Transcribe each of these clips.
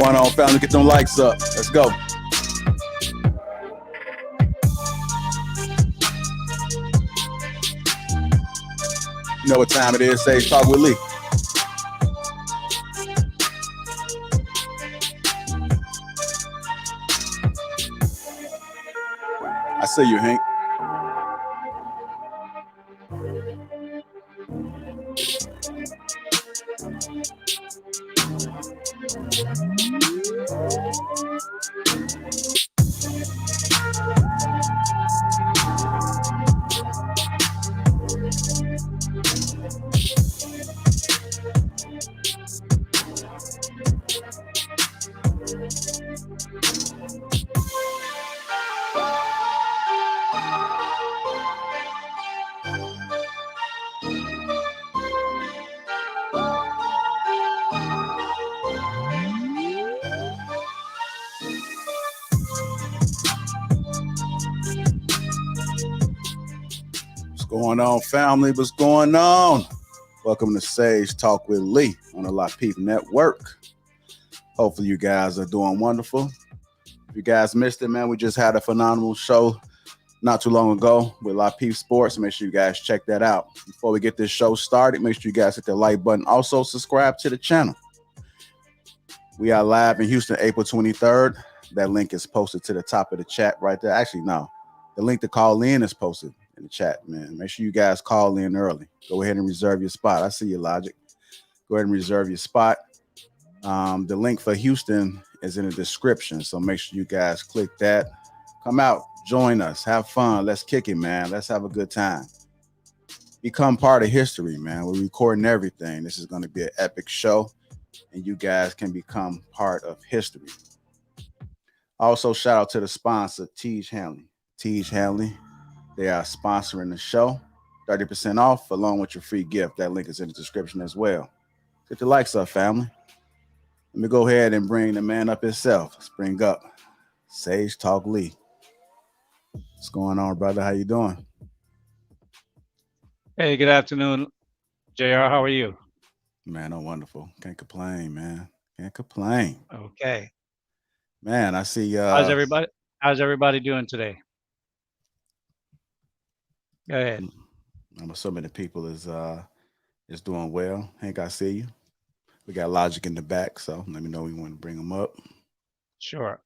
going on, family? Get them likes up. Let's go. You know what time it is. Sage Talk with Lee. I see you, Hank. What's going on, family? What's going on? Welcome to Sage Talk with Lee on the Lapeef Network. Hopefully you guys are doing wonderful. If you guys missed it, man, we just had a phenomenal show not too long ago with Lapeef Sports. Make sure you guys check that out. Before we get this show started, make sure you guys hit the like button. Also, subscribe to the channel. We are live in Houston, April 23rd. That link is posted to the top of the chat right there. Actually, no. The link to call in is posted in the chat, man. Make sure you guys call in early. Go ahead and reserve your spot. I see your logic. Go ahead and reserve your spot. The link for Houston is in the description, so make sure you guys click that. Come out, join us, have fun. Let's kick it, man. Let's have a good time. Become part of history, man. We're recording everything. This is going to be an epic show, and you guys can become part of history. Also, shout out to the sponsor, Teej Hanley. Teej Hanley, they are sponsoring the show. 30% off along with your free gift. That link is in the description as well. Get the likes up, family. Let me go ahead and bring the man up himself. Let's bring up Sage Talk Lee. What's going on, brother? How you doing? Hey, good afternoon, JR. How are you? Man, I'm wonderful. Can't complain, man. Can't complain. Okay. Man, I see. How's everybody doing today? Go ahead. I'm assuming the people is doing well. Hank, I see you. We got Logic in the back, so let me know when you want to bring them up. Sure.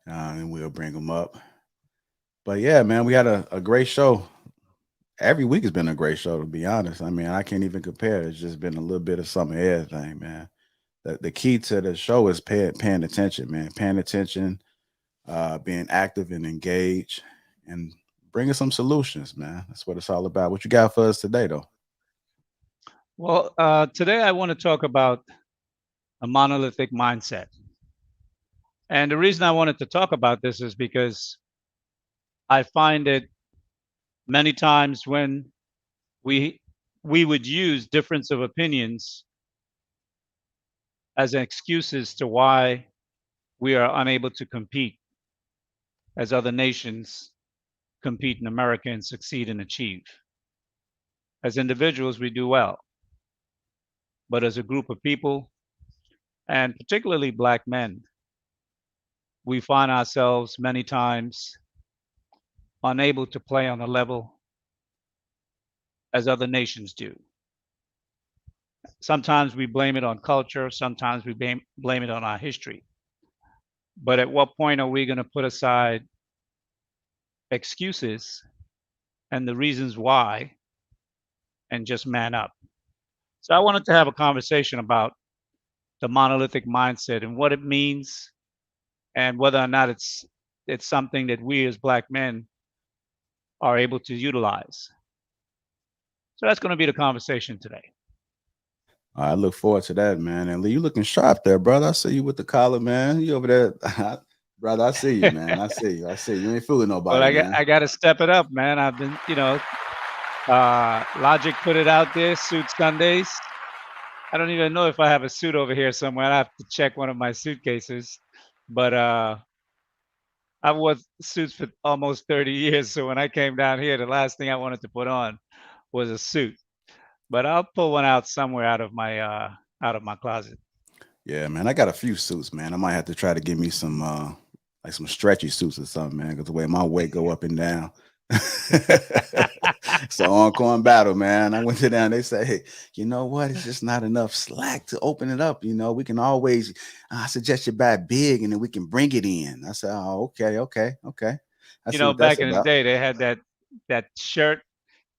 And we'll bring them up. But yeah, man, we had a great show. Every week has been a great show, to be honest. I mean, I can't even compare. It's just been a little bit of some of everything, man. The key to the show is paying attention, man. Paying attention, being active and engaged, and bringing some solutions, man. That's what it's all about. What you got for us today, though? Well, today I want to talk about a monolithic mindset. And the reason I wanted to talk about this is because I find it many times when we would use difference of opinions as excuses to why we are unable to compete as other nations compete in America and succeed and achieve. As individuals, we do well. But as a group of people, and particularly Black men, we find ourselves many times unable to play on a level as other nations do. Sometimes we blame it on culture, sometimes we blame it on our history. But at what point are we going to put aside excuses and the reasons why and just man up? So I wanted to have a conversation about the monolithic mindset and what it means and whether or not it's something that we as Black men are able to utilize. So that's going to be the conversation today. I look forward to that, man. And Lee, you looking sharp there, brother. I see you with the collar, man. You over there, brother. I see you, man. I see you. I see you. You ain't fooling nobody. Well, I got to step it up, man. I've been, Logic put it out there, Suit Sundays. I don't even know if I have a suit over here somewhere. I have to check one of my suitcases. But I've worn suits for almost 30 years. So when I came down here, the last thing I wanted to put on was a suit. But I'll pull one out somewhere out of my closet. Yeah, man. I got a few suits, man. I might have to try to get me some like some stretchy suits or something, man, because the way my weight go up and down. So on battle, man. I went to them. They say, hey, you know what? It's just not enough slack to open it up. You know, we can always. I suggest you buy big, and then we can bring it in. I said, oh, okay, okay, okay. I You see know, what that's back in the about. day, they had that shirt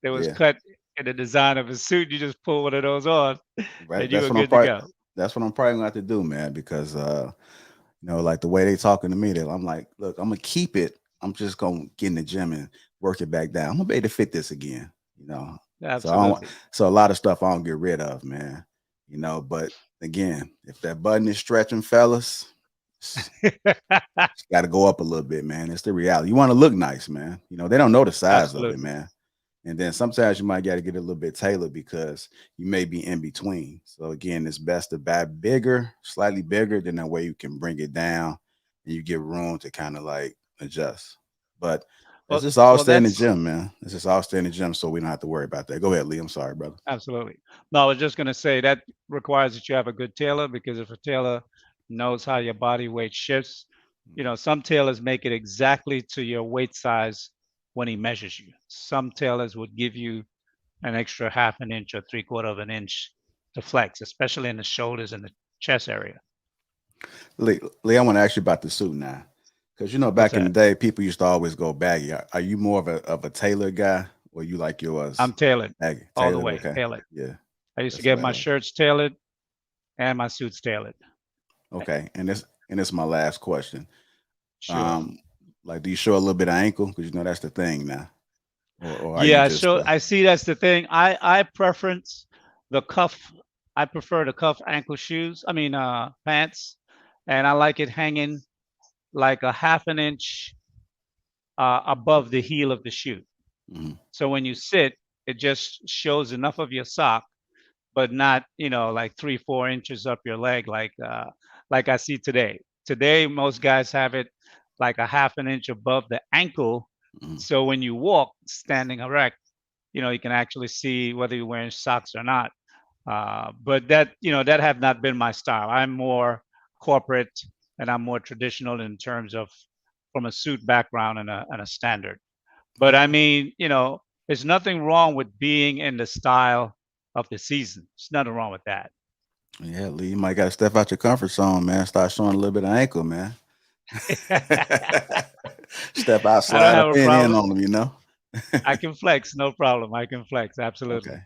that was Yeah, cut in the design of a suit. You just pull one of those on, right. and you were good to go. That's what I'm probably gonna have to do, man, because you know, like the way they talking to me, I'm like, look, I'm gonna keep it. I'm just gonna get in the gym and work it back down. I'm gonna be able to fit this again, you know. So I don't, Absolutely. so a lot of stuff I don't get rid of, man. You know, but again, if that button is stretching, fellas, it's got to go up a little bit, man. It's the reality. You want to look nice, man. You know, they don't know the size of it, Absolutely. man. And then sometimes you might got to get a little bit tailored because you may be in between. So again, it's best to buy bigger, slightly bigger, than that way you can bring it down and you get room to kind of like adjust. But let's Well, just all well, stay in the that's gym, man. Let's just all stay in the gym so we don't have to worry about that. Go ahead, Lee. I'm sorry, brother. absolutely. No, I was just going to say that requires that you have a good tailor, because if a tailor knows how your body weight shifts, some tailors make it exactly to your weight size when he measures you. Some tailors would give you an extra half an inch or three-quarter of an inch to flex, especially in the shoulders and the chest area. Lee, I want to ask you about the suit now. Because you know, What's back in the that? day, people used to always go baggy. Are you more of a tailor guy or you like yours I'm tailored baggy? all the Tailored, way, okay. tailored. Yeah, I used to that's the get way I my like it. shirts tailored and my suits tailored. Okay, and this is my last question. Sure. Um, like, do you show a little bit of ankle? Because you know that's the thing now, or are you Yeah, just so I see that's the thing. I preference the cuff. I prefer the cuff ankle shoes. I mean pants, and I like it hanging like a half an inch above the heel of the shoe. mhm, So when you sit, it just shows enough of your sock, but not like 3 4 inches up your leg like I see today. Today most guys have it like a half an inch above the ankle, mhm. so when you walk standing erect, you can actually see whether you're wearing socks or not. But that have not been my style. I'm more corporate, and I'm more traditional in terms of from a suit background and a standard. But I Okay. mean, there's nothing wrong with being in the style of the season. There's nothing wrong with that. Yeah, Lee, you might got to step out your comfort zone, man. Start showing a little bit of ankle, man. Step out, I don't slide have up a in problem. on them, you know. I can flex, no problem. I can flex, Okay. absolutely.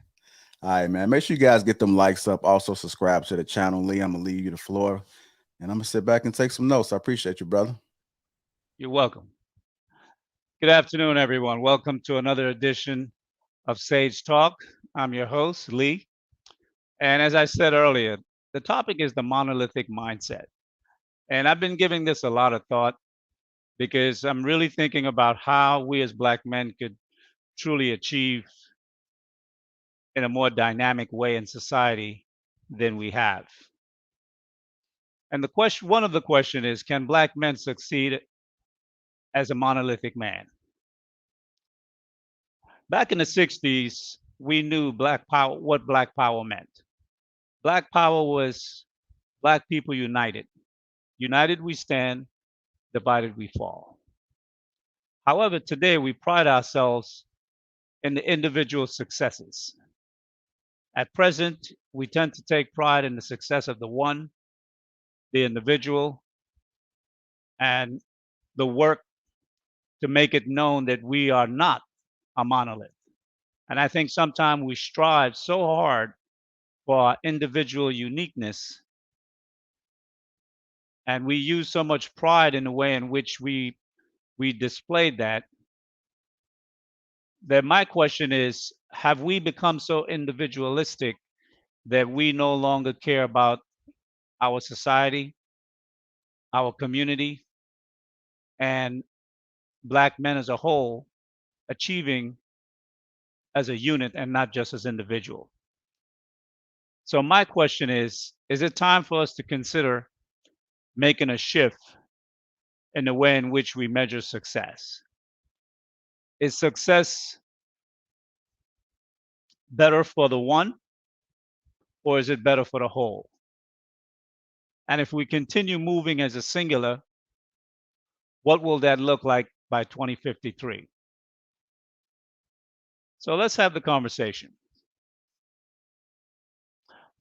All right, man. Make sure you guys get them likes up. Also, subscribe to the channel, Lee. I'm gonna leave you the floor, and I'm gonna sit back and take some notes. I appreciate you, brother. You're welcome. Good afternoon, everyone. Welcome to another edition of Sage Talk. I'm your host, Lee. And as I said earlier, the topic is the monolithic mindset. And I've been giving this a lot of thought because I'm really thinking about how we as Black men could truly achieve in a more dynamic way in society than we have. And one of the question is, can Black men succeed as a monolithic man? Back in the 60s, we knew Black Power, what Black Power meant. Black Power was Black people united. United we stand, divided we fall. However, today we pride ourselves in the individual successes. At present, we tend to take pride in the success of the one, the individual, and the work to make it known that we are not a monolith. And I think sometimes we strive so hard for our individual uniqueness, and we use so much pride in the way in which we displayed that my question is, have we become so individualistic that we no longer care about our society, our community, and Black men as a whole achieving as a unit and not just as individual? So my question is it time for us to consider making a shift in the way in which we measure success? Is success better for the one, or is it better for the whole? And if we continue moving as a singular, what will that look like by 2053? So let's have the conversation.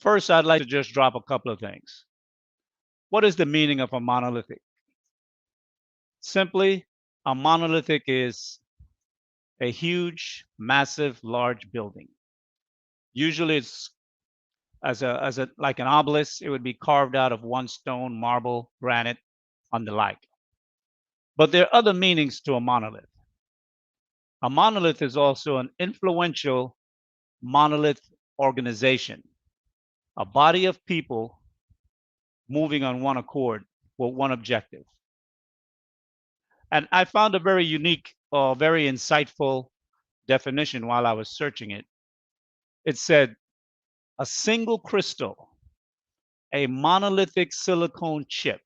First, I'd like to just drop a couple of things. What is the meaning of a monolithic? Simply, a monolithic is a huge, massive, large building. Usually it's as a like an obelisk, it would be carved out of one stone, marble, granite, and the like. But there are other meanings to a monolith. A monolith is also an influential monolith organization, a body of people moving on one accord with one objective. And I found a very unique or very insightful definition while I was searching it. It said a single crystal, a monolithic silicone chip.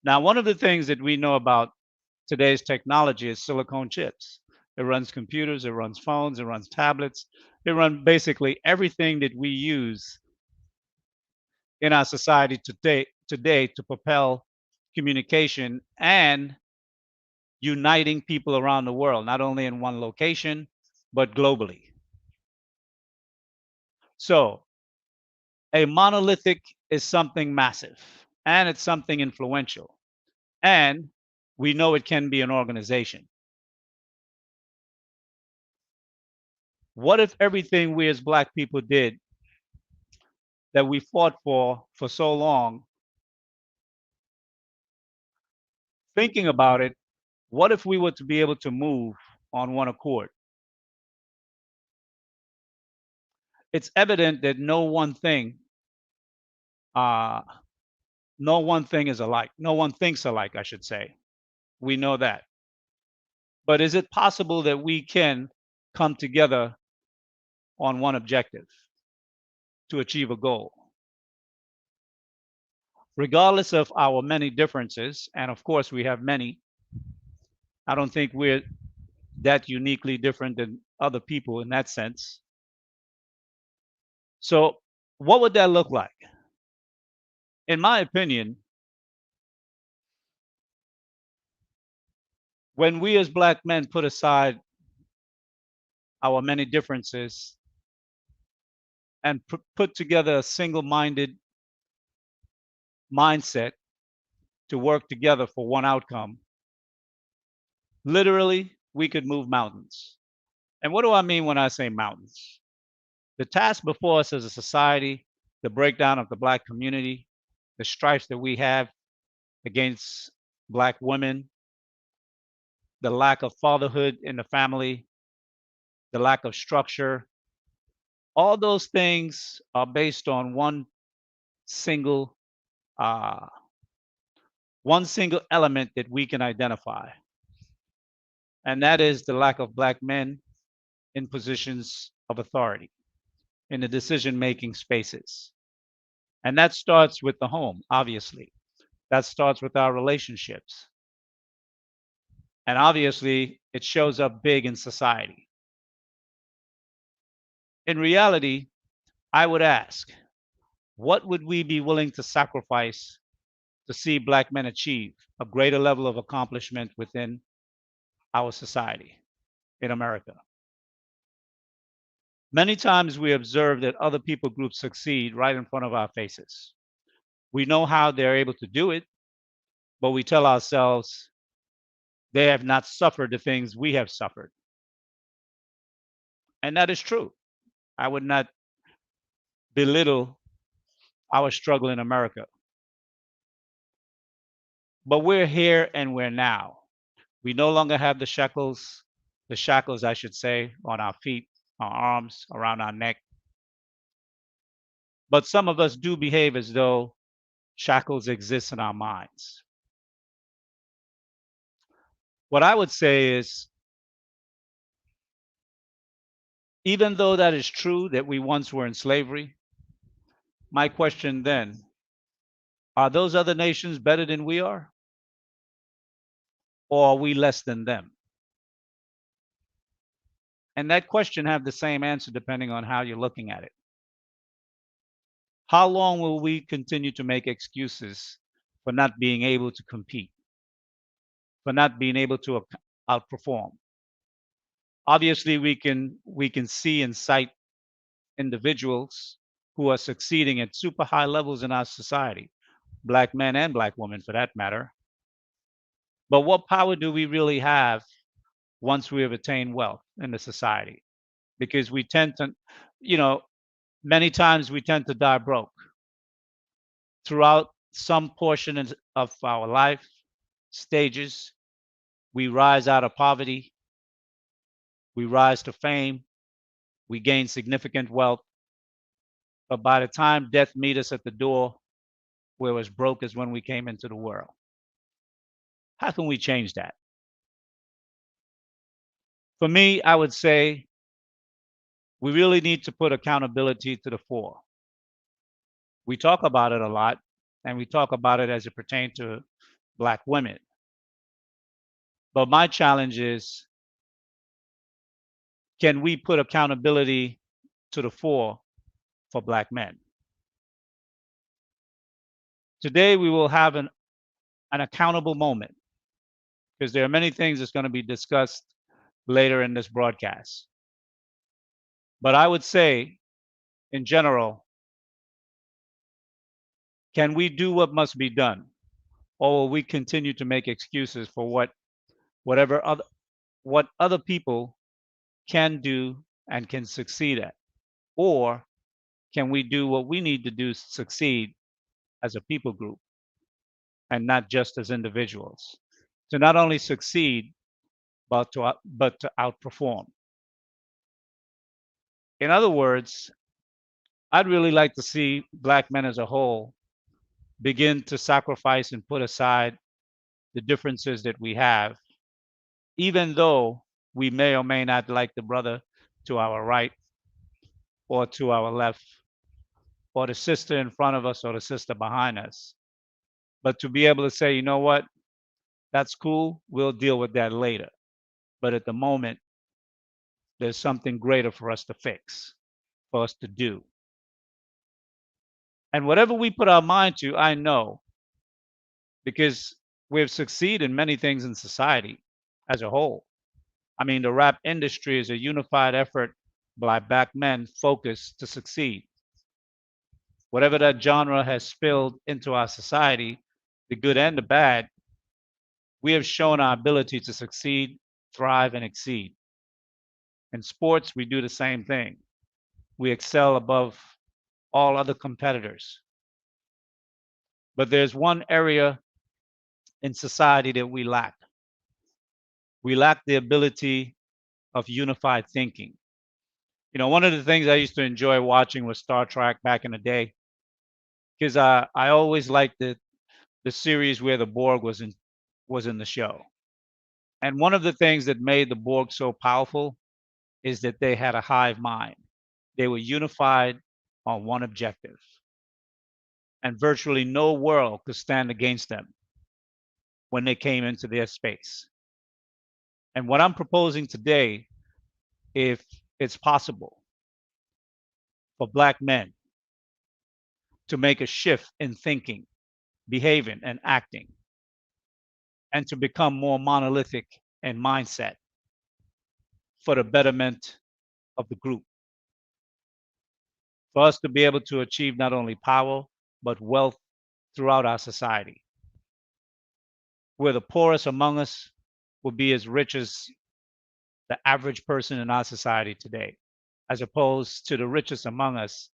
Now, one of the things that we know about today's technology is silicone chips. It runs computers, it runs phones, it runs tablets, it runs basically everything that we use in our society today to propel communication and uniting people around the world, not only in one location, but globally. So a monolithic is something massive and it's something influential. And we know it can be an organization. What if everything we as Black people did that we fought for so long, thinking about it, what if we were to be able to move on one accord? It's evident that uh, no one thing is alike. No one thinks alike, I should say. We know that. But is it possible that we can come together on one objective to achieve a goal? Regardless of our many differences, and of course we have many, I don't think we're that uniquely different than other people in that sense. So, what would that look like? In my opinion, when we as Black men put aside our many differences and put together a single minded mindset to work together for one outcome, literally, we could move mountains. And what do I mean when I say mountains? The task before us as a society, the breakdown of the Black community, the stripes that we have against Black women, the lack of fatherhood in the family, the lack of structure, all those things are based on single uh, one single element that we can identify, and that is the lack of Black men in positions of authority in the decision-making spaces. And that starts with the home, obviously. That starts with our relationships. And obviously, it shows up big in society. In reality, I would ask, what would we be willing to sacrifice to see Black men achieve a greater level of accomplishment within our society in America? Many times we observe that other people groups succeed right in front of our faces. We know how they're able to do it, but we tell ourselves they have not suffered the things we have suffered. And that is true. I would not belittle our struggle in America. But we're here and we're now. We no longer have the shackles, I should say, on our feet, our arms, around our neck. But some of us do behave as though shackles exist in our minds. What I would say is, even though that is true that we once were in slavery, my question then, are those other nations better than we are? Or are we less than them? And that question have the same answer depending on how you're looking at it. How long will we continue to make excuses for not being able to compete, for not being able to outperform? Obviously, we can see and cite individuals who are succeeding at super high levels in our society, black men and black women for that matter. But what power do we really have once we have attained wealth in the society? Because we tend to, you know, many times we tend to die broke throughout some portion of our life stages. We rise out of poverty, we rise to fame, we gain significant wealth. But by the time death meets us at the door, we're as broke as when we came into the world. How can we change that? For me, I would say we really need to put accountability to the fore. We talk about it a lot, and we talk about it as it pertains to black women. But my challenge is, can we put accountability to the fore for black men? Today, we will have an accountable moment because there are many things that's going to be discussed later in this broadcast. But I would say, in general, can we do what must be done? Or will we continue to make excuses for what other people can do and can succeed at? Or can we do what we need to do to succeed as a people group and not just as individuals? To not only succeed, but to outperform. In other words, I'd really like to see black men as a whole begin to sacrifice and put aside the differences that we have, even though we may or may not like the brother to our right or to our left, or the sister in front of us or the sister behind us. But to be able to say, you know what, that's cool, we'll deal with that later. But at the moment, there's something greater for us to fix, for us to do. And whatever we put our mind to, I know, because we've succeeded in many things in society as a whole. I mean, the rap industry is a unified effort by black men focused to succeed. Whatever that genre has spilled into our society, the good and the bad, we have shown our ability to succeed, thrive, and exceed. In sports, we do the same thing. We excel above all other competitors. But there's one area in society that we lack. We lack the ability of unified thinking. One of the things I used to enjoy watching was Star Trek back in the day, because I always liked the series where the Borg was in the show. And one of the things that made the Borg so powerful is that they had a hive mind. They were unified on one objective, and virtually no world could stand against them when they came into their space. And what I'm proposing today, if it's possible for black men to make a shift in thinking, behaving, and acting, and to become more monolithic in mindset for the betterment of the group, for us to be able to achieve not only power, but wealth throughout our society, where the poorest among us will be as rich as the average person in our society today, as opposed to the richest among us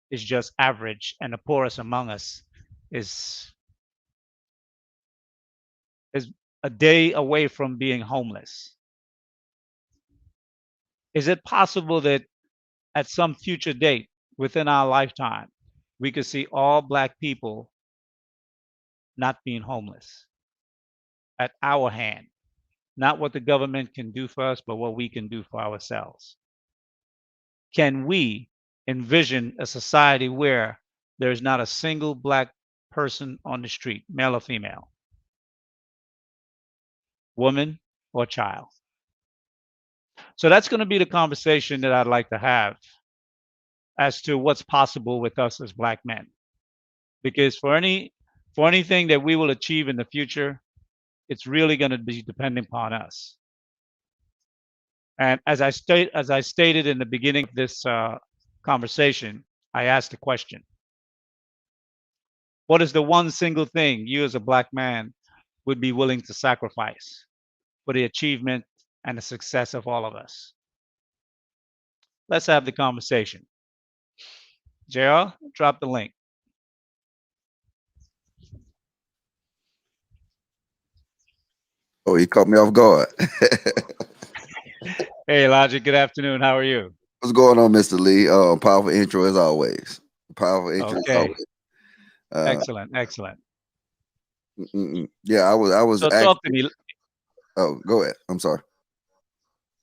is just average, and the poorest among us is is a day away from being homeless. Is it possible that at some future date within our lifetime, we could see all black people not being homeless at our hand? Not what the government can do for us, but what we can do for ourselves. Can we envision a society where there's not a single black person on the street, male or female, woman or child? So that's going to be the conversation that I'd like to have as to what's possible with us as black men. Because for anything that we will achieve in the future, it's really going to be dependent upon us. And as I stated in the beginning of this conversation, I asked a question: what is the one single thing you, as a black man, would be willing to sacrifice for the achievement and the success of all of us? Let's have the conversation. JR, drop the link. Oh, he caught me off guard. Hey, Elijah. Good afternoon. How are you? What's going on, Mr. Lee? Powerful intro as always. Powerful intro as Okay. always. Uh, Excellent. Excellent. yeah, I was So talk to actually. me. Oh, go ahead. I'm sorry.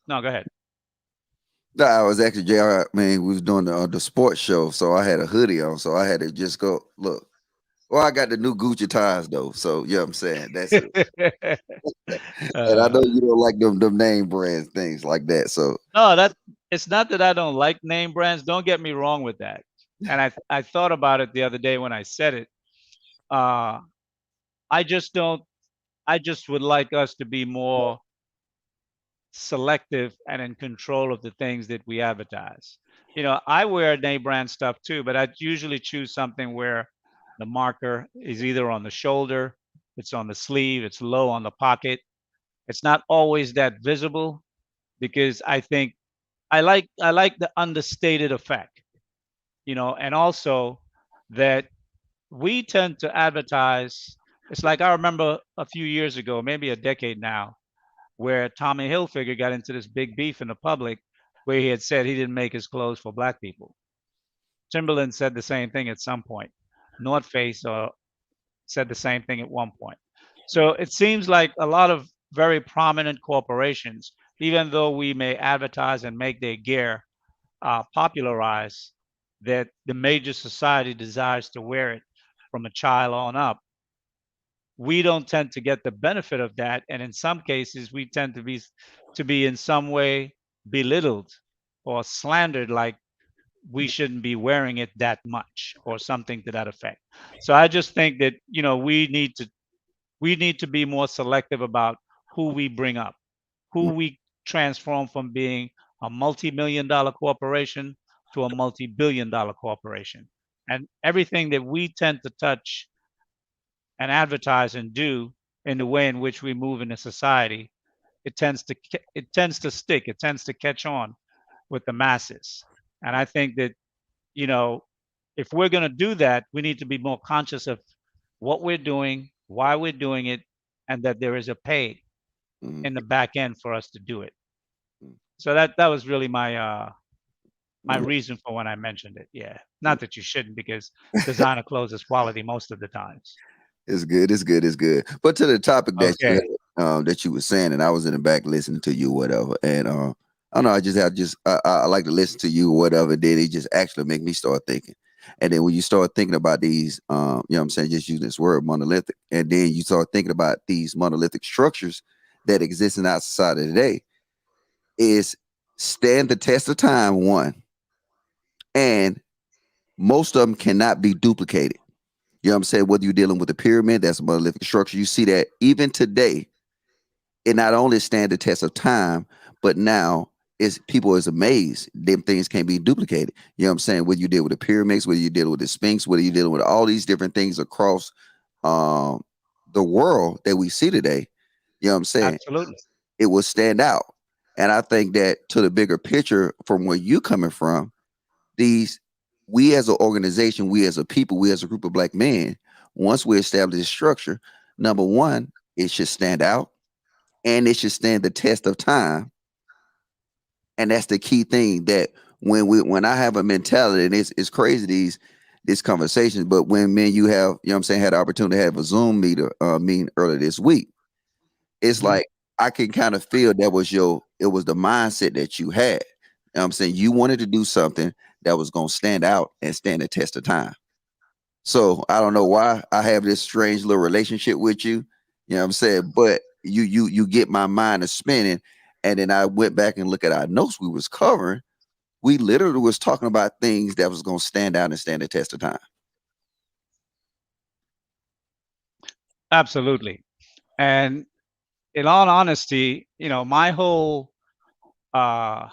No, go ahead. No, I was actually JR. Man, we was doing the sports show, so I had a hoodie on, so I had to just go look. Well, I got the new Gucci ties though, so yeah, I'm saying that's it. And I uh, know you don't like them name brands things like that. So no, that it's not that I don't like name brands. Don't get me wrong with that. And I thought about it the other day when I said it. Uh, I just don't. I just would like us to be more selective and in control of the things that we advertise. You know, I wear name brand stuff too, but I usually choose something where the marker is either on the shoulder, it's on the sleeve, it's low on the pocket. It's not always that visible because I think I like the understated effect, you know, and also that we tend to advertise. It's like I remember a few years ago, maybe a decade now, where Tommy Hilfiger got into this big beef in the public where he had said he didn't make his clothes for black people. Timberland said the same thing at some point. North Face said the same thing at one point. So it seems like a lot of very prominent corporations, even though we may advertise and make their gear popularize, that the major society desires to wear it from a child on up, we don't tend to get the benefit of that, and in some cases we tend to be in some way belittled or slandered, like we shouldn't be wearing it that much or something to that effect. So I just think that, you know, we need to be more selective about who we bring up, who we transform from being a multi-million dollar corporation to a multi-billion dollar corporation. And everything that we tend to touch and advertise and do in the way in which we move in a society, it tends to stick, it tends to catch on with the masses. And I think that, you know, if we're going to do that, we need to be more conscious of what we're doing, why we're doing it, and that there is a pay in the back end for us to do it. So that was really my reason for when I mentioned it. Yeah, not that you shouldn't, because designer clothes is quality most of the times. it's good. It's good. It's good. But to the topic Okay. that you were saying, and I was in the back listening to you, whatever. And I don't know. I like to listen to you, whatever. Then it just actually make me start thinking. And then when you start thinking about these, you know what I'm saying, just using this word monolithic, and then you start thinking about these monolithic structures that exist in our society today, is stand the test of time, one, and most of them cannot be duplicated. You know what I'm saying? Whether you're dealing with a pyramid, that's a monolithic structure. You see that even today, it not only stand the test of time, but now is people is amazed. Them things can't be duplicated. You know what I'm saying? Whether you deal with the pyramids, whether you deal with the Sphinx, whether you're dealing with all these different things across um, the world that we see today, you know what I'm saying? Absolutely. It will stand out. And I think that to the bigger picture from where you coming from, these we as an organization, we as a people, we as a group of black men, once we establish this structure, number one, it should stand out and it should stand the test of time. And that's the key thing that when I have a mentality, and it's crazy these conversations, but when men you have, you know what I'm saying, had the opportunity to have a Zoom meeting earlier this week, it's Mhm. like I can kind of feel it was the mindset that you had. You know what I'm saying? You wanted to do something that was gonna stand out and stand the test of time. So I don't know why I have this strange little relationship with you. You know what I'm saying? But you get my mind a spinning. And then I went back and look at our notes we was covering. we literally was talking about things that was going to stand out and stand the test of time. Absolutely. And in all honesty, my whole uh,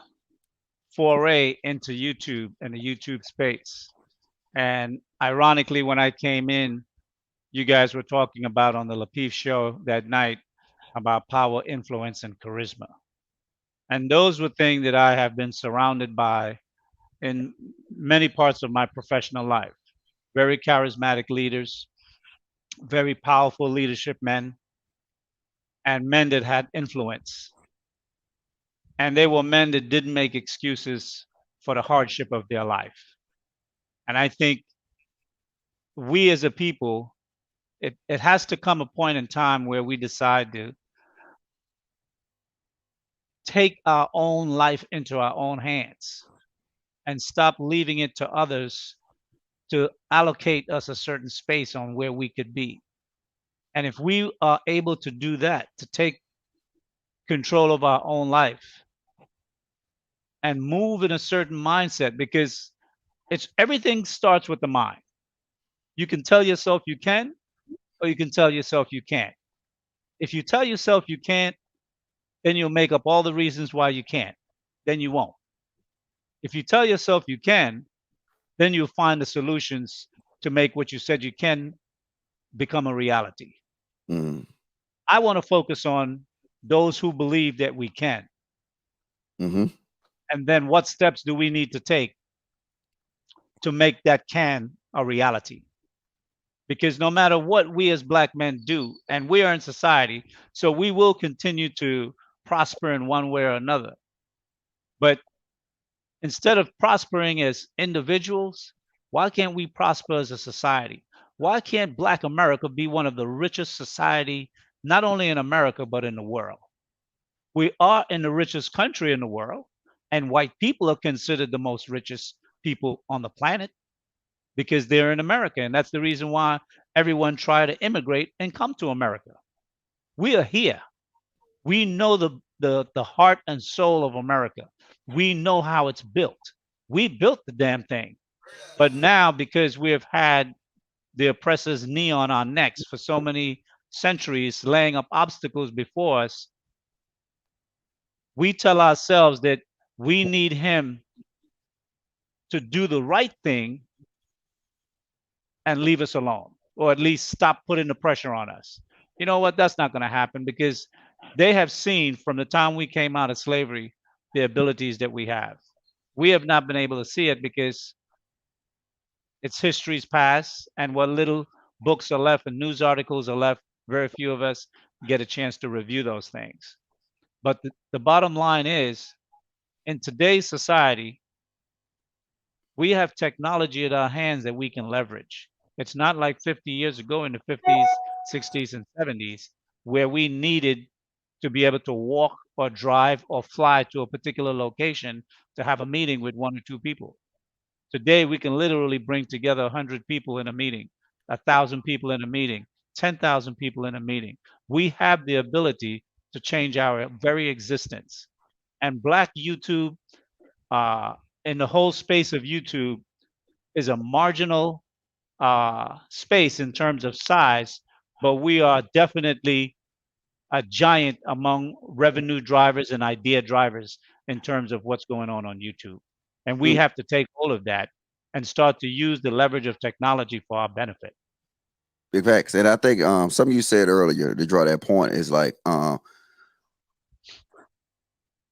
foray into YouTube and the YouTube space. And ironically, when I came in, you guys were talking about on the Lapeef show that night about power, influence, and charisma. And those were things that I have been surrounded by in many parts of my professional life. Very charismatic leaders, very powerful leadership men, and men that had influence. And they were men that didn't make excuses for the hardship of their life. And I think we as a people, it has to come a point in time where we decide to take our own life into our own hands and stop leaving it to others to allocate us a certain space on where we could be. And if we are able to do that, to take control of our own life and move in a certain mindset, because it's everything starts with the mind. You can tell yourself you can, or you can tell yourself you can't. If you tell yourself you can't, then you'll make up all the reasons why you can't. Then you won't. If you tell yourself you can, then you'll find the solutions to make what you said you can become a reality. Mm. I want to focus on those who believe that we can. Mm-hmm. And then what steps do we need to take to make that can a reality? Because no matter what we as Black men do, and we are in society, so we will continue to prosper in one way or another. But instead of prospering as individuals, why can't we prosper as a society? Why can't Black America be one of the richest society, not only in America, but in the world? We are in the richest country in the world, and white people are considered the most richest people on the planet because they're in America. And that's the reason why everyone tried to immigrate and come to America. We are here. We know the heart and soul of America. We know how it's built. We built the damn thing. But now, because we have had the oppressor's knee on our necks for so many centuries, laying up obstacles before us, we tell ourselves that we need him to do the right thing and leave us alone, or at least stop putting the pressure on us. You know what? That's not going to happen because they have seen from the time we came out of slavery the abilities that we have. We have not been able to see it because it's history's past, and what little books are left and news articles are left, very few of us get a chance to review those things. But the bottom line is, in today's society, we have technology at our hands that we can leverage. It's not like 50 years ago in the 50s, 60s, and 70s, where we needed to be able to walk or drive or fly to a particular location to have a meeting with one or two people. Today, we can literally bring together 100 people in a meeting, 1,000 people in a meeting, 10,000 people in a meeting. We have the ability to change our very existence. And Black YouTube, uh, in the whole space of YouTube, is a marginal space in terms of size, but we are definitely a giant among revenue drivers and idea drivers in terms of what's going on YouTube. And we Mm. have to take all of that and start to use the leverage of technology for our benefit. Big facts. And I think something you said earlier to draw that point is like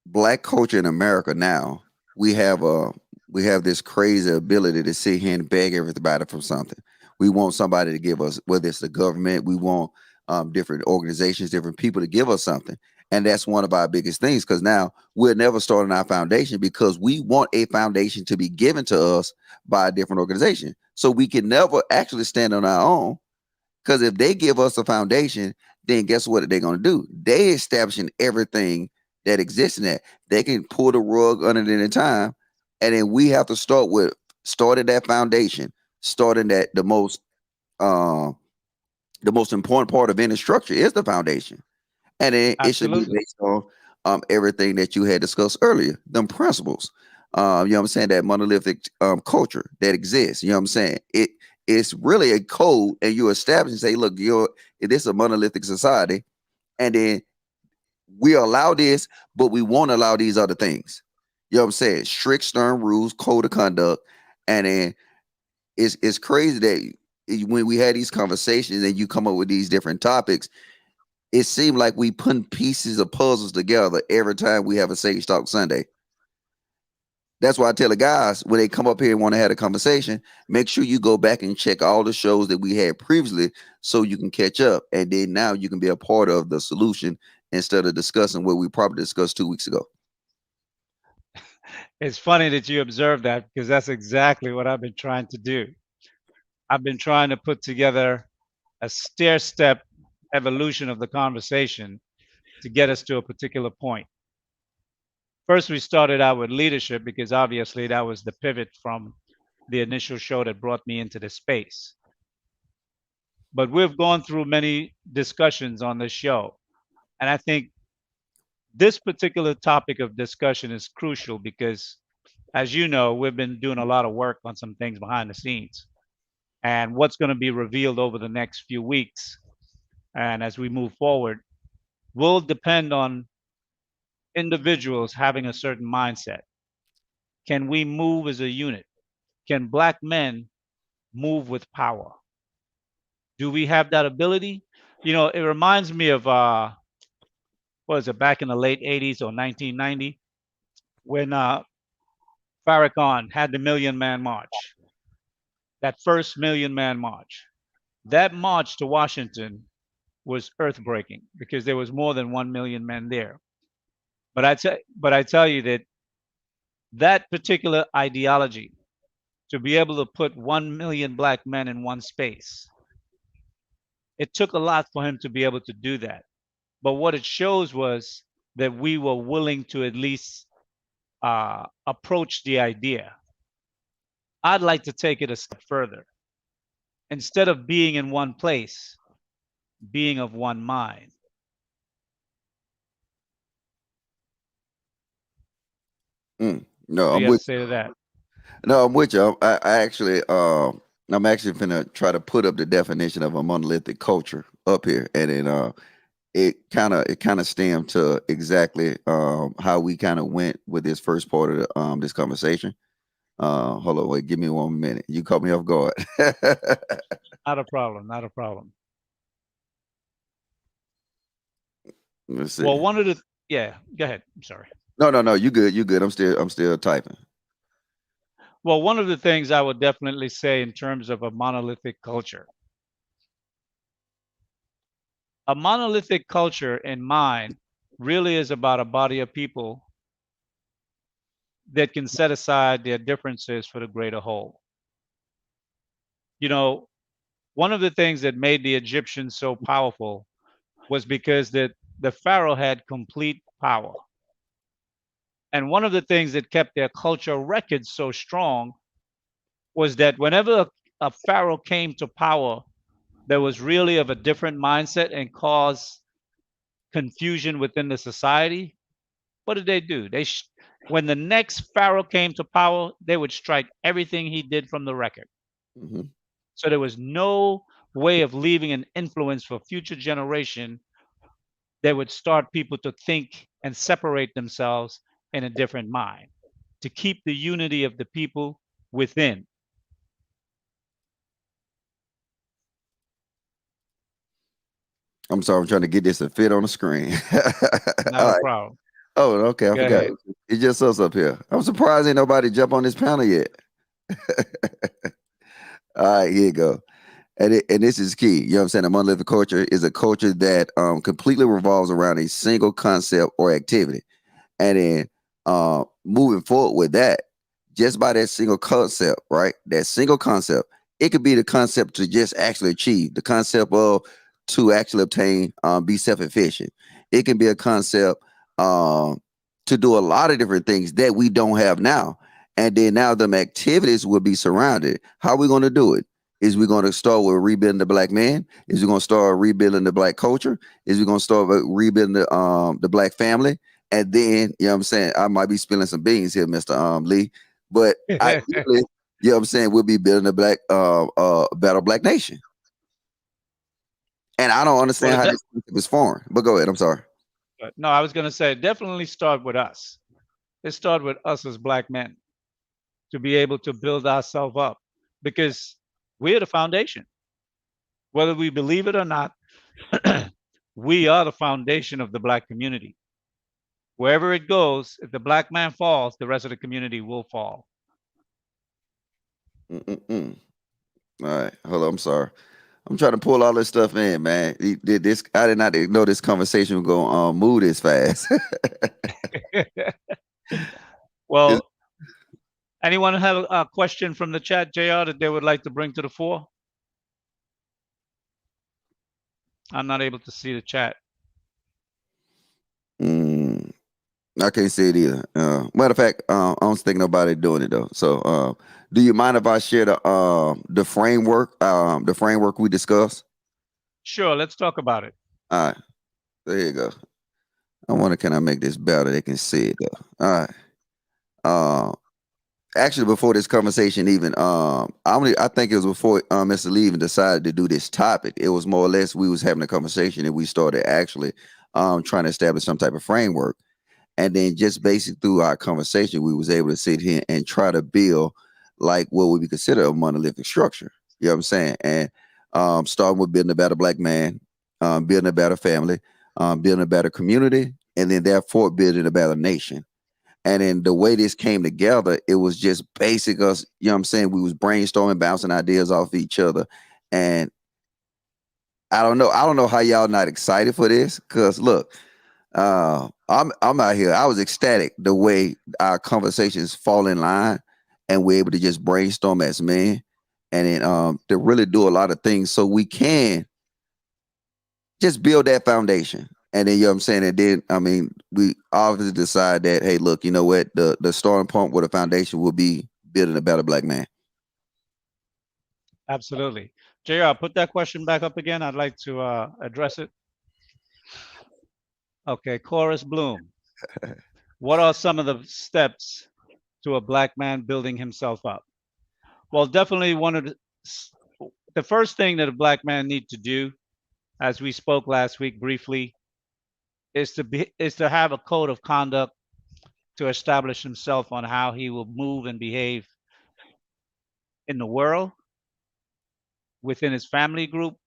Black culture in America now, we have this crazy ability to sit here and beg everybody for something. We want somebody to give us, whether it's the government, we want different organizations, different people to give us something. And that's one of our biggest things, because now we're never starting our foundation because we want a foundation to be given to us by a different organization. So we can never actually stand on our own, because if they give us a foundation, then guess what they're going to do? They establishing everything that exists in that. They can pull the rug under it any time. And then we have to start with starting that foundation, starting that uh, the most important part of any structure is the foundation. And then it should be Absolutely. based on everything that you had discussed earlier, them principles. You know what I'm saying, that monolithic culture that exists. You know what I'm saying? It's really a code, and you establish and say, look, this is a monolithic society, and then we allow this, but we won't allow these other things. You know what I'm saying? Strict, stern rules, code of conduct, and then it's crazy that when we had these conversations and you come up with these different topics, it seemed like we putting pieces of puzzles together every time we have a Sage Talk Sunday. That's why I tell the guys when they come up here and want to have a conversation, make sure you go back and check all the shows that we had previously so you can catch up. And then now you can be a part of the solution instead of discussing what we probably discussed 2 weeks ago. It's funny that you observe that because that's exactly what I've been trying to do. I've been trying to put together a stair-step evolution of the conversation to get us to a particular point. First, we started out with leadership because obviously that was the pivot from the initial show that brought me into this space. But we've gone through many discussions on this show. And I think this particular topic of discussion is crucial because, as you know, we've been doing a lot of work on some things behind the scenes. And what's going to be revealed over the next few weeks and as we move forward will depend on individuals having a certain mindset. Can we move as a unit? Can Black men move with power? Do we have that ability? You know, it reminds me of what is it, back in the late 80s or 1990 when Farrakhan had the Million Man March, that first Million Man March. That march to Washington was earthbreaking because there was more than 1 million men there. But I tell you that that particular ideology, to be able to put 1 million Black men in one space, it took a lot for him to be able to do that. But what it shows was that we were willing to at least approach the idea. I'd like to take it a step further. Instead of being in one place, being of one mind. No, What do I'm you have with to say to that? no, I'm with you. I actually I'm actually gonna try to put up the definition of a monolithic culture up here, and then it kind of stemmed to exactly how we kind of went with this first part of this conversation. Hold on, wait, give me 1 minute. You caught me off guard. Not a problem. Not a problem. Let's see. Well, one of the yeah, go ahead. I'm sorry. No. You good? You good? I'm still typing. Well, one of the things I would definitely say in terms of a monolithic culture, a monolithic culture in mind really is about a body of people that can set aside their differences for the greater whole. You know, one of the things that made the Egyptians so powerful was because that the pharaoh had complete power. And one of the things that kept their cultural records so strong was that whenever a pharaoh came to power, there was really of a different mindset and caused confusion within the society. What did they do? When the next pharaoh came to power, they would strike everything he did from the record. Hmm. So there was no way of leaving an influence for future generation that would start people to think and separate themselves in a different mind to keep the unity of the people within. I'm sorry, I'm trying to get this to fit on the screen. Not All a right. problem. Oh, okay. I Go forgot. ahead. It's just us up here. I'm surprised ain't nobody jump on this panel yet. All right, here you go. And this is key. You know what I'm saying? A monolithic culture is a culture that completely revolves around a single concept or activity. And then moving forward with that, just by that single concept, right? That single concept, it could be the concept to just actually achieve, the concept of to actually obtain, be self-efficient. It can be a concept to do a lot of different things that we don't have now. And then now them activities will be surrounded. How are we going to do it? Is we going to start with rebuilding the Black man? Is we going to start rebuilding the Black culture? Is we going to start with rebuilding the Black family? And then, you know what I'm saying, I might be spilling some beans here, Mr. Lee, but ideally, you know what I'm saying, we'll be building a better black nation. And I don't Well, understand how this concept is foreign. But go ahead. I'm sorry. no, I was going to say definitely start with us. It start with us as black men to be able to build ourselves up because we're the foundation. Whether we believe it or not, we are the foundation of the black community. Wherever it goes, if the black man falls, the rest of the community will fall. Mm-mm-mm. All right. Hold on. I'm sorry. I'm trying to pull all this stuff in, man. I did not know this conversation was going to move this fast. Well, anyone have a question from the chat, JR, that they would like to bring to the fore? I'm not able to see the chat. I can't see it either. Matter of fact, I was thinking about it doing it though. So, do you mind if I share the framework we discussed? Sure, let's talk about it. All right, there you go. I wonder, can I make this better? They can see it though. All right. Actually, before this conversation even, I think it was before Mr. Lee even decided to do this topic. It was more or less we was having a conversation and we started actually trying to establish some type of framework. And then just basically through our conversation, we was able to sit here and try to build like what would be considered a monolithic structure. You know what I'm saying? And starting with building a better black man, building a better family, building a better community, and then therefore building a better nation. And then the way this came together, it was just basic us, you know what I'm saying? We was brainstorming, bouncing ideas off each other. And I don't know how y'all not excited for this. Cause look, I'm out here. I was ecstatic the way our conversations fall in line and we're able to just brainstorm as men and then to really do a lot of things so we can just build that foundation. And then, you know what I'm saying? And then, I mean, we obviously decide that, hey, look, you know what? The starting point with a foundation will be building a better black man. Absolutely. JR, put that question back up again. I'd like to address it. Okay, Chorus Bloom. What are some of the steps to a black man building himself up? Well, definitely one of the first thing that a black man needs to do, as we spoke last week briefly, is to have a code of conduct to establish himself on how he will move and behave in the world, within his family group,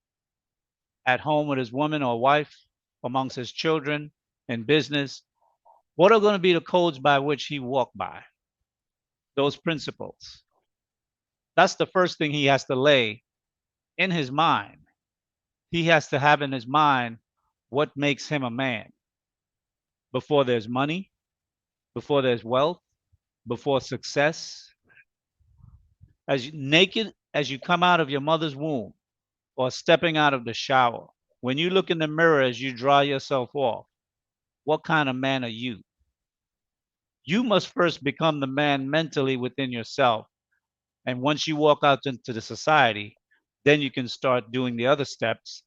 at home with his woman or wife, amongst his children, in business. What are going to be the codes by which he walk by? Those principles. That's the first thing he has to lay in his mind. He has to have in his mind what makes him a man before there's money, before there's wealth, before success. As naked as you come out of your mother's womb or stepping out of the shower, when you look in the mirror as you dry yourself off, what kind of man are you? You must first become the man mentally within yourself. And once you walk out into the society, then you can start doing the other steps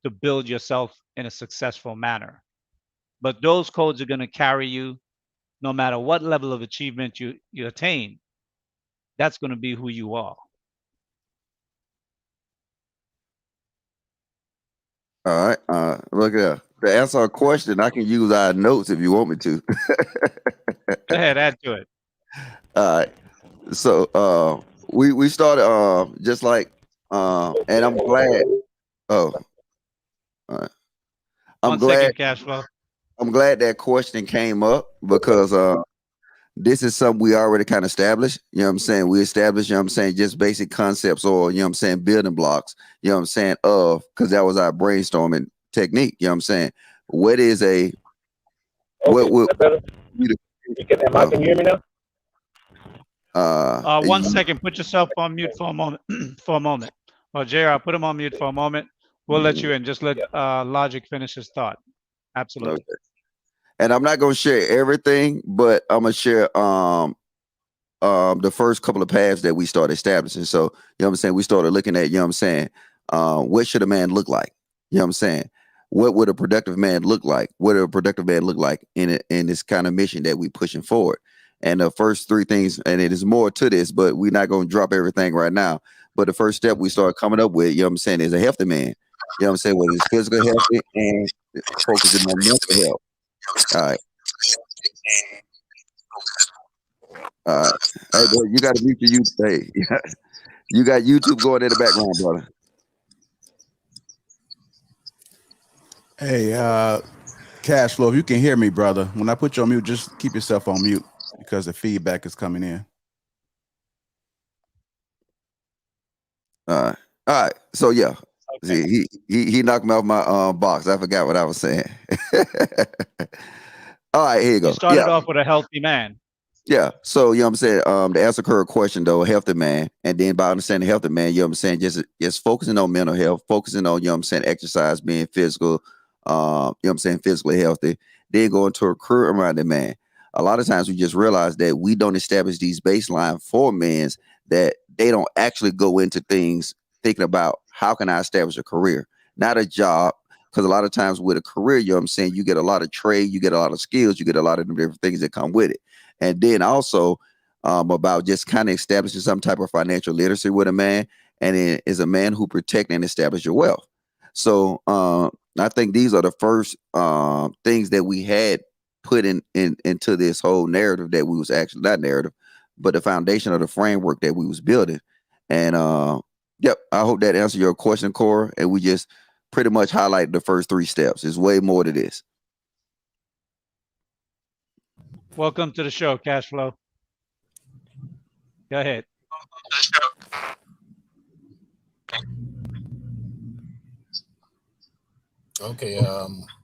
to build yourself in a successful manner. But those codes are going to carry you no matter what level of achievement you attain. That's going to be who you are. All right. Look at to answer a question, I can use our notes if you want me to. Go ahead, add to it. All right. So we started just like and I'm glad. Oh, all right. I'm One glad. second, cash flow. I'm glad that question came up because this is something we already kind of established. You know what I'm saying? We established, you know what I'm saying, just basic concepts or, you know what I'm saying, building blocks, you know what I'm saying, because that was our brainstorming technique. You know what I'm saying? What is a, what would be the, Can you hear me now? 1 second. Put yourself on mute for a moment. For a moment. Well, JR, put him on mute for a moment. We'll let you in. Just let Logic finish his thought. Absolutely. Okay. And I'm not going to share everything, but I'm going to share the first couple of paths that we started establishing. So, you know what I'm saying? We started looking at, you know what I'm saying? What should a man look like? You know what I'm saying? what would a productive man look like? What would a productive man look like in this kind of mission that we pushing forward? And the first three things, and it is more to this, but we're not going to drop everything right now. But the first step we start coming up with, you know what I'm saying, is a healthy man. You know what I'm saying? Whether it's physical healthy and focusing on mental health. All right. Hey, bro, you got to mute your YouTube. Hey, you got YouTube going in the background, brother. Hey, Cash Flow, if you can hear me, brother, when I put you on mute, just keep yourself on mute because the feedback is coming in. All right. So yeah, Okay. see, he knocked me off my box. I forgot what I was saying. All right, here you You go. started off with a healthy man. Yeah. So, you know what I'm saying? To answer her question though, a healthy man, and then by understanding healthy man, you know what I'm saying, just focusing on mental health, focusing on, you know what I'm saying, exercise, being physical, you know what I'm saying, physically healthy, then going to a career minded man. A lot of times we just realize that we don't establish these baseline for men that they don't actually go into things thinking about how can I establish a career, not a job. Because a lot of times with a career, you know what I'm saying, you get a lot of trade, you get a lot of skills, you get a lot of different things that come with it. And then also about just kind of establishing some type of financial literacy with a man, and it is a man who protect and establish your wealth. So I think these are the first things that we had put into this whole narrative that we was actually not narrative, but the foundation of the framework that we was building. And yep, I hope that answered your question, Cora. And we just pretty much highlight the first three steps. There's way more to this. Welcome to the show, Cash Flow. Go ahead. Okay.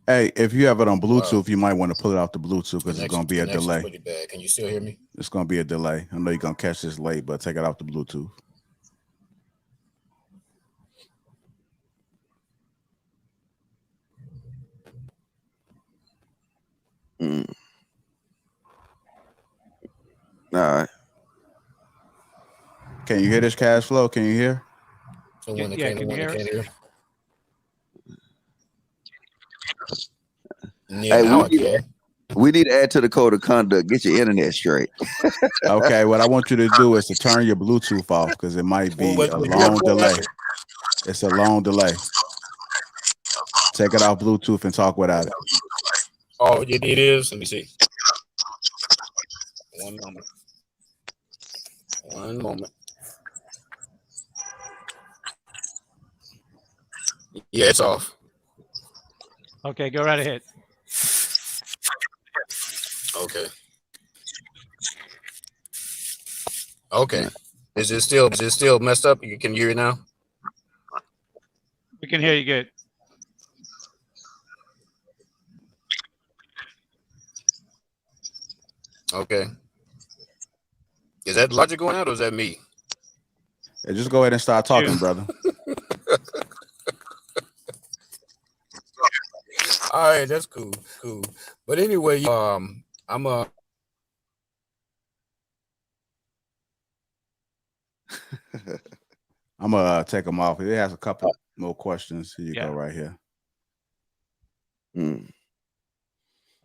Hey, if you have it on Bluetooth, you might want to pull it off the Bluetooth because it's going to be a connection's delay. pretty bad. Can you still hear me? It's going to be a delay. I know you're going to catch this late, but take it off the Bluetooth. All right. Can you hear this, Cash Flow? Can you hear? So Yeah, when can you hear us? hear. Hey, Yeah, now I can. we need to add to the code of conduct. Get your internet straight. Okay, what I want you to do is to turn your Bluetooth off because it might be Well, a but long delay. It's a long delay. Take it off Bluetooth and talk without it. Oh, it is. Let me see. One moment. One moment. Yeah, it's off. Okay, go right ahead. Okay. Okay. Is it still messed up? You can hear it now? We can hear you good. Okay. Is that logic going out or is that me? Yeah, just go ahead and start talking, brother. All right, that's cool. But anyway, I'm I'm gonna take them off. It has a couple more questions. Here you Yeah. go, right here.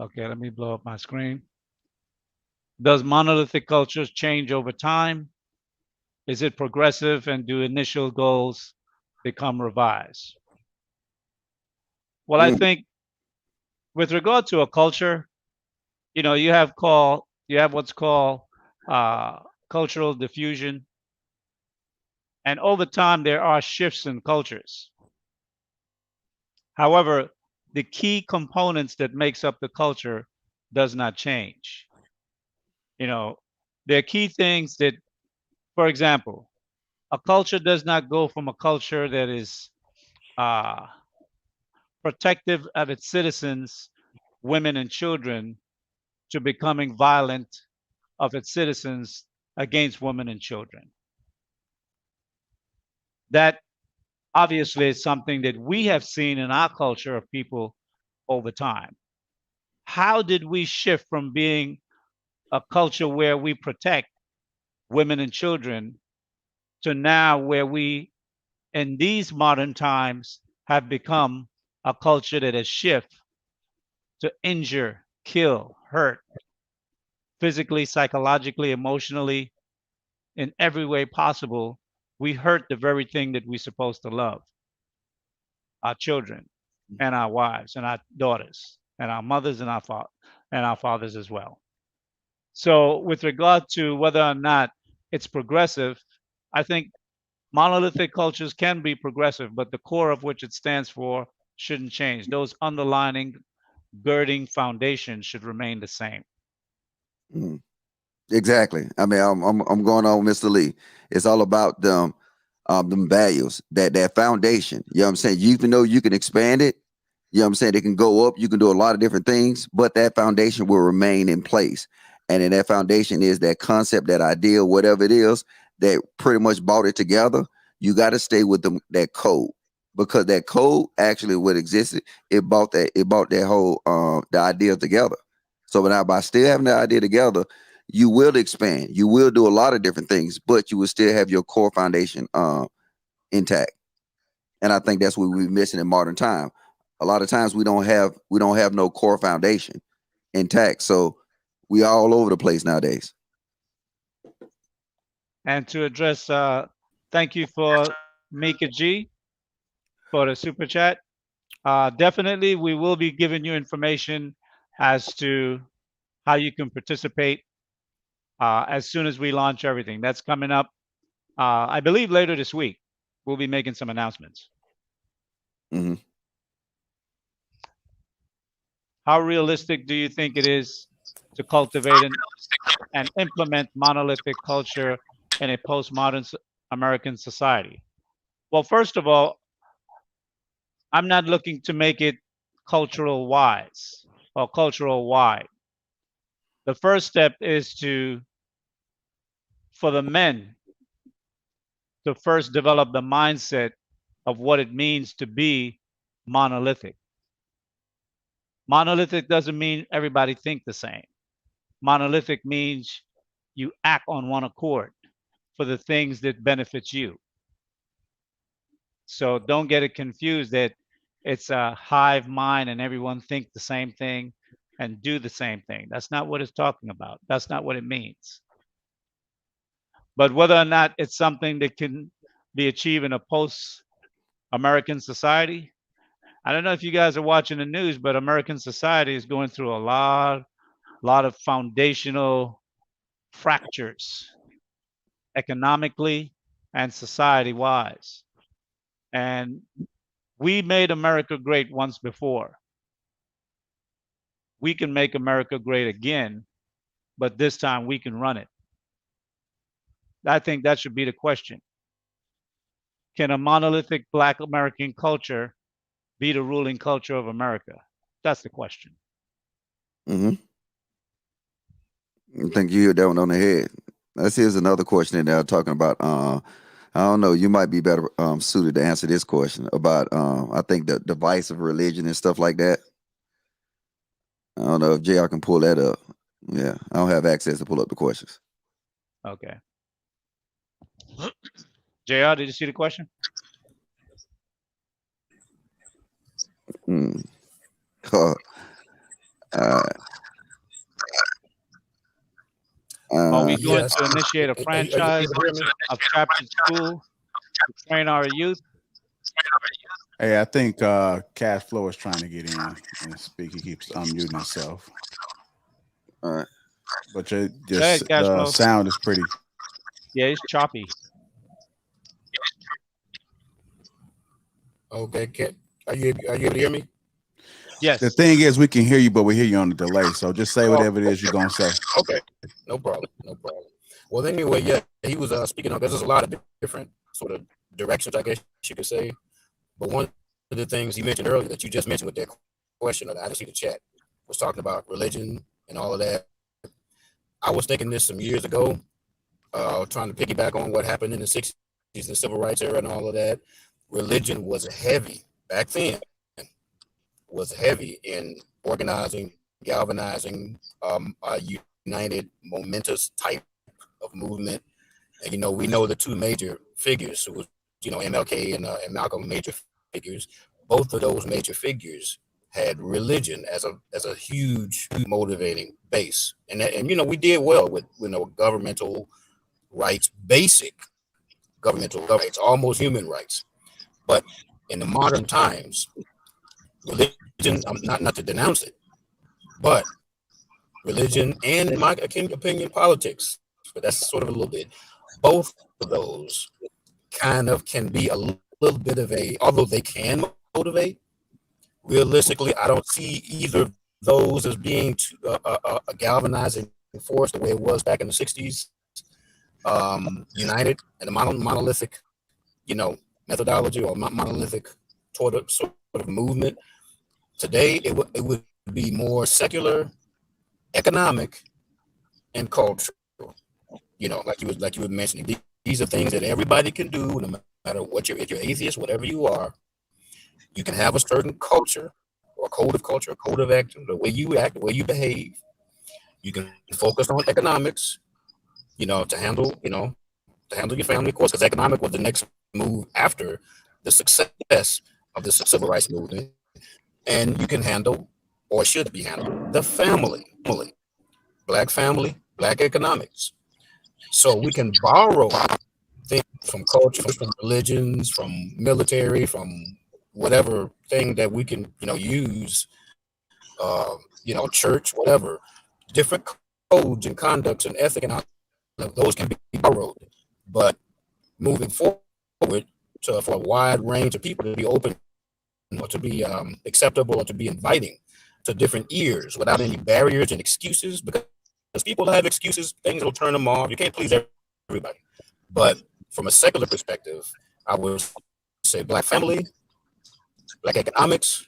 Okay, let me blow up my screen. Does monolithic cultures change over time? Is it progressive, and do initial goals become revised? Well, I think with regard to a culture, you have what's called cultural diffusion, and over time there are shifts in cultures. However, the key components that makes up the culture does not change. There are key things that, for example, a culture does not go from a culture that is protective of its citizens, women and children, to becoming violent of its citizens against women and children. That obviously is something that we have seen in our culture of people over time. How did we shift from being a culture where we protect women and children to now where we, in these modern times, have become a culture that has shifted to injure, kill, hurt, physically, psychologically, emotionally, in every way possible, we hurt the very thing that we're supposed to love, our children and our wives and our daughters and our mothers and our fathers as well. So with regard to whether or not it's progressive, I think monolithic cultures can be progressive, but the core of which it stands for shouldn't change. Those underlining girding foundations should remain the same. Mm. Exactly. I mean, I'm going on, Mr. Lee. It's all about them values, that foundation. You know what I'm saying? Even though you can expand it, you know what I'm saying, it can go up, you can do a lot of different things, but that foundation will remain in place. And then that foundation is that concept, that idea, whatever it is that pretty much brought it together. You got to stay with them, that code, because that code actually what existed, it brought that whole the idea together. So now by still having that idea together, you will expand, you will do a lot of different things, but you will still have your core foundation intact. And I think that's what we're missing in modern time. A lot of times we don't have no core foundation intact. So we all over the place nowadays. And to address, thank you for Mika G for the super chat. Definitely, we will be giving you information as to how you can participate as soon as we launch everything. That's coming up, I believe, later this week. We'll be making some announcements. Hmm. How realistic do you think it is to cultivate and implement monolithic culture in a postmodern American society? Well, first of all, I'm not looking to make it cultural wise or cultural wide. The first step is for the men to first develop the mindset of what it means to be monolithic. Monolithic doesn't mean everybody think the same. Monolithic means you act on one accord for the things that benefits you. So don't get it confused that it's a hive mind and everyone think the same thing and do the same thing. That's not what it's talking about. That's not what it means. But whether or not it's something that can be achieved in a post-American society, I don't know if you guys are watching the news, but American society is going through a lot of foundational fractures economically and society-wise. And we made America great once before. We can make America great again, but this time we can run it. I think that should be the question. Can a monolithic Black American culture be the ruling culture of America? That's the question. Hmm. I think you hit that one on the head. Here's another question that they're talking about. I don't know. You might be better suited to answer this question about. I think the device of religion and stuff like that. I don't know if JR can pull that up. Yeah, I don't have access to pull up the questions. Okay. JR, did you see the question? Mm. Uh, Are we going Yes. to initiate a Are you franchise hearing me? of captured school to train our youth? Hey, I think Cash Flow is trying to get in and speak. He keeps unmuting himself. all right. But Go ahead, Cash the Flow. sound is pretty. Yeah, it's choppy. Okay. Are you able to hear me? Yes. The thing is, we can hear you, but we hear you on the delay. So just say Oh, whatever it is you're gonna say. okay. No problem. No problem. Well, anyway, yeah, he was speaking of. There's a lot of different sort of directions, I guess you could say. But one of the things you mentioned earlier that you just mentioned with that question, I just see the chat, was talking about religion and all of that. I was thinking this some years ago, trying to piggyback on what happened in the 60s, the civil rights era and all of that. Religion was heavy back then, was heavy in organizing, galvanizing a united, momentous type of movement. And, we know the two major figures who was, MLK and Malcolm, major figures. both of those major figures had religion as a huge motivating base, and we did well with governmental rights, basic governmental rights, almost human rights. But in the modern times, religion, not to denounce it, but religion and, in my opinion, politics, but that's sort of a little bit, both of those kind of can be a little bit of although they can motivate, realistically, I don't see either of those as being a galvanizing force the way it was back in the 60s. United and the monolithic, methodology or monolithic sort of movement. Today, it would be more secular, economic, and cultural. Like you were mentioning, these are things that everybody can do, no matter what if you're atheist, whatever you are. You can have a certain culture or code of action, the way you act, the way you behave. You can focus on economics, to handle your family, of course, because economic was the next move after the success of the civil rights movement. And you can handle, or should be handled, the family, black economics. So we can borrow things from culture, from religions, from military, from whatever thing that we can, use, church, whatever, different codes and conducts and ethic, and all those can be borrowed. But moving forward for a wide range of people to be open or to be acceptable or to be inviting to different ears without any barriers and excuses, because people have excuses, things will turn them off. You can't please everybody. But from a secular perspective, I would say black family, black economics,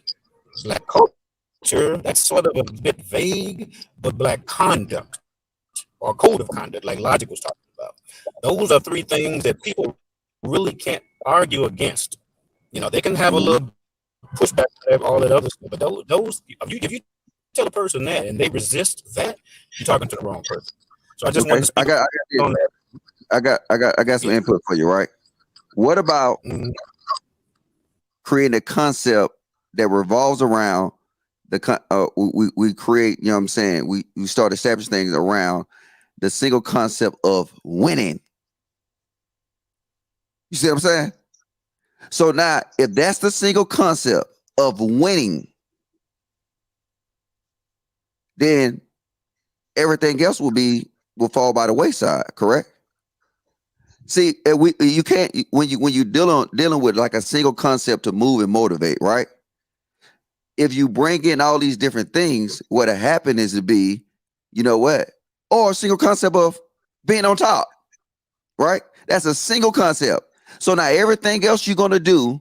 black culture, that's sort of a bit vague, but black conduct or code of conduct, like Logic was talking about. Those are three things that people really can't argue against. They can have a little pushback to all that other stuff, but those if you tell a person that and they resist that, you're talking to the wrong person. So I just want to speak on that. I got some input for you, right? What about creating a concept that revolves around we create, what I'm saying? We start establishing things around the single concept of winning. You see what I'm saying? So now, if that's the single concept of winning, then everything else will fall by the wayside, correct? See, you can't when you dealing with like a single concept to move and motivate, right? If you bring in all these different things, what'll happen is to be, or a single concept of being on top, right? That's a single concept. So now everything else you're gonna do,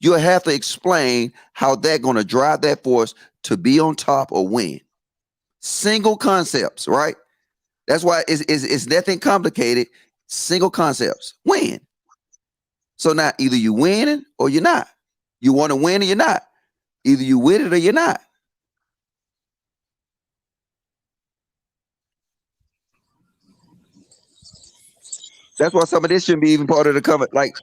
you'll have to explain how they're gonna drive that force to be on top or win. Single concepts, right? That's why it's nothing complicated. Single concepts. Win. So now either you winning or you're not. You want to win or you're not. Either you win it or you're not. That's why some of this shouldn't be even part of the cover. Like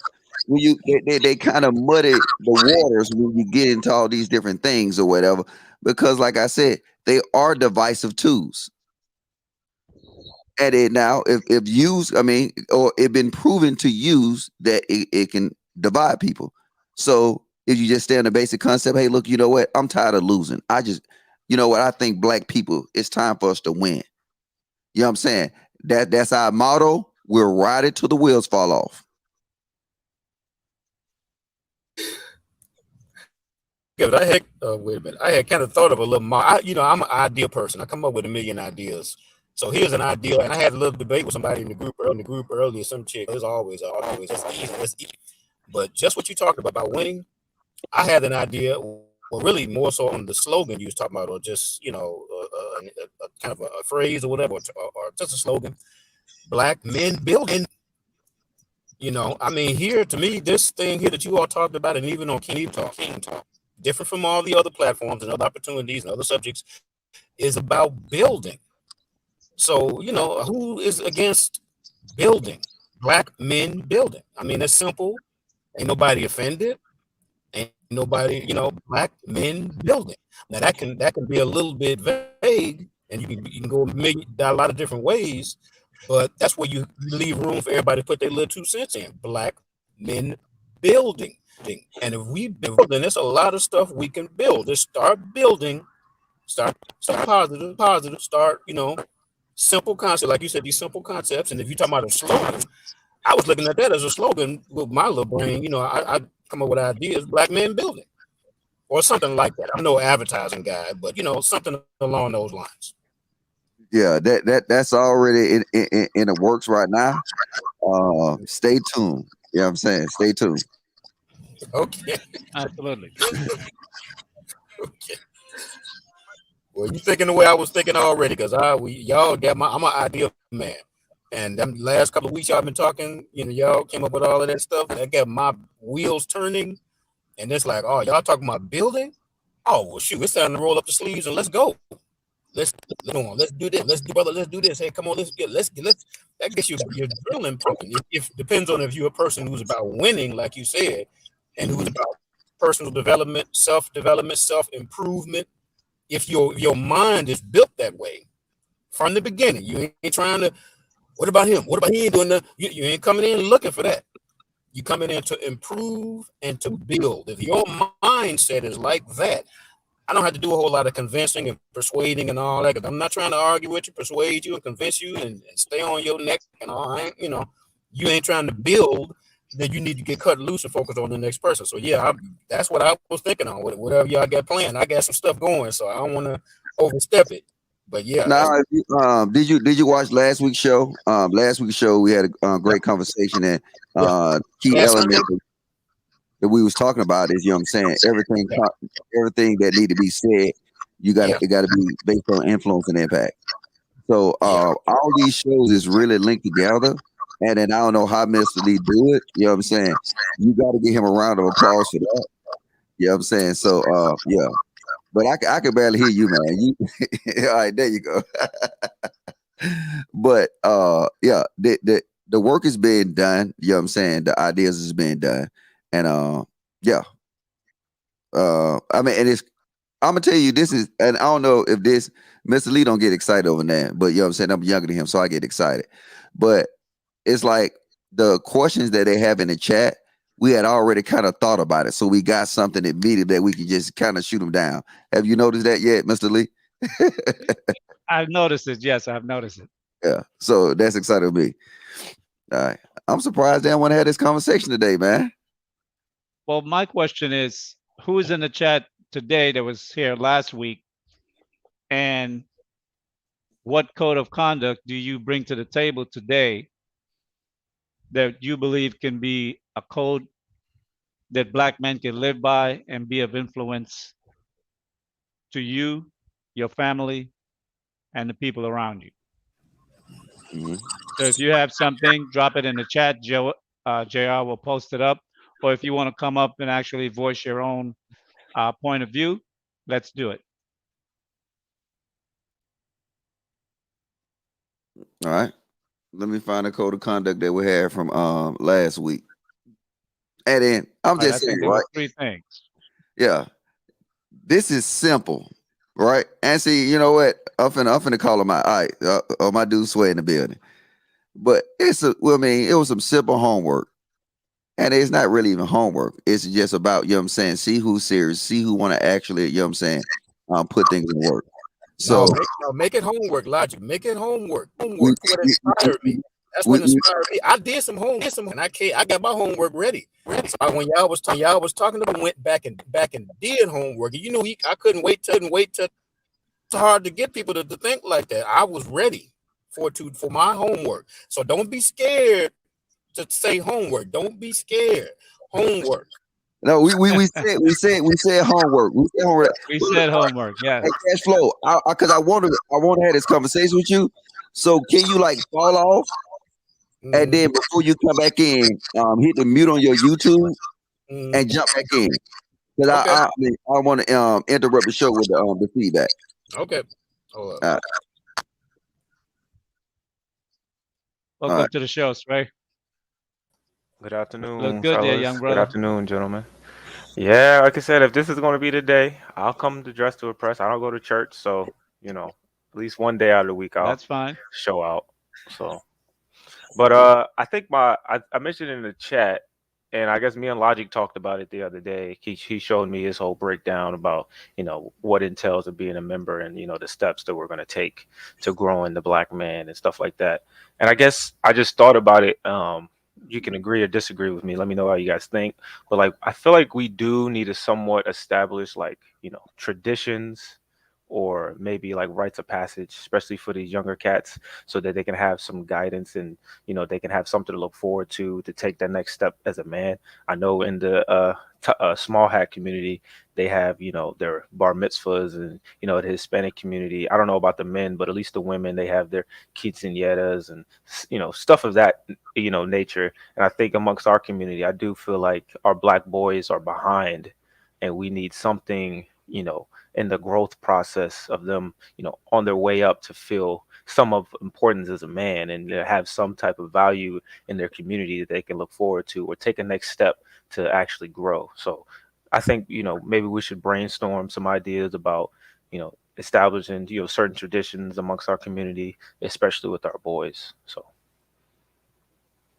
when they kind of muddy the waters when you get into all these different things or whatever. Because like I said, they are divisive tools. And it now, if used, or it been proven to use that it can divide people. So if you just stay on the basic concept, hey, look, you know what? I'm tired of losing. I think black people, it's time for us to win. You know what I'm saying? That's our motto. We'll ride it till the wheels fall off. Yeah, but wait a minute. I had kind of thought of a little more. I'm an idea person. I come up with a million ideas. So here's an idea, and I had a little debate with somebody in the group earlier. Some chick, there's always that's easy. But just what you talked about winning, I had an idea, well, really more so on the slogan you was talking about, or just a kind of a phrase or whatever, or just a slogan. Black men building. Here to me, this thing here that you all talked about, and even on King Talk, different from all the other platforms and other opportunities and other subjects, is about building. So, who is against building? Black men building. It's simple. Ain't nobody offended. ain't nobody, black men building. Now that can be a little bit vague, and you can go a lot of different ways, but that's where you leave room for everybody to put their little 2 cents in. Black men building. And if we build, then there's a lot of stuff we can build. Just start building, start positive, start, simple concept, like you said, these simple concepts. And if you're talking about a slogan, I was looking at that as a slogan with my little brain. I come up with ideas, black men building, or something like that. I'm no advertising guy, but something along those lines. Yeah, that's already in the works right now. Stay tuned. You know what I'm saying? Stay tuned. Okay. Absolutely. Okay. Well, you thinking the way I was thinking already, because y'all got I'm an idea man. And them last couple of weeks y'all been talking, y'all came up with all of that stuff. That got my wheels turning. And it's like, oh, y'all talking about building? Oh, well, shoot, it's time to roll up the sleeves and let's go. Let's do this. Let's do this. Hey, come on, let's that gets your adrenaline pumping. If depends on if you're a person who's about winning, like you said, and who's about personal development, self-development, self-improvement. If your mind is built that way from the beginning, you ain't trying to, what about him? What about he ain't doing the, you ain't coming in looking for that. You coming in to improve and to build. If your mindset is like that, I don't have to do a whole lot of convincing and persuading and all that. Cause I'm not trying to argue with you, persuade you, and convince you, and stay on your neck and all. You ain't trying to build. Then you need to get cut loose and focus on the next person. So yeah, that's what I was thinking on. Whatever y'all got planned, I got some stuff going, so I don't want to overstep it. But yeah. Now, did you watch last week's show? Last week's show we had a great conversation, and key element that we was talking about is, what I'm saying, everything that need to be said, it got to be based on influence and impact. So all these shows is really linked together. And then I don't know how Mr. Lee do it. You know what I'm saying? You got to give him a round of applause for that. You know what I'm saying? So yeah. But I can barely hear you, man. All right, there you go. But yeah, the work is being done. You know what I'm saying? The ideas is being done. And yeah. I mean, and I'm gonna tell you, this is, and I don't know if this Mr. Lee don't get excited over that, but you know what I'm saying? I'm younger than him, so I get excited. But it's like the questions that they have in the chat, we had already kind of thought about it. So we got something immediate that we can just kind of shoot them down. Have you noticed that yet, Mr. Lee? I've noticed it. Yes, I've noticed it. Yeah. So that's exciting to me. All right. I'm surprised they don't want to have this conversation today, man. Well, my question is, who is in the chat today that was here last week? And what code of conduct do you bring to the table today that you believe can be a code that Black men can live by and be of influence to you, your family, and the people around you? Mm-hmm. So if you have something, drop it in the chat. JR will post it up. Or if you want to come up and actually voice your own point of view, let's do it. All right. Let me find a code of conduct that we had from last week. And then I'm just saying, right? 3 things. Yeah. This is simple, right? And see, you know what? I'm finna call him out. All right, my dude Sway in the building. But it was some simple homework. And it's not really even homework. It's just about, you know what I'm saying, see who's serious, see who want to actually, you know what I'm saying, put things in work. So make it homework, Logic. Make it homework. Homework. What inspired me. That's what inspired me. I did some homework, and I got my homework ready. So when y'all was talking about, went back and did homework. I couldn't wait till it's hard to get people to think like that. I was ready for my homework. So don't be scared to say homework. Don't be scared. Homework. No, we said homework. We said homework. We said homework. Yeah. Hey, Cash Flow, because I want to have this conversation with you. So can you fall off, and then before you come back in, hit the mute on your YouTube and jump back in? Because I want to interrupt the show with the feedback. Okay. Welcome to the show, Sway. Good afternoon, Look good fellas. there, young brother. Good afternoon, gentlemen. Yeah, like I said, if this is going to be the day, I'll come to dress to impress. I don't go to church, so you know, at least one day out of the week I'll That's fine. show out. So, but I think I mentioned in the chat, and I guess me and Logic talked about it the other day. He showed me his whole breakdown about what entails of being a member and the steps that we're going to take to growing the black man and stuff like that. And I guess I just thought about it. You can agree or disagree with me. Let me know how you guys think. But like, I feel like we do need to somewhat establish like traditions or maybe like rites of passage, especially for these younger cats, so that they can have some guidance and they can have something to look forward to take that next step as a man. I know in the small hat community they have their bar mitzvahs, and the Hispanic community, I don't know about the men, but at least the women, they have their quinceañeras and stuff of that nature. And I think amongst our community, I do feel like our black boys are behind, and we need something in the growth process of them, on their way up to feel some of importance as a man and to have some type of value in their community that they can look forward to or take a next step to actually grow. So I think, maybe we should brainstorm some ideas about, establishing, certain traditions amongst our community, especially with our boys. So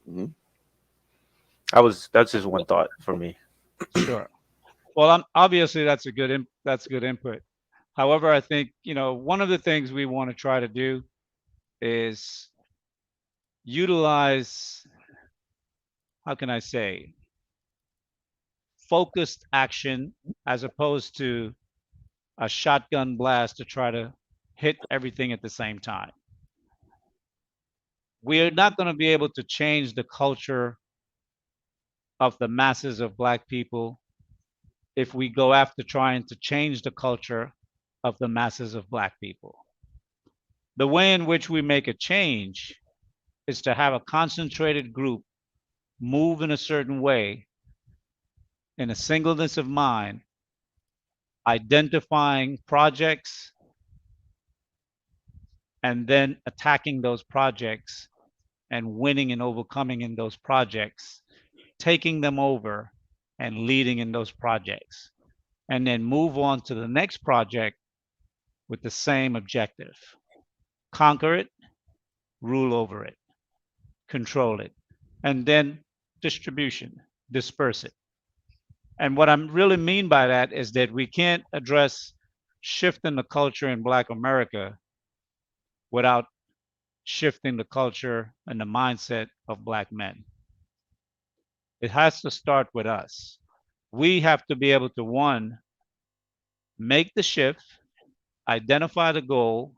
Mhm. that's just one thought for me. Sure. Well, obviously that's good input. However, I think one of the things we want to try to do is utilize, how can I say, focused action as opposed to a shotgun blast to try to hit everything at the same time. We are not going to be able to change the culture of the masses of black people if we go after trying to change the culture of the masses of black people. The way in which we make a change is to have a concentrated group move in a certain way in a singleness of mind, identifying projects and then attacking those projects and winning and overcoming in those projects, taking them over and leading in those projects, and then move on to the next project with the same objective: conquer it, rule over it, control it, and then distribution, disperse it. And what I really mean by that is that we can't address shifting the culture in Black America without shifting the culture and the mindset of Black men. It has to start with us. We have to be able to, one, make the shift, identify the goal,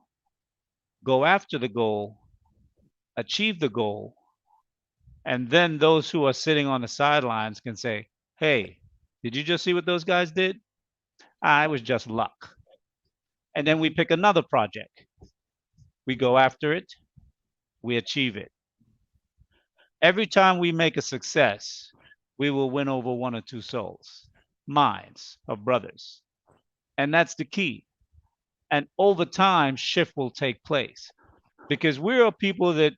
go after the goal, achieve the goal, and then those who are sitting on the sidelines can say, hey, did you just see what those guys did? Ah, it was just luck. And then we pick another project. We go after it, we achieve it. Every time we make a success, we will win over one or two souls, minds of brothers. And that's the key. And over time, shift will take place because we are people that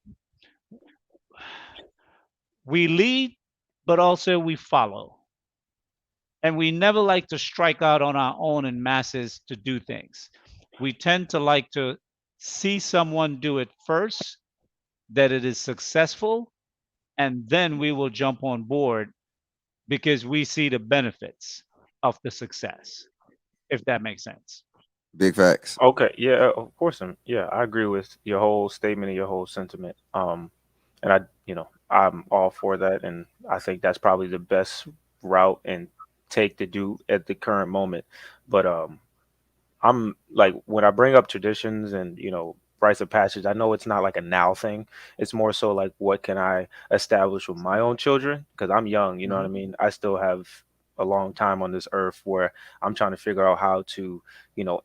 we lead, but also we follow. And we never like to strike out on our own in masses to do things. We tend to like to see someone do it first, that it is successful, and then we will jump on board because we see the benefits of the success, if that makes sense. Big facts. Okay, yeah, of course. Yeah, I agree with your whole statement and your whole sentiment. And I'm all for that, and I think that's probably the best route and take to do at the current moment. But I'm like, when I bring up traditions and rites of passage, I know it's not like a now thing. It's more so like, what can I establish with my own children? Because I'm young, you know what I Mhm. mean. I still have a long time on this earth where I'm trying to figure out how to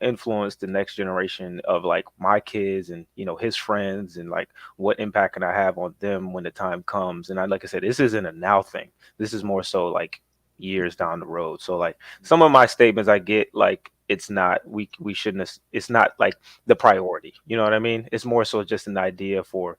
influence the next generation of like my kids and his friends, and like what impact can I have on them when the time comes. And like I said, this isn't a now thing. This is more so like years down the road. So like some of my statements, I get like, it's not, we shouldn't it's not like the priority, you know what I mean. It's more so just an idea for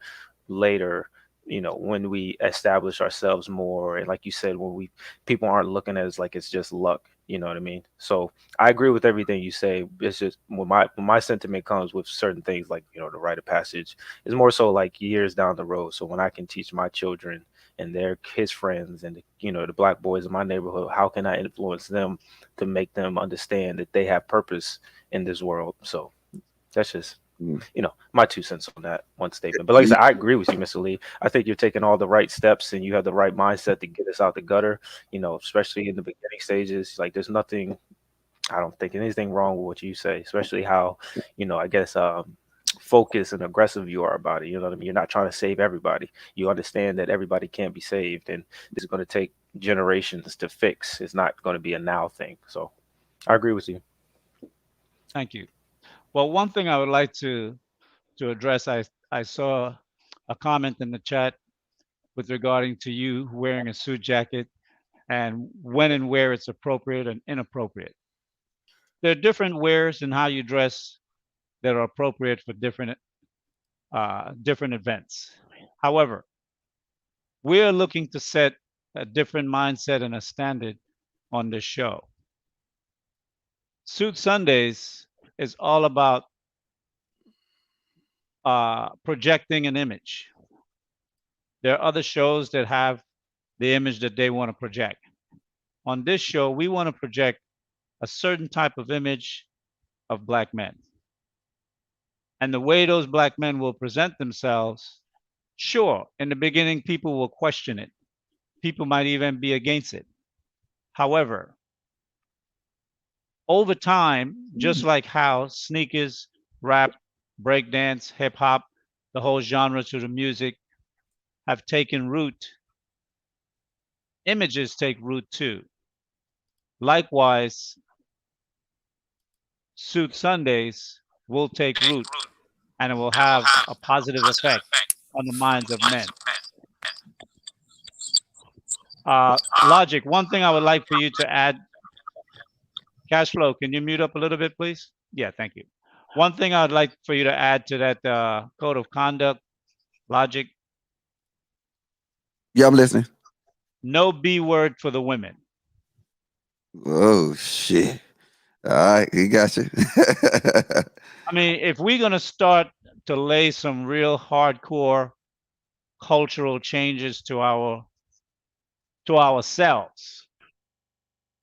later, when we establish ourselves more, and like you said, when we people aren't looking at us like it's just luck. You know what I mean? So I agree with everything you say. It's just when my sentiment comes with certain things, like the rite of passage, is more so like years down the road. So when I can teach my children and their his friends and the black boys in my neighborhood, how can I influence them to make them understand that they have purpose in this world? So that's just Mm. my 2 cents on that one statement. But like I said, I agree with you, Mr. Lee. I think you're taking all the right steps and you have the right mindset to get us out the gutter, especially in the beginning stages. Like there's nothing, I don't think anything wrong with what you say, especially how, I guess focused and aggressive you are about it. You know what I mean? You're not trying to save everybody. You understand that everybody can't be saved and this is going to take generations to fix. It's not going to be a now thing. So I agree with you. Thank you. Well, one thing I would like to address, I saw a comment in the chat with regarding to you wearing a suit jacket and when and where it's appropriate and inappropriate. There are different wears and how you dress that are appropriate for different events. However, we are looking to set a different mindset and a standard on this show. Suit Sundays is all about projecting an image. There are other shows that have the image that they want to project. On this show, we want to project a certain type of image of black men. And the way those black men will present themselves, sure, in the beginning, people will question it. People might even be against it. However, over time, just like how sneakers, rap, breakdance, hip hop, the whole genre to the music have taken root, images take root too. Likewise, Suit Sundays will take root and it will have a positive effect on the minds of men. Logic, one thing I would like for you to add, cash flow, can you mute up a little bit, please? Yeah, thank you. One thing I'd like for you to add to that code of conduct, Logic, Yeah, I'm listening. no B word for the women. Oh shit. All right, he got you. I mean, if we're going to start to lay some real hardcore cultural changes to ourselves.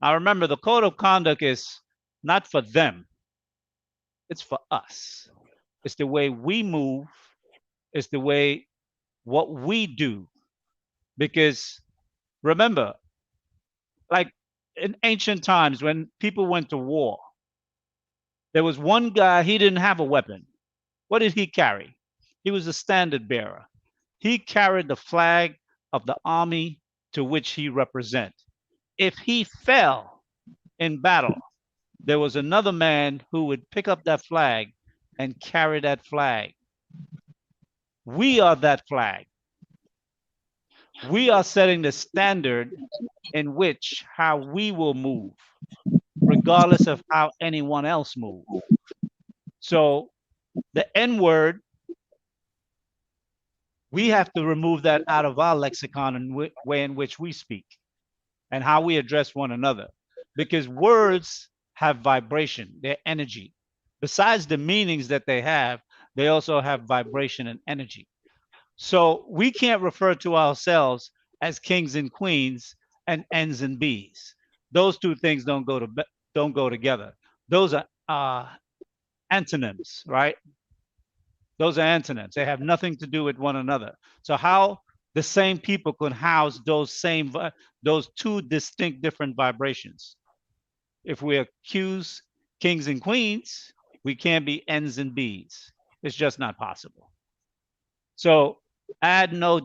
Now remember, the code of conduct is not for them. It's for us. It's the way we move. It's the way what we do. Because remember, like in ancient times when people went to war, there was one guy, he didn't have a weapon. What did he carry? He was a standard bearer. He carried the flag of the army to which he represent. If he fell in battle, there was another man who would pick up that flag and carry that flag. We are that flag. We are setting the standard in which how we will move, regardless of how anyone else moves. So the N word, we have to remove that out of our lexicon and way in which we speak and how we address one another. Because words have vibration, they're energy. Besides the meanings that they have, they also have vibration and energy. So we can't refer to ourselves as kings and queens and N's and B's. Those two things don't go together. Those are antonyms, right? Those are antonyms. They have nothing to do with one another. So how the same people can house those two distinct different vibrations? If we accuse kings and queens, we can't be N's and B's. It's just not possible. So add no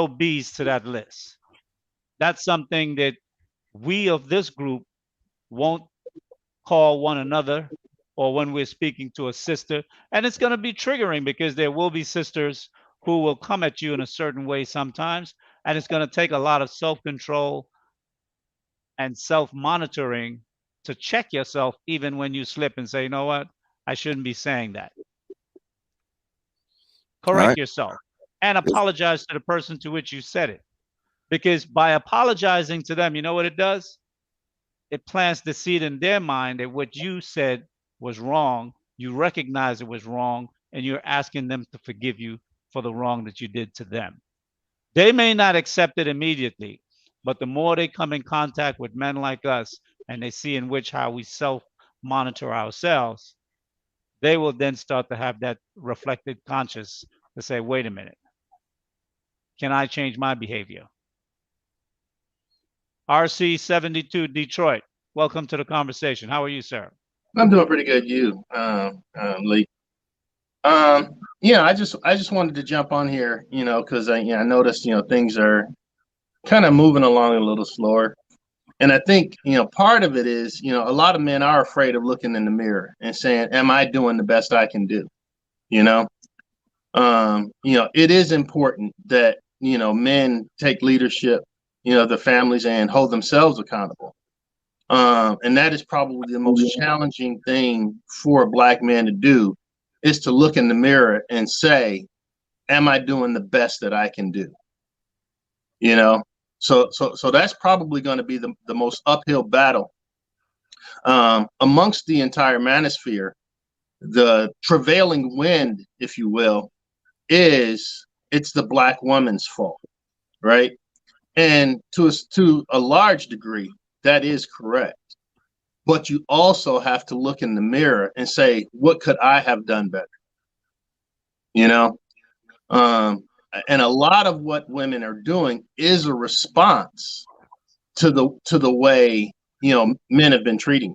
B's to that list. That's something that we of this group won't call one another or when we're speaking to a sister. And it's going to be triggering because there will be sisters who will come at you in a certain way sometimes. And it's going to take a lot of self-control and self-monitoring to check yourself even when you slip and say, you know what, I shouldn't be saying that. All Correct right. yourself. and apologize to the person to which you said it. Because by apologizing to them, you know what it does? It plants the seed in their mind that what you said was wrong. You recognize it was wrong, and you're asking them to forgive you for the wrong that you did to them. They may not accept it immediately, but the more they come in contact with men like us and they see in which how we self monitor ourselves, they will then start to have that reflected conscious to say, wait a minute, can I change my behavior? RC72 Detroit, welcome to the conversation. How are you, sir? I'm doing pretty good. Lee. Yeah, I just wanted to jump on here, because I noticed, things are kind of moving along a little slower. And I think, part of it is, a lot of men are afraid of looking in the mirror and saying, am I doing the best I can do? It is important that, men take leadership, the families, and hold themselves accountable. And that is probably the most challenging thing for a Black man to do, is to look in the mirror and say, am I doing the best that I can do? So that's probably going to be the most uphill battle amongst the entire manosphere. The prevailing wind, if you will, it's the Black woman's fault, right? And to a large degree, that is correct. But you also have to look in the mirror and say, what could I have done better? And a lot of what women are doing is a response to the way, men have been treating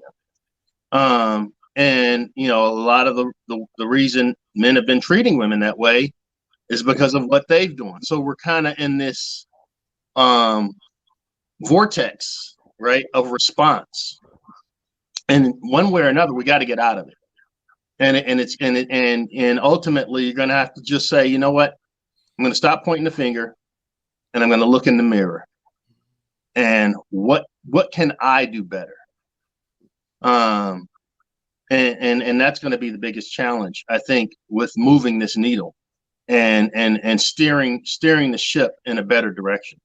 them. And, a lot of the reason men have been treating women that way is because of what they've done. So we're kind of in this vortex, right, of response. And one way or another, we got to get out of it. And ultimately, you're going to have to just say, you know what? I'm going to stop pointing the finger, and I'm going to look in the mirror. And what can I do better? And that's going to be the biggest challenge, I think, with moving this needle and steering the ship in a better direction.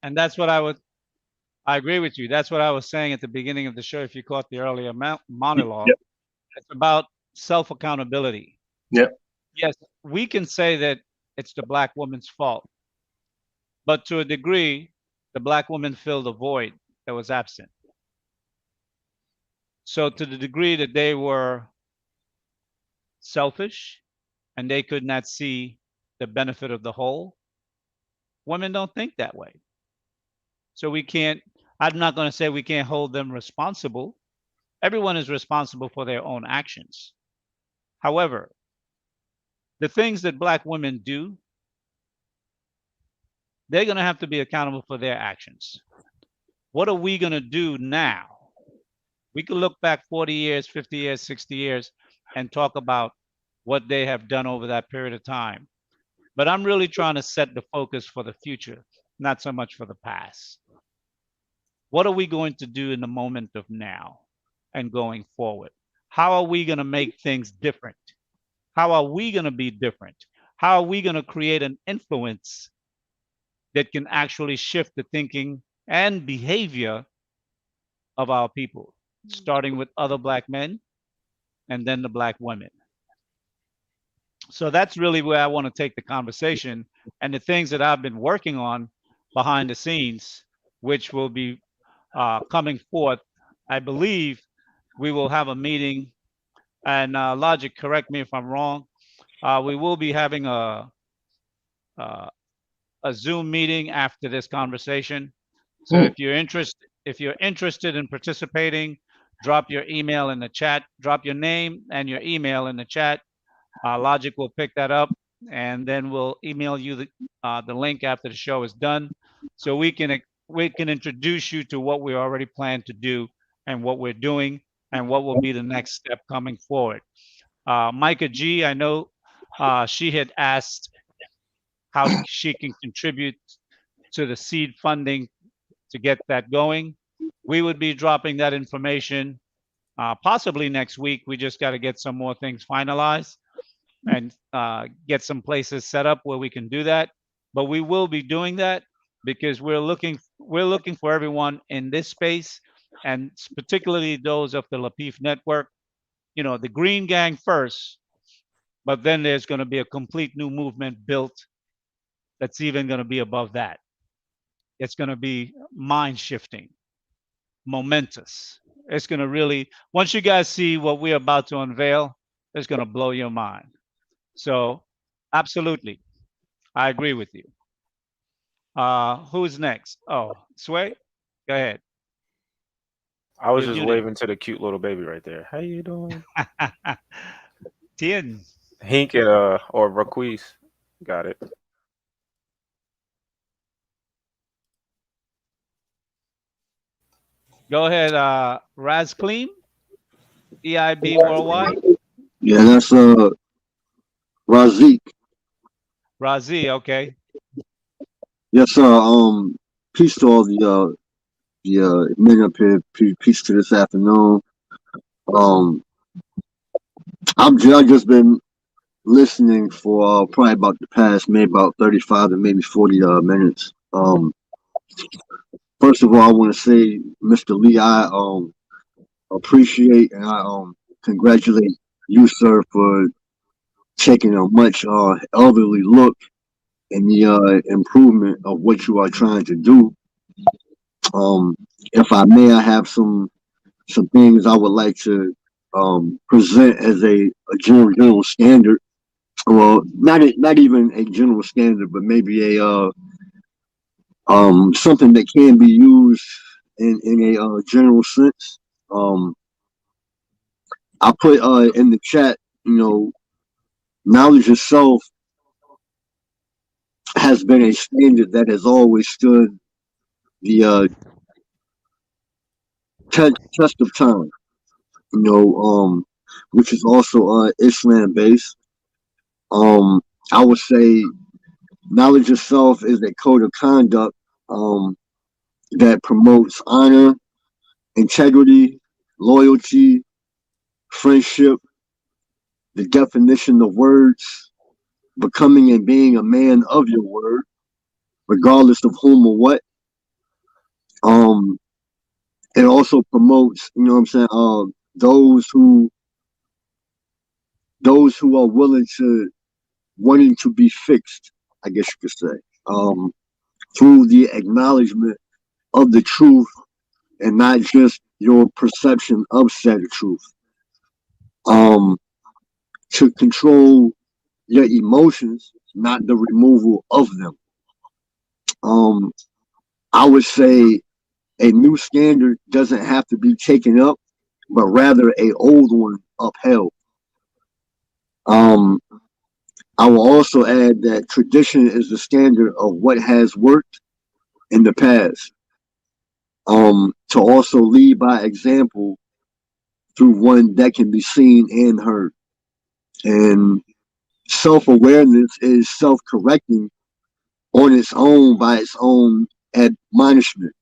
And that's what I agree with you. That's what I was saying at the beginning of the show. If you caught the earlier monologue, Yep. It's about self-accountability. Yep. Yes, we can say that it's the Black woman's fault, but to a degree, the Black woman filled a void that was absent. So to the degree that they were selfish and they could not see the benefit of the whole, women don't think that way. So I'm not going to say we can't hold them responsible. Everyone is responsible for their own actions. However, the things that Black women do, they're going to have to be accountable for their actions. What are we going to do now? We can look back 40 years, 50 years, 60 years, and talk about what they have done over that period of time. But I'm really trying to set the focus for the future, not so much for the past. What are we going to do in the moment of now and going forward? How are we going to make things different? How are we going to be different? How are we going to create an influence that can actually shift the thinking and behavior of our people, starting with other Black men and then the Black women? So that's really where I want to take the conversation, and the things that I've been working on behind the scenes, which will be coming forth. I believe we will have a meeting, and Logic, correct me if I'm wrong. We will be having a Zoom meeting after this conversation. So if you're interested in participating, drop your email in the chat. Drop your name and your email in the chat. Logic will pick that up, and then we'll email you the link after the show is done, so we can introduce you to what we already plan to do and what we're doing and what will be the next step coming forward. Micah G, I know she had asked how she can contribute to the seed funding to get that going. We would be dropping that information possibly next week. We just got to get some more things finalized. and get some places set up where we can do that. But we will be doing that because we're looking for everyone in this space, and particularly those of the Lapeef Network. The Green Gang first, but then there's going to be a complete new movement built that's even going to be above that. It's going to be mind shifting, momentous. It's going to really, once you guys see what we're about to unveil, it's going to blow your mind. So, absolutely, I agree with you. Who's next? Oh, Sway, go ahead. I was You're just muted. waving to the cute little baby right there. How you doing? Tien, Hink and or Raquise. Got it. go ahead. Raz Clean, EIB Worldwide. Yeah, that's Razik. Razi, okay. Yes, sir. Peace to all the men up here. Peace to this afternoon. Um, I've just been listening for probably about the past maybe about 35 to maybe 40 minutes. First of all, I want to say, Mr. Lee, I appreciate and I congratulate you, sir, for taking a much elderly look in the improvement of what you are trying to do. Um, if I may, I have some things I would like to present as a general standard. Well, not even a general standard, but maybe a something that can be used in a general sense. Um, I put in the chat, knowledge itself has been a standard that has always stood the test of time. You know, which is also Islam based. Um, I would say knowledge itself is a code of conduct um, that promotes honor, integrity, loyalty, friendship, the definition of words, becoming and being a man of your word, regardless of whom or what. Um, it also promotes, you know what I'm saying, those who those who are willing to wanting to be fixed, I guess you could say, through the acknowledgement of the truth and not just your perception of said truth. Um, to control your emotions, not the removal of them. Um, I would say a new standard doesn't have to be taken up, but rather a old one upheld. Um, I will also add that tradition is the standard of what has worked in the past. To also lead by example through one that can be seen and heard. And self awareness is self correcting on its own by its own admonishment.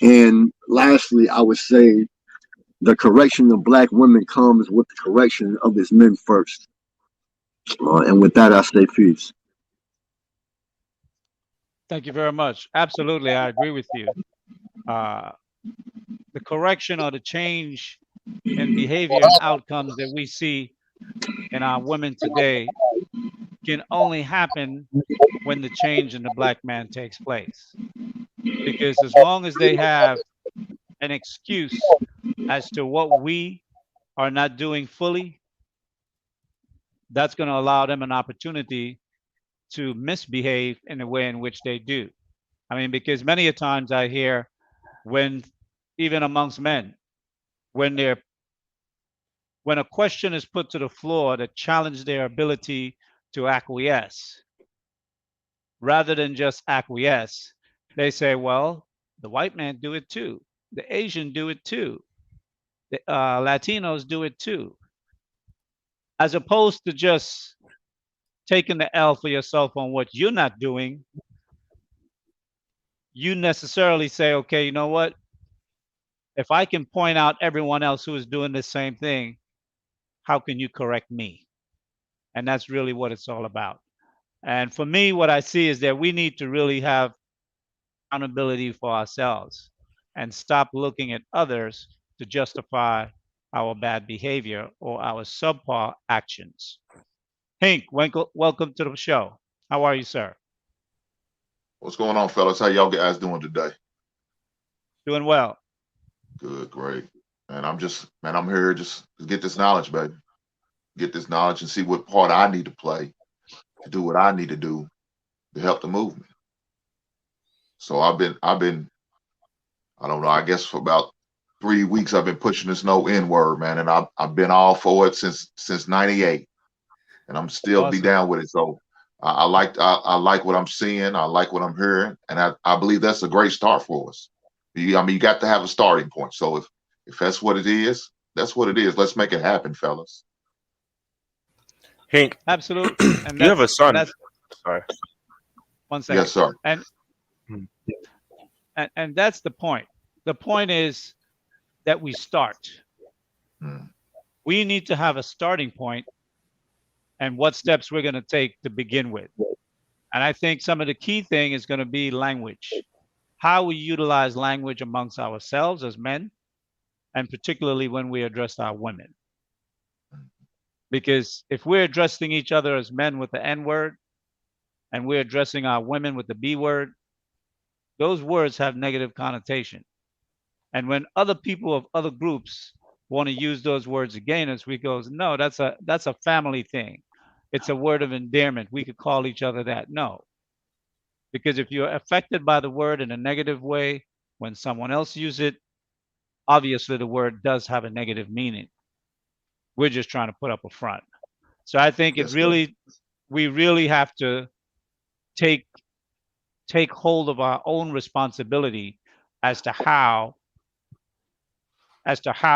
And lastly, I would say the correction of black women comes with the correction of its men first. And with that, I say peace. Thank you very much. Absolutely, I agree with you. Uh, the correction or the change in behavior and outcomes that we see in our women today can only happen when the change in the black man takes place. Because as long as they have an excuse as to what we are not doing fully, that's going to allow them an opportunity to misbehave in the way in which they do. I mean, because many a times I hear when, even amongst men, when they're when a question is put to the floor that challenges their ability to acquiesce, rather than just acquiesce, they say, well, the white man do it too. The Asian do it too. The Latinos do it too. As opposed to just taking the L for yourself on what you're not doing, you necessarily say, okay, you know what? If I can point out everyone else who is doing the same thing, how can you correct me? And that's really what it's all about. And for me, what I see is that we need to really have accountability for ourselves and stop looking at others to justify our bad behavior or our subpar actions. Hank, welcome to the show. How are you, sir? What's going on, fellas? How y'all guys doing today? Doing well. Good, great. And I'm here just to get this knowledge, baby. Get this knowledge and see what part I need to play to do what I need to do to help the movement. So I've been, I don't know, I guess for about 3 weeks I've been pushing this no N word, man, and I've been all for it since '98, and I'm still be Awesome. down with it. So I like what I'm seeing, I like what I'm hearing, and I believe that's a great start for us. I mean, you got to have a starting point. So if that's what it is, that's what it is. Let's make it happen, fellas. Hank, Absolutely. And you have a that's son. that's Sorry. one second. Yes, sir. And Hmm. and that's the point. The point is that we start. Mm. We need to have a starting point and what steps we're going to take to begin with. And I think some of the key thing is going to be language. How we utilize language amongst ourselves as men, and particularly when we address our women. Because if we're addressing each other as men with the N word and we're addressing our women with the B word, those words have negative connotation. And when other people of other groups want to use those words against us, we go, no, that's a family thing. It's a word of endearment. We could call each other that. No, because if you're affected by the word in a negative way, when someone else uses it, obviously the word does have a negative meaning. We're just trying to put up a front. So I think Yes, sir. we really have to take hold of our own responsibility as to how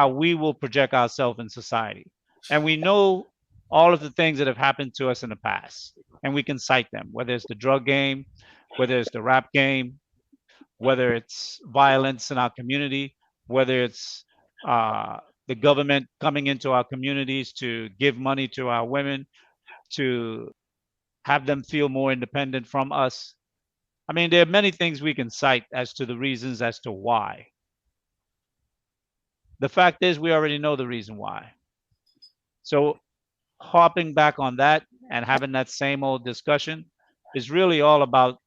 we will project ourselves in society. And we know all of the things that have happened to us in the past, and we can cite them, whether it's the drug game, whether it's the rap game, whether it's violence in our community, whether it's the government coming into our communities to give money to our women, to have them feel more independent from us. I mean, there are many things we can cite as to the reasons as to why. The fact is, we already know the reason why. So, hopping back on that and having that same old discussion is really all about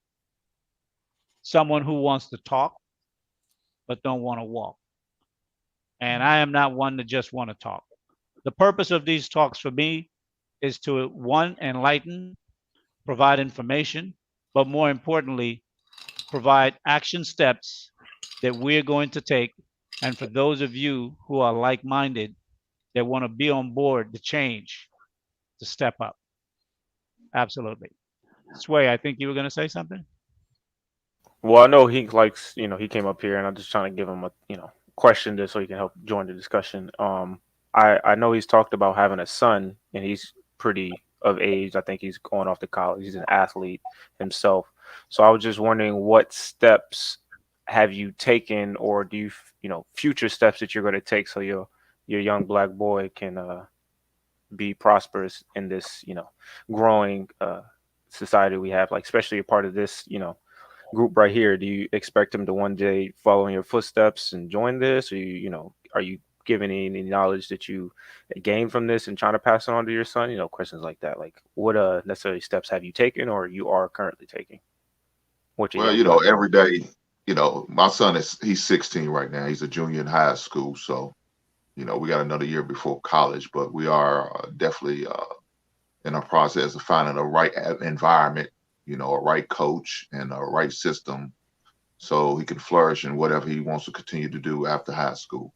someone who wants to talk but don't want to walk. And I am not one to just want to talk. The purpose of these talks for me is to, one, enlighten, provide information, but more importantly, provide action steps that we're going to take. And for those of you who are like minded, that want to be on board to change, to step up. Absolutely. Sway, I think you were going to say something. Well, I know he likes, he came up here and I'm just trying to give him a, question just so he can help join the discussion. I know he's talked about having a son and he's pretty of age. I think he's going off to college. He's an athlete himself. So I was just wondering what steps have you taken or do you, future steps that you're going to take so your young black boy can be prosperous in this, growing society we have, like especially a part of this, group right here. Do you expect him to one day follow in your footsteps and join this, or are you giving any knowledge that you gained from this and trying to pass it on to your son? Questions like that. Like, what necessary steps have you taken, or you are currently taking? Well, every day, my son he's 16 right now. He's a junior in high school, so we got another year before college, but we are definitely in a process of finding a right environment, a right coach and a right system so he can flourish in whatever he wants to continue to do after high school.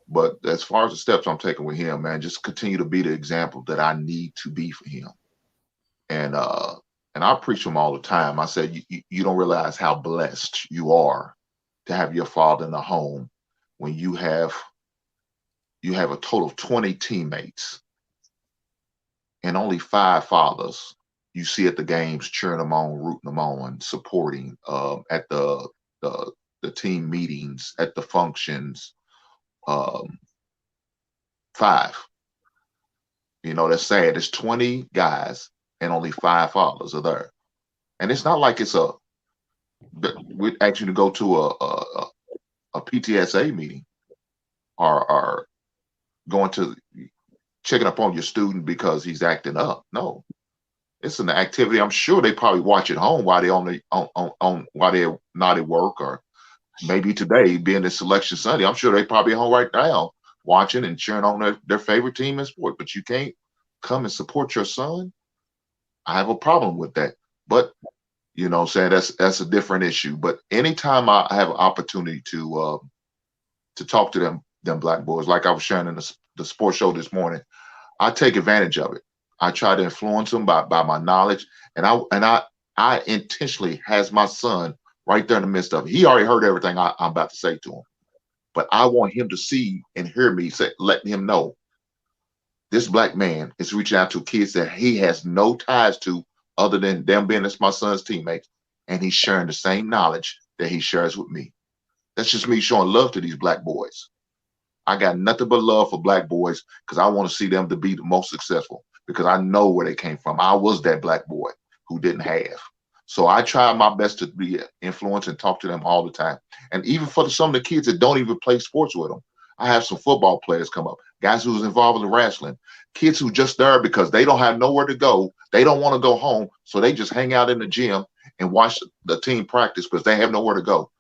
But as far as the steps I'm taking with him, man, just continue to be the example that I need to be for him. And I preach him all the time. I said, you don't realize how blessed you are to have your father in the home when you have a total of 20 teammates and only 5 fathers you see at the games cheering them on, rooting them on, supporting at the team meetings, at the functions. 5. You know, that's sad. There's 20 guys and only 5 fathers are there. And it's not like we ask you to go to a PTSA meeting or going to checking up on your student because he's acting up. No, it's an activity. I'm sure they probably watch at home while they while they're not at work, or maybe today being the selection Sunday. I'm sure they probably home right now watching and cheering on their favorite team in sport. But you can't come and support your son. I have a problem with that. But you know, saying that's a different issue. But anytime I have an opportunity to talk to them black boys, like I was sharing in the sports show this morning, I take advantage of it. I try to influence them by my knowledge, and I intentionally has my son right there in the midst of it. He already heard everything I'm about to say to him, but I want him to see and hear me say, letting him know this black man is reaching out to kids that he has no ties to other than them being as my son's teammates, and he's sharing the same knowledge that he shares with me. That's just me showing love to these black boys. I got nothing but love for black boys because I want to see them to be the most successful because I know where they came from. I was that black boy who didn't have. So I try my best to be influenced and talk to them all the time. And even for some of the kids that don't even play sports with them, I have some football players come up, guys who's involved in wrestling, kids who just there because they don't have nowhere to go. They don't want to go home. So they just hang out in the gym and watch the team practice because they have nowhere to go.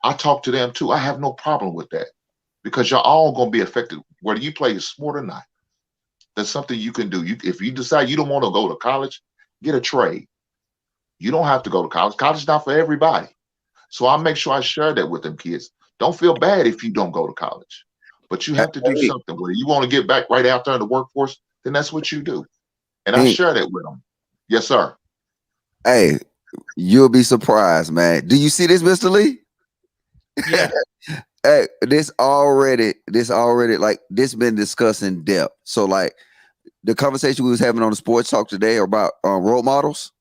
I talk to them too. I have no problem with that because you're all going to be affected whether you play a sport or not. That's something you can do. If you decide you don't want to go to college, get a trade. You don't have to go to college. College is not for everybody. So I make sure I share that with them kids. Don't feel bad if you don't go to college, but you have to do something. Whether you want to get back right out there in the workforce, then that's what you do. And I share that with them. Yes, sir. Hey, you'll be surprised, man. Do you see this, Mr. Lee? Yeah. Hey, this already like this been discussed in depth. So like the conversation we was having on the sports talk today about role models.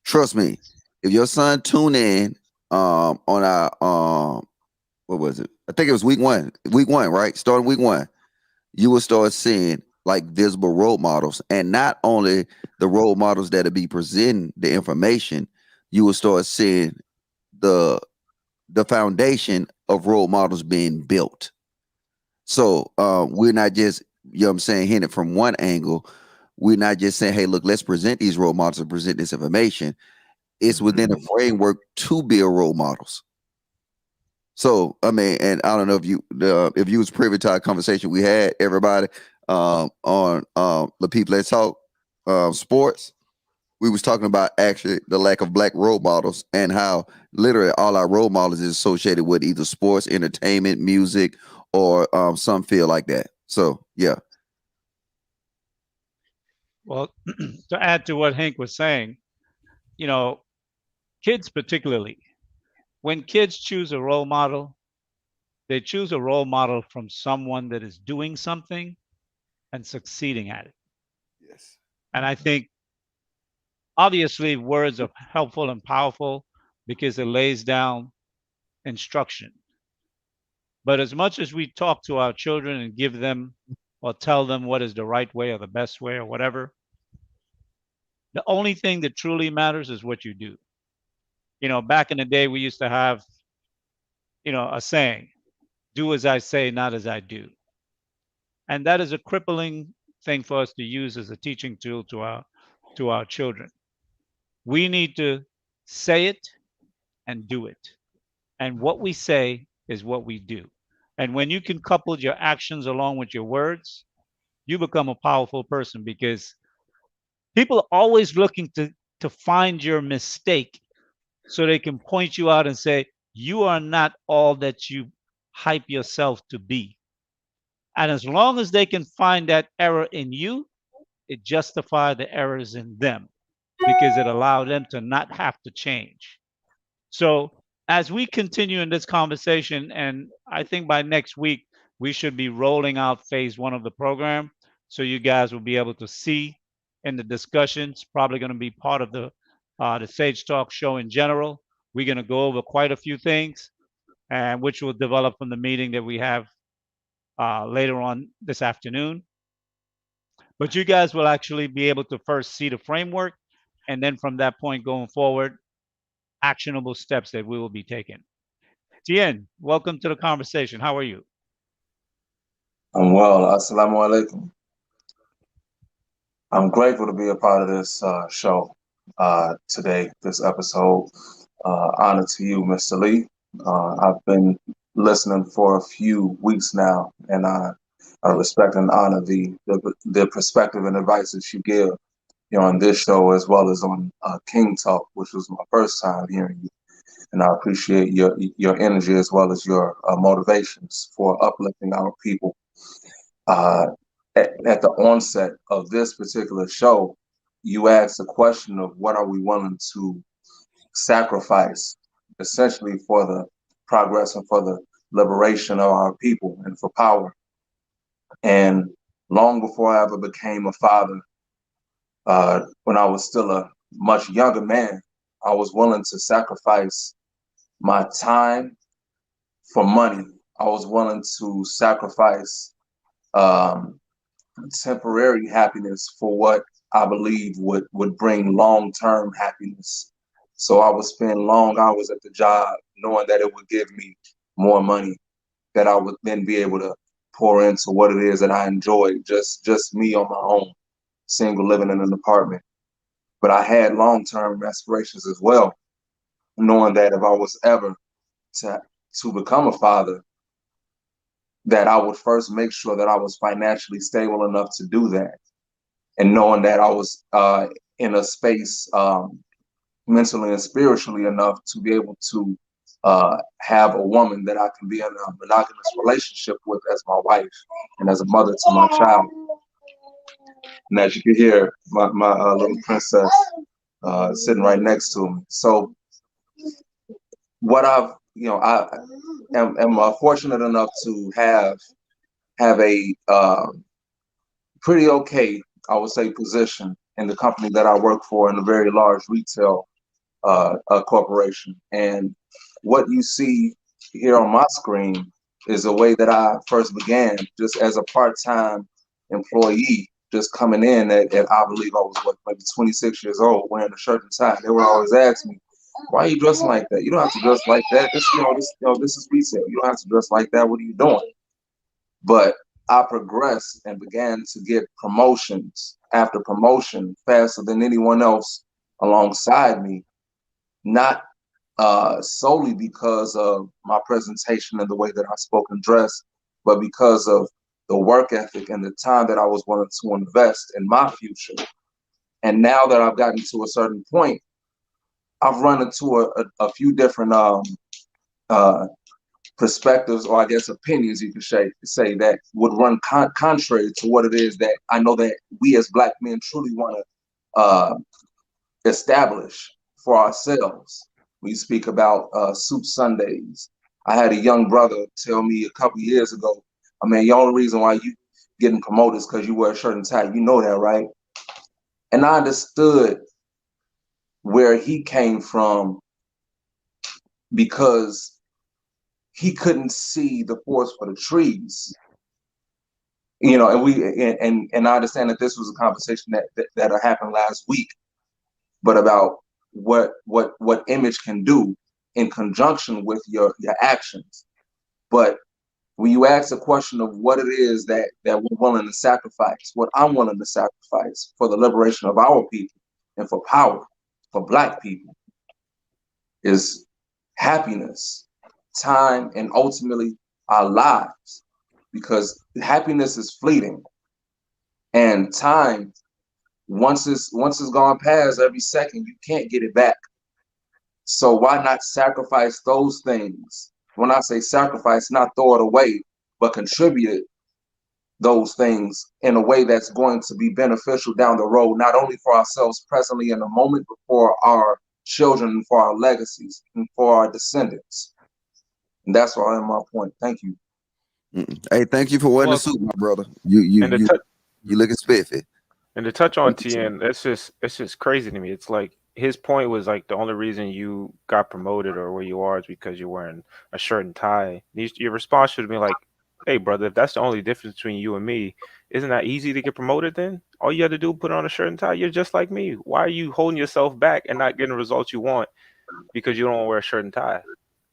Trust me, if your son tune in on our what was it? I think it was week one, right? Starting week 1, you will start seeing like visible role models, and not only the role models that'll be presenting the information, you will start seeing the foundation of role models being built. So we're not just, you know what I'm saying, hitting it from one angle. We're not just saying, hey, look, let's present these role models and present this information. It's within a framework to build role models. So, I mean, and I don't know if you was privy to our conversation we had, everybody, on Lapeef Let's Talk Sports. We was talking about actually the lack of black role models and how literally all our role models is associated with either sports, entertainment, music, or some field like that. So, yeah. Well, to add to what Hank was saying, you know, kids particularly, when kids choose a role model, they choose a role model from someone that is doing something and succeeding at it. Yes. And I think obviously words are helpful and powerful because it lays down instruction. But as much as we talk to our children and give them or tell them what is the right way or the best way or whatever, the only thing that truly matters is what you do. You know, back in the day, we used to have, you know, a saying, do as I say, not as I do. And that is a crippling thing for us to use as a teaching tool to our children. We need to say it and do it. And what we say is what we do. And when you can couple your actions along with your words, you become a powerful person because people are always looking to find your mistake so they can point you out and say, you are not all that you hype yourself to be. And as long as they can find that error in you, it justifies the errors in them because it allowed them to not have to change. So as we continue in this conversation, and I think by next week, we should be rolling out phase 1 of the program. So you guys will be able to see in the discussions, probably going to be part of the Sage Talk show in general. We're going to go over quite a few things, and which will develop from the meeting that we have later on this afternoon. But you guys will actually be able to first see the framework, and then from that point going forward, actionable steps that we will be taking. Tien, welcome to the conversation. How are you? I'm well. Assalamu alaikum. I'm grateful to be a part of this show today, this episode. Honor to you, Mr. Lee. I've been listening for a few weeks now, and I respect and honor the perspective and advice that you give on this show, as well as on King Talk, which was my first time hearing you. And I appreciate your energy as well as your motivations for uplifting our people. At the onset of this particular show, you asked the question of what are we willing to sacrifice, essentially for the progress and for the liberation of our people and for power. And long before I ever became a father, when I was still a much younger man, I was willing to sacrifice my time for money. I was willing to sacrifice temporary happiness for what I believe would bring long-term happiness. So I would spend long hours at the job knowing that it would give me more money, that I would then be able to pour into what it is that I enjoyed, just me on my own, single, living in an apartment. But I had long-term aspirations as well, knowing that if I was ever to become a father, that I would first make sure that I was financially stable enough to do that. And knowing that I was in a space mentally and spiritually enough to be able to have a woman that I can be in a monogamous relationship with as my wife and as a mother to my child. And as you can hear, my little princess sitting right next to me. So what I am fortunate enough to have a pretty okay, I would say, position in the company that I work for in a very large retail corporation. And what you see here on my screen is the way that I first began, just as a part-time employee, just coming in at I believe I was maybe 26 years old, wearing a shirt and tie. They would always ask me, "Why are you dressing like that? You don't have to dress like that. This is retail. You don't have to dress like that. What are you doing?" But I progressed and began to get promotions after promotion faster than anyone else alongside me, not solely because of my presentation and the way that I spoke and dressed, but because of the work ethic and the time that I was willing to invest in my future. And now that I've gotten to a certain point, I've run into a few different perspectives, or I guess opinions you could say that would run contrary to what it is that I know that we as Black men truly want to establish for ourselves. We speak about soup Sundays. I had a young brother tell me a couple years ago, "I mean, the only reason why you getting promoted is because you wear a shirt and tie. You know that, right?" And I understood where he came from because he couldn't see the forest for the trees. And I understand that this was a conversation that happened last week, but about what image can do in conjunction with your actions. But when you ask the question of what it is that we're willing to sacrifice, what I'm willing to sacrifice for the liberation of our people and for power, for Black people, is happiness, time, and ultimately our lives. Because happiness is fleeting, and time, once it's gone past, every second you can't get it back. So why not sacrifice those things? When I say sacrifice, not throw it away, but contribute those things in a way that's going to be beneficial down the road, not only for ourselves presently in the moment, but for our children and for our legacies and for our descendants. And that's why I'm my point. Thank you. Hey, thank you for wearing the suit, my brother. You looking spiffy. And to touch on TN, it's just crazy to me. It's like his point was like the only reason you got promoted or where you are is because you're wearing a shirt and tie. Your response should have been like, "Hey, brother, if that's the only difference between you and me, isn't that easy to get promoted then? All you have to do is put on a shirt and tie. You're just like me. Why are you holding yourself back and not getting the results you want because you don't wear a shirt and tie?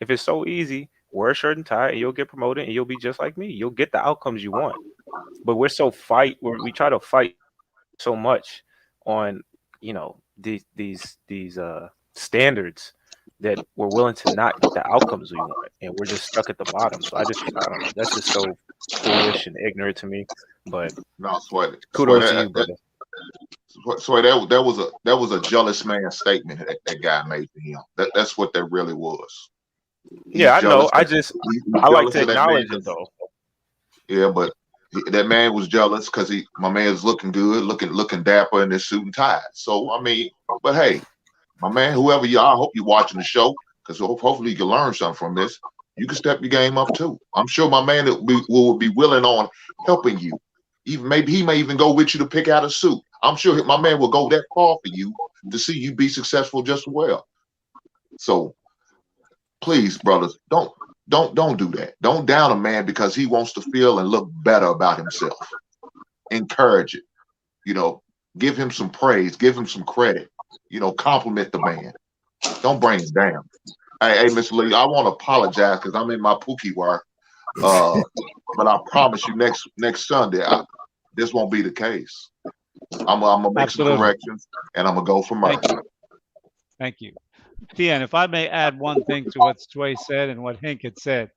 If it's so easy, wear a shirt and tie and you'll get promoted and you'll be just like me. You'll get the outcomes you want. But we try to fight so much on, these standards that we're willing to not get the outcomes we want, and we're just stuck at the bottom. So I don't know. That's just so foolish and ignorant to me. But no, Sweat. kudos to you, brother. So that was a jealous man statement that guy made to him. That's what that really was. Yeah, I know. I like to acknowledge it though. Yeah, but that man was jealous because my man's looking good, looking dapper in his suit and tie. So I mean, but hey, my man, whoever you are, I hope you're watching the show because hopefully you can learn something from this. You can step your game up too. I'm sure my man will be willing on helping you. Even maybe he may even go with you to pick out a suit. I'm sure my man will go that far for you to see you be successful just as well. So please, brothers, don't do that. Don't down a man because he wants to feel and look better about himself. Encourage it. Give him some praise, give him some credit. Compliment the man. Don't bring him down. Hey, Mr. Lee, I want to apologize because I'm in my Pookie work. But I promise you, next Sunday, this won't be the case. I'm gonna make some corrections, and I'm gonna go for murder. Thank you. Tian, if I may add one thing to what Sway said and what Hink had said,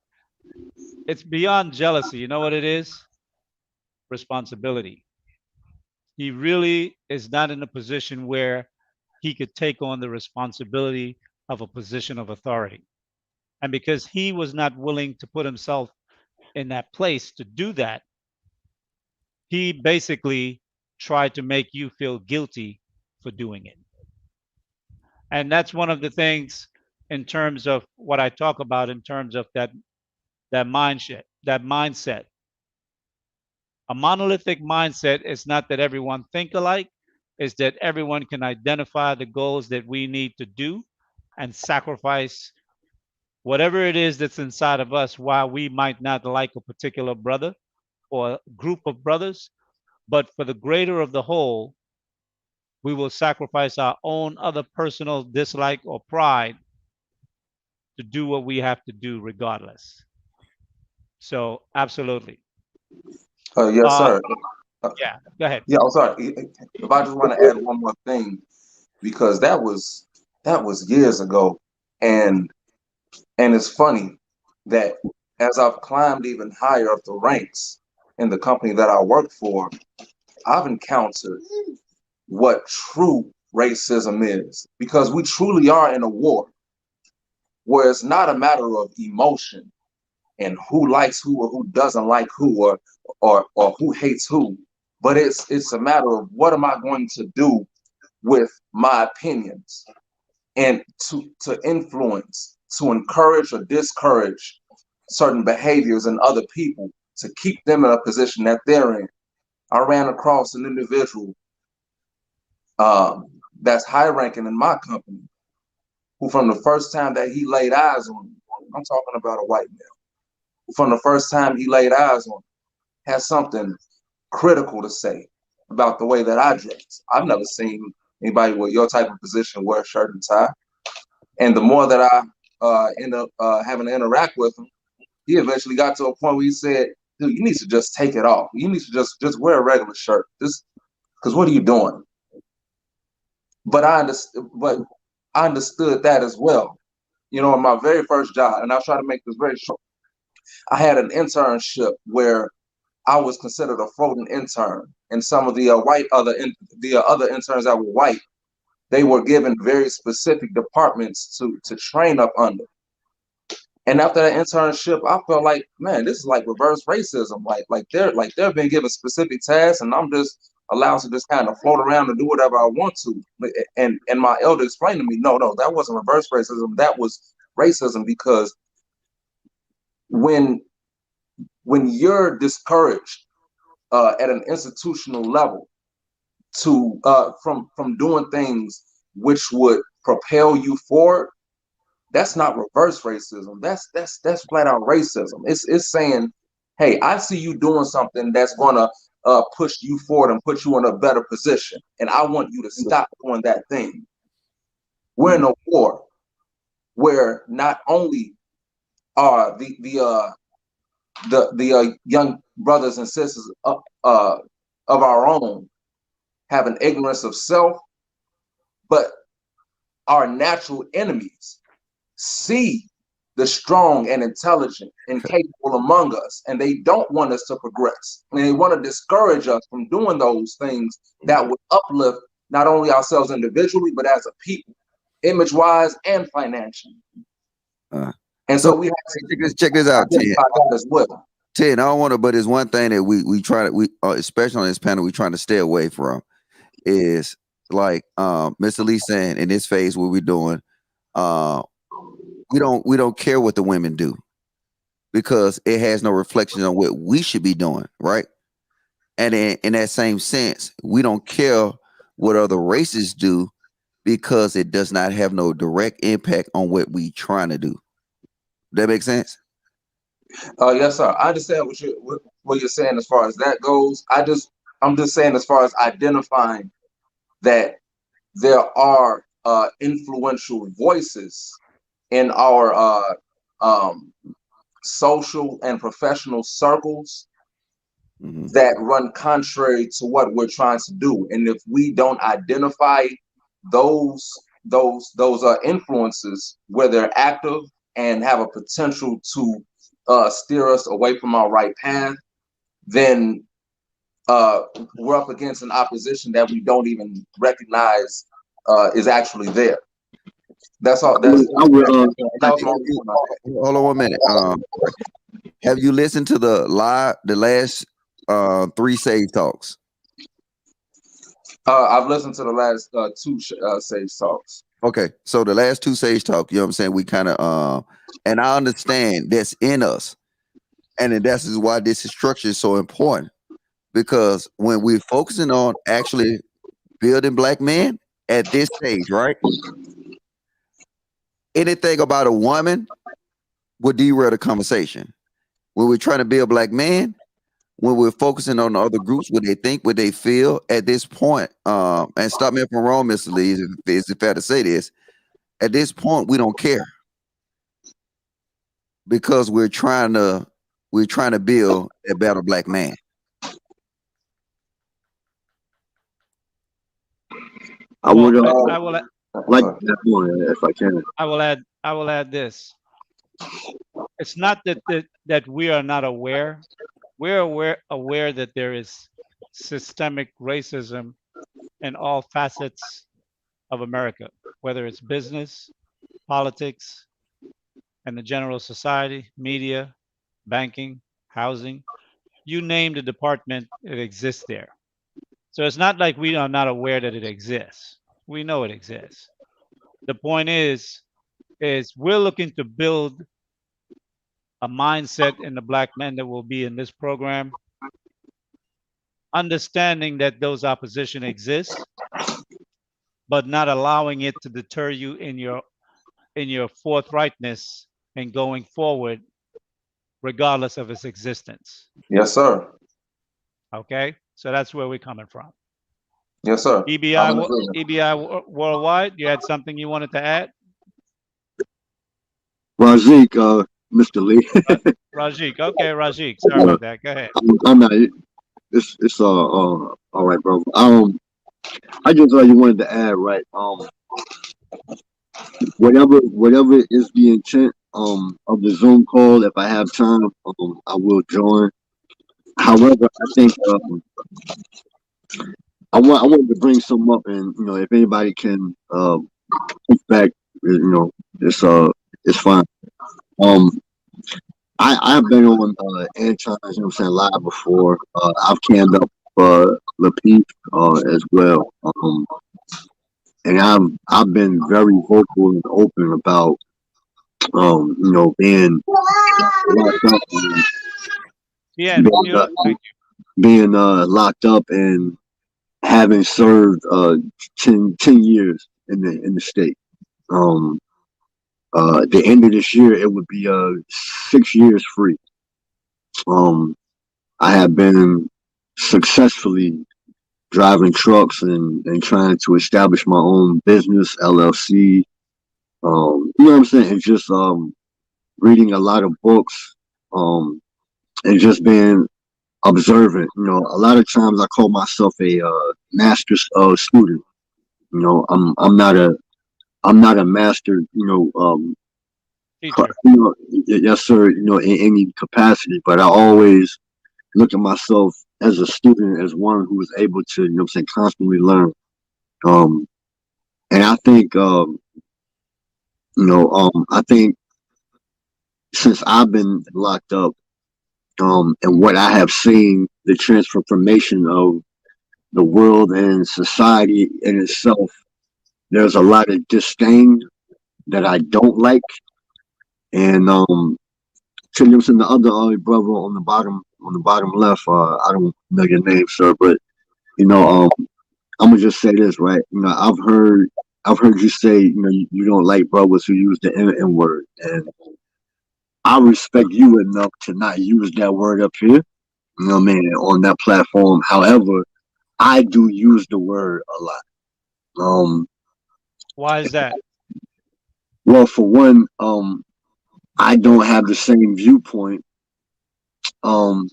it's beyond jealousy. You know what it is? Responsibility. He really is not in a position where he could take on the responsibility of a position of authority. And because he was not willing to put himself in that place to do that, he basically tried to make you feel guilty for doing it. And that's one of the things in terms of what I talk about in terms of that mindset. A monolithic mindset is not that everyone think alike, it's that everyone can identify the goals that we need to do and sacrifice whatever it is that's inside of us, while we might not like a particular brother or group of brothers, but for the greater of the whole, we will sacrifice our own other personal dislike or pride to do what we have to do regardless. So absolutely. Yes, sir. Yeah, go ahead. Yeah, I'm sorry. If I just want to add one more thing, because that was years ago, and it's funny that as I've climbed even higher up the ranks in the company that I work for, I've encountered what true racism is, because we truly are in a war where it's not a matter of emotion and who likes who or who doesn't like who, or who hates who, but it's a matter of what am I going to do with my opinions, and to influence, to encourage or discourage certain behaviors in other people to keep them in a position that they're in. I ran across an individual that's high ranking in my company, who from the first time that he laid eyes on me, I'm talking about a white male, from the first time he laid eyes on me, has something critical to say about the way that I dress. I've never seen anybody with your type of position wear a shirt and tie. And the more that I end up having to interact with him, he eventually got to a point where he said, dude, you need to just take it off. You need to just wear a regular shirt. Because what are you doing? But I understood that as well. In my very first job, and I'll try to make this very short, I had an internship where I was considered a floating intern, and some of the other interns that were white, they were given very specific departments to train up under. And after that internship, I felt like, man, this is like reverse racism. Like they're being given specific tasks, and I'm just allowed to just kind of float around and do whatever I want to. And my elder explained to me, no, that wasn't reverse racism. That was racism, because when you're discouraged at an institutional level to from doing things which would propel you forward, that's not reverse racism. That's flat out racism. It's saying, hey, I see you doing something that's gonna push you forward and put you in a better position. And I want you to stop doing that thing. We're in a war where not only are the young brothers and sisters of our own have an ignorance of self, but our natural enemies see the strong and intelligent and capable among us, and they don't want us to progress. And they want to discourage us from doing those things that would uplift not only ourselves individually, but as a people, image-wise and financially. And so we have to check this out, Ted. that as well. Ted, I don't want to, but it's one thing that we try to, especially on this panel, we're trying to stay away from is like Mr. Lee saying in this phase what we're doing, we don't care what the women do because it has no reflection on what we should be doing, right? And in that same sense, we don't care what other races do because it does not have no direct impact on what we trying to do. That makes sense? Yes, sir. I understand what you're saying as far as that goes. I'm just saying as far as identifying that there are influential voices in our social and professional circles that run contrary to what we're trying to do. And if we don't identify those influences where they're active and have a potential to steer us away from our right path, then we're up against an opposition that we don't even recognize is actually there. That's all. Hold on 1 minute. Have you listened to the last 3 Sage Talks? I've listened to the last 2 Sage Talks. Okay, so the last 2 Sage Talk, you know what I'm saying? We kind of and I understand that's in us, and that's why this structure is so important, because when we're focusing on actually building black men at this stage, right? Anything about a woman would derail the conversation. When we're trying to build black men, when we're focusing on the other groups, what they think, what they feel at this point, and stop me if I'm wrong, Mr. Lee, is it fair to say this? At this point, we don't care because we're trying to build a better black man. I would like that one if I can. I will add this. It's not that we are not aware. We're aware that there is systemic racism in all facets of America, whether it's business, politics, and the general society, media, banking, housing. You name the department, it exists there. So it's not like we are not aware that it exists. We know it exists. The point is we're looking to build a mindset in the black men that will be in this program, understanding that those opposition exists, but not allowing it to deter you in your forthrightness and going forward, regardless of its existence. Yes, sir. Okay, so that's where we're coming from. Yes, sir. EBI Worldwide, you had something you wanted to add? Razik, Mr. Lee. Rajik, okay, Rajik. Sorry about that. Go ahead. I'm not. It's all right, bro. I just you wanted to add, right? Whatever is the intent of the Zoom call, if I have time, I will join. However, I think I wanted to bring some up, and if anybody can push back, it's fine. I've been on Anton's, live before. I've canned up Lapeef as well. And I've been very vocal and open about being locked up being locked up and having served 10 years in the state. At the end of this year, it would be 6 years free. I have been successfully driving trucks and trying to establish my own business, LLC. You know what I'm saying? And just reading a lot of books, and just being observant. You know, a lot of times I call myself a master's student. You know, I'm not a master. Teacher. You know, yes, sir. You know, in any capacity, but I always look at myself as a student, as one who is able to, you know, what I'm saying, constantly learn. Um, and I think, I think since I've been locked up, and what I have seen, the transformation of the world and society in itself, there's a lot of disdain that I don't like. And Williamson, the other brother on the bottom left, I don't know your name, sir, but you know, I'm gonna just say this, right? You know, I've heard you say, you know, you don't like brothers who use the N word, and I respect you enough to not use that word up here. You know what I mean? On that platform. However, I do use the word a lot. Um, Why is that? well, for one, I don't have the same viewpoint um,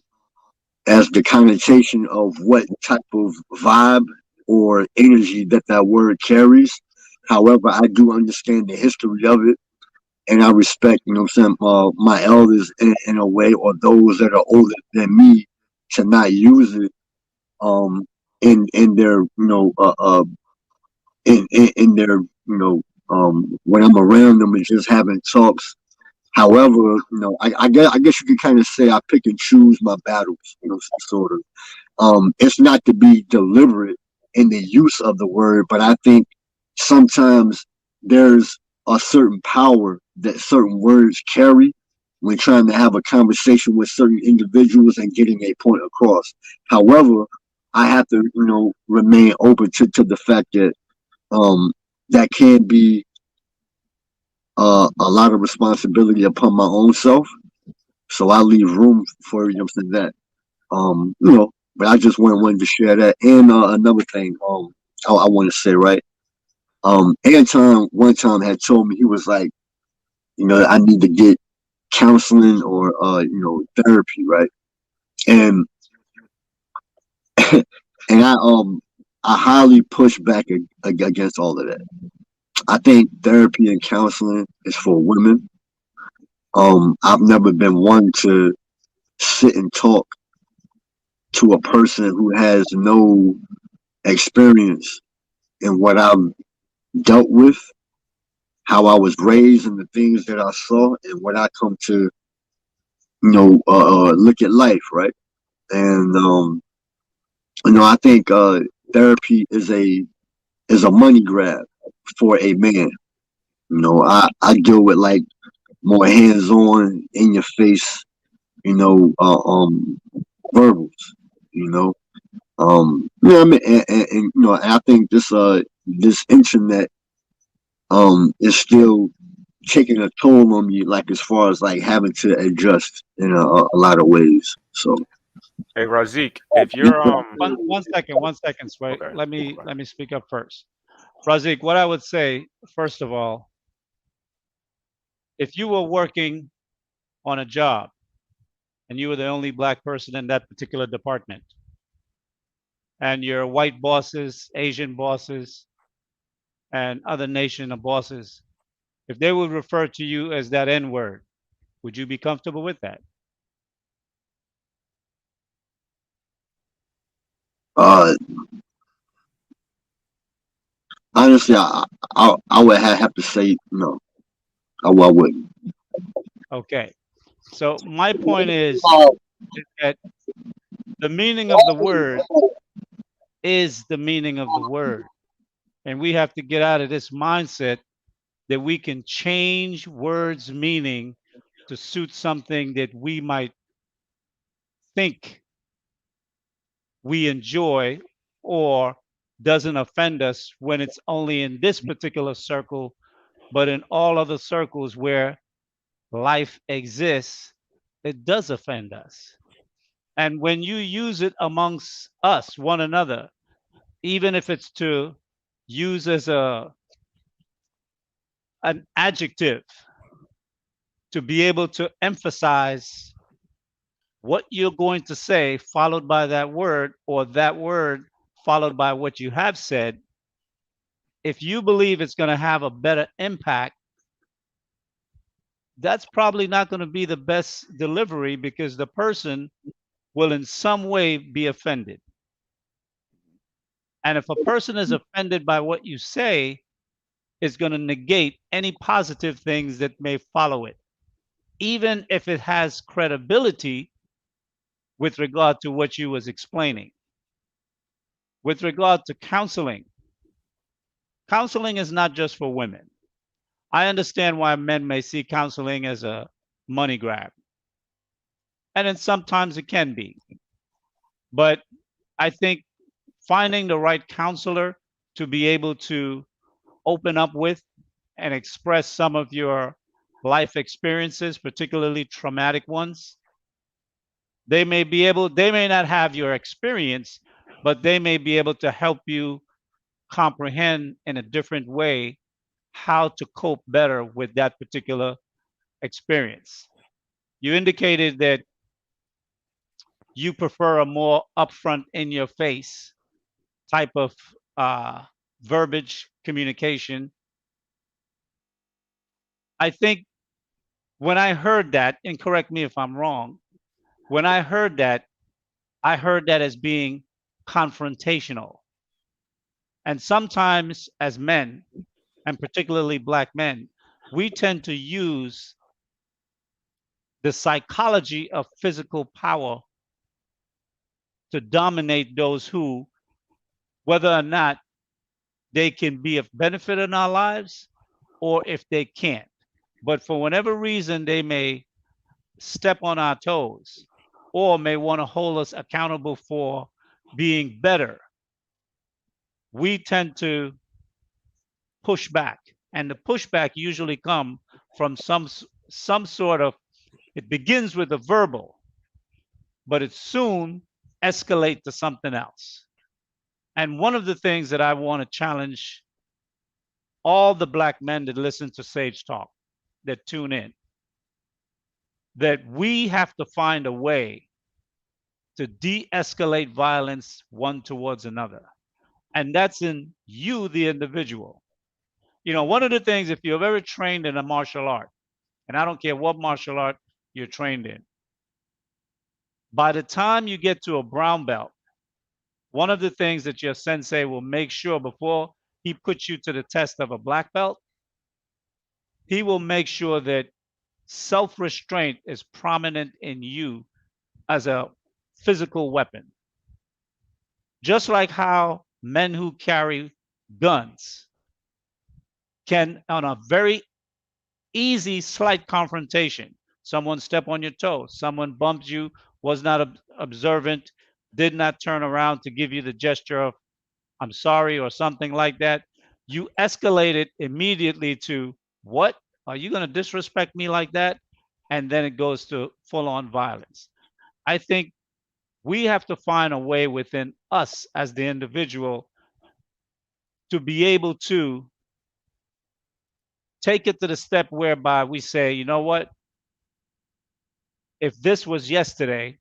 as the connotation of what type of vibe or energy that that word carries. However, I do understand the history of it, and I respect, you know what I'm saying, my elders in a way, or those that are older than me, to not use it in their, in their, when I'm around them and just having talks. However, I guess you could kind of say I pick and choose my battles, you know, sort of. It's not to be deliberate in the use of the word, but I think sometimes there's a certain power that certain words carry when trying to have a conversation with certain individuals and getting a point across. However, I have to, remain open to the fact that that can be a lot of responsibility upon my own self. So I leave room for, that. But I just wanted to share that. And another thing, I want to say, right? Anton one time had told me, he was like, I need to get counseling or therapy, right? And and I highly push back against all of that. I think therapy and counseling is for women. I've never been one to sit and talk to a person who has no experience in what I've dealt with, how I was raised, and the things that I saw, and what I come to, look at life, right? And I think therapy is a money grab for a man. I deal with like more hands on, in your face, verbals. You know, what I mean, and I think this internet is still taking a toll on me, like as far as like having to adjust in a lot of ways. So, Hey Razik, if you're One second, Sway. okay, Let me speak up first. Razik, what I would say, first of all, if you were working on a job and you were the only black person in that particular department, and your white bosses, Asian bosses, and other nation of bosses, if they would refer to you as that N word, would you be comfortable with that? uh, honestly, I would have to say no. I wouldn't. Okay. So my point is that the meaning of the word is the meaning of the word. And we have to get out of this mindset that we can change words' meaning to suit something that we might think we enjoy or doesn't offend us when it's only in this particular circle, but in all other circles where life exists, it does offend us. And when you use it amongst us, one another, even if it's to use as an adjective to be able to emphasize what you're going to say, followed by that word, or that word followed by what you have said, if you believe it's going to have a better impact, that's probably not going to be the best delivery because the person will in some way be offended. And if a person is offended by what you say, it's going to negate any positive things that may follow it, even if it has credibility with regard to what you was explaining. With regard to counseling, counseling is not just for women. I understand why men may see counseling as a money grab. And then sometimes it can be. But I think finding the right counselor to be able to open up with and express some of your life experiences, particularly traumatic ones, they may not have your experience, but they may be able to help you comprehend in a different way how to cope better with that particular experience. You indicated that you prefer a more upfront, in your face type of verbiage communication. I think when I heard that, and correct me if I'm wrong, when I heard that as being confrontational. And sometimes, as men, and particularly Black men, we tend to use the psychology of physical power to dominate those who, whether or not they can be of benefit in our lives or if they can't. But for whatever reason, they may step on our toes or may want to hold us accountable for being better. We tend to push back, and the pushback usually come from some sort of, it begins with a verbal, but it soon escalate to something else. And one of the things that I want to challenge all the Black men that listen to Sage Talk, that tune in, that we have to find a way to de-escalate violence one towards another. And that's in you, the individual. You know, one of the things, if you've ever trained in a martial art, and I don't care what martial art you're trained in, by the time you get to a brown belt, one of the things that your sensei will make sure before he puts you to the test of a black belt, he will make sure that self-restraint is prominent in you as a physical weapon. Just like how men who carry guns can, on a very easy, slight confrontation, someone step on your toe, someone bumped you, was not observant, did not turn around to give you the gesture of I'm sorry or something like that, you escalate it immediately to what? Are you going to disrespect me like that? And then it goes to full-on violence. I think we have to find a way within us as the individual to be able to take it to the step whereby we say, you know what? If this was yesterday,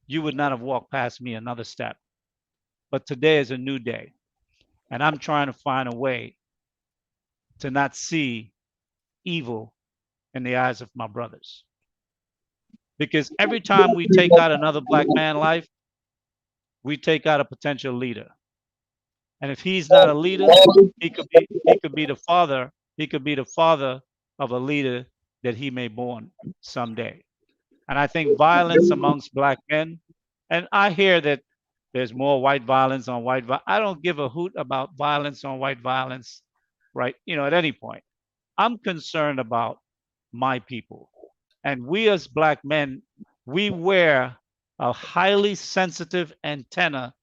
you would not have walked past me another step. But today is a new day. And I'm trying to find a way to not see evil in the eyes of my brothers. Because every time we take out another black man life, we take out a potential leader. And if he's not a leader, he could be the father, he could be the father of a leader that he may born someday. And I think violence amongst black men, and I hear that there's more white violence on white violence. I don't give a hoot about violence on white violence, right? You know, at any point. I'm concerned about my people. And we as black men, we wear a highly sensitive antenna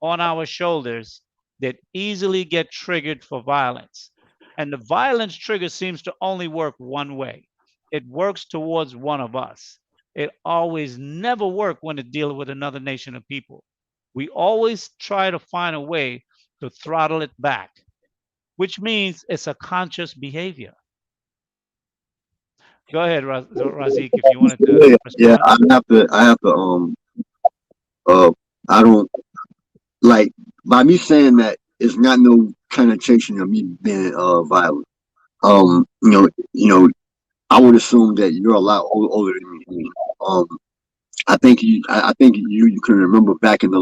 on our shoulders that easily get triggered for violence. And the violence trigger seems to only work one way. It works towards one of us. it always never work when it deals with another nation of people. We always try to find a way to throttle it back, which means it's a conscious behavior. Go ahead, Razik, if you wanted to Yeah, respond. uh, I don't like by me saying that it's not no connotation of me being violent. I would assume that you're a lot older than me. Um, I think you can remember back in the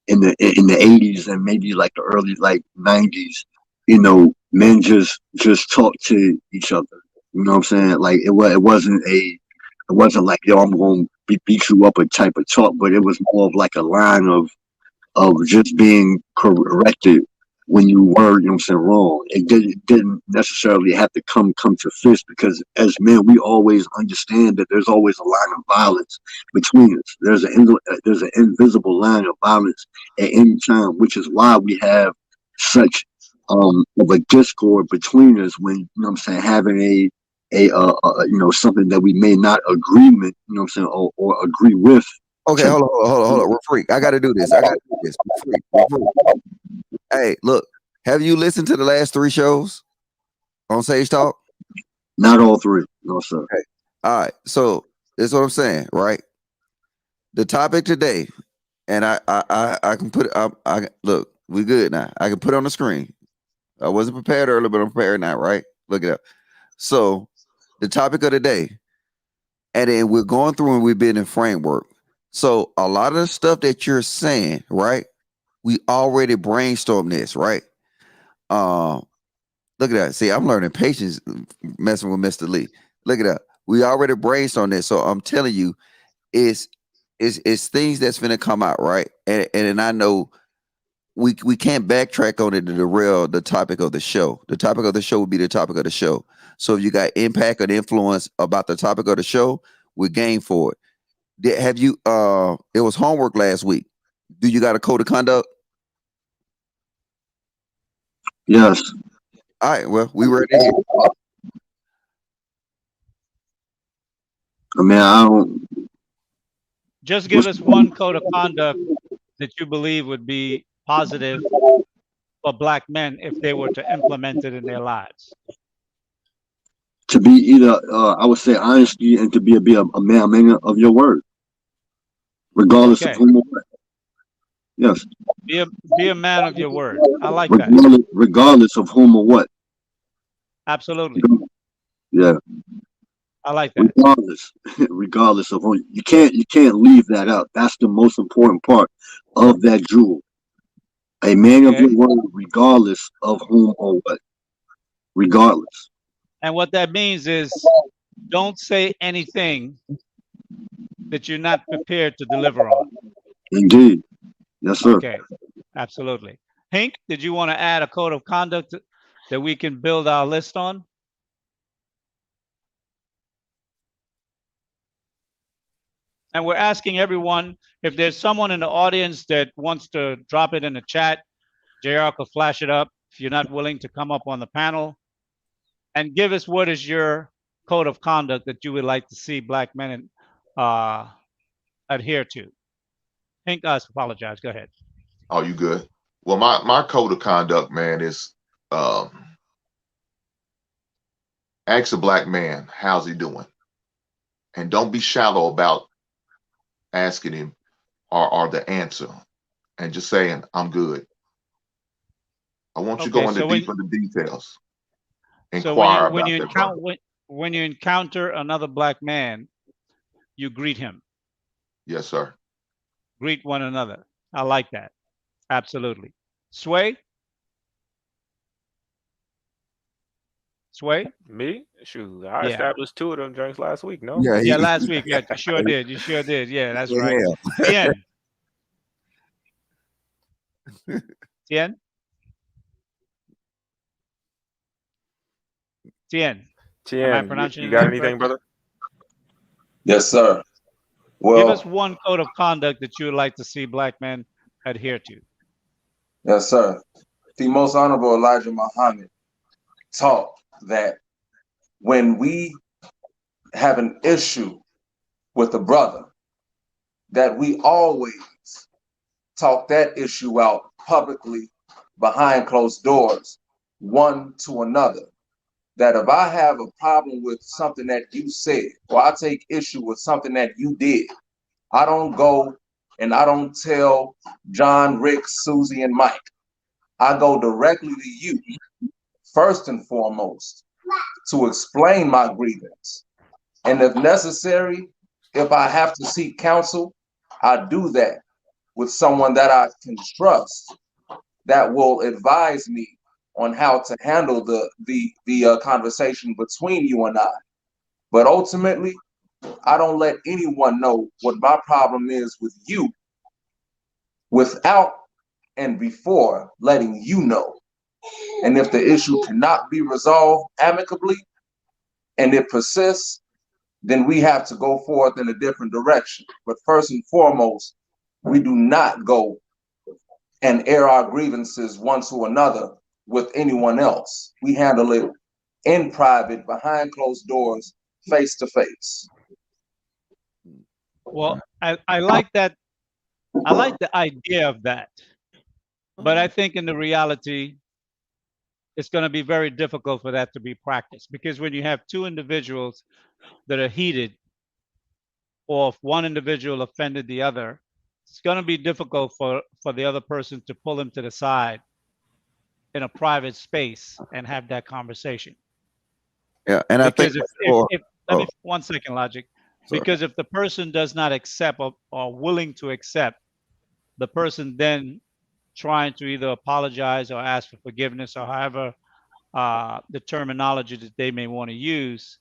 80s and maybe like the early like 90s. Men just talk to each other. You know what I'm saying? Like it wasn't like, yo, I'm going to beat you up a type of talk, but it was more of like a line of just being corrected when you were, you know what I'm saying, wrong. It didn't necessarily have to come to fist, because as men, we always understand that there's always a line of violence between us. There's an invisible line of violence at any time, which is why we have such of a discord between us when, you know what I'm saying, having something that we may not agreement, you know what I'm saying, or agree with. Okay, hold on. We're freak. I got to do this. We're freak. Hey, look, have you listened to the last 3 shows on Sage Talk? Not all 3. No, sir. Okay. All right. So that's what I'm saying, right? The topic today, and I can put it. I look, we good now. I can put it on the screen. I wasn't prepared earlier, but I'm prepared now, right? Look it up. So the topic of the day, and then we're going through and we've been in framework. So a lot of the stuff that you're saying, right? We already brainstormed this, right? Look at that. See, I'm learning patience messing with Mr. Lee. Look at that. We already brainstormed this. So I'm telling you, it's things that's gonna come out, right? And I know we can't backtrack on it to derail the topic of the show. The topic of the show would be the topic of the show. So if you got impact or influence about the topic of the show, we're game for it. Have you it was homework last week. Do you got a code of conduct? Yes. All right, well, we ready to hear. I mean, I don't. Just give us one code of conduct that you believe would be positive for Black men if they were to implement it in their lives. To be either, I would say, honesty, and to be a man of your word, regardless of whom or what. Yes. Be a man of your word. I like that. Regardless of whom or what. Absolutely. Yeah. I like that. Regardless of who, you can't leave that out. That's the most important part of that jewel. A man of your word, regardless of whom or what. Regardless. And what that means is, don't say anything that you're not prepared to deliver on. Indeed. Yes, sir. Okay. Absolutely. Hank, did you want to add a code of conduct that we can build our list on? And we're asking everyone, if there's someone in the audience that wants to drop it in the chat, JR could flash it up if you're not willing to come up on the panel. And give us what is your code of conduct that you would like to see Black men adhere to. Hank, I apologize. Go ahead. Oh, you good? Well, my code of conduct, man, is ask a Black man, how's he doing? And don't be shallow about asking him or the answer, and just saying, I'm good. I want you to go into deeper details. Inquire when you encounter another Black man, you greet him. Yes, sir. Greet one another. I like that. Absolutely. Sway? Me? Shoot, I established 2 of them drinks last week, no? Yeah, last week. Yeah, you sure did. You sure did. Yeah, that's right. Tien? Tien? Tien. Am I pronouncing you got anything, brother? Yes, sir. Well, give us one code of conduct that you would like to see Black men adhere to. Yes, sir. The Most Honorable Elijah Muhammad taught that when we have an issue with a brother, that we always talk that issue out publicly behind closed doors, one to another. That if I have a problem with something that you said, or I take issue with something that you did, I don't go and I don't tell John, Rick, Susie, and Mike. I go directly to you, first and foremost, to explain my grievance. And if necessary, if I have to seek counsel, I do that with someone that I can trust that will advise me on how to handle the conversation between you and I. But ultimately, I don't let anyone know what my problem is with you without and before letting you know. And if the issue cannot be resolved amicably and it persists, then we have to go forth in a different direction. But first and foremost, we do not go and air our grievances one to another with anyone else. We handle it in private, behind closed doors, face to face. Well, I like that. I like the idea of that. But I think in the reality, it's going to be very difficult for that to be practiced, because when you have two individuals that are heated, or if one individual offended the other, it's going to be difficult for the other person to pull him to the side in a private space and have that conversation. Yeah, and I think Because if let me 1 second, Logic. Sorry. Because if the person does not accept or willing to accept, the person then trying to either apologize or ask for forgiveness, or however the terminology that they may want to use,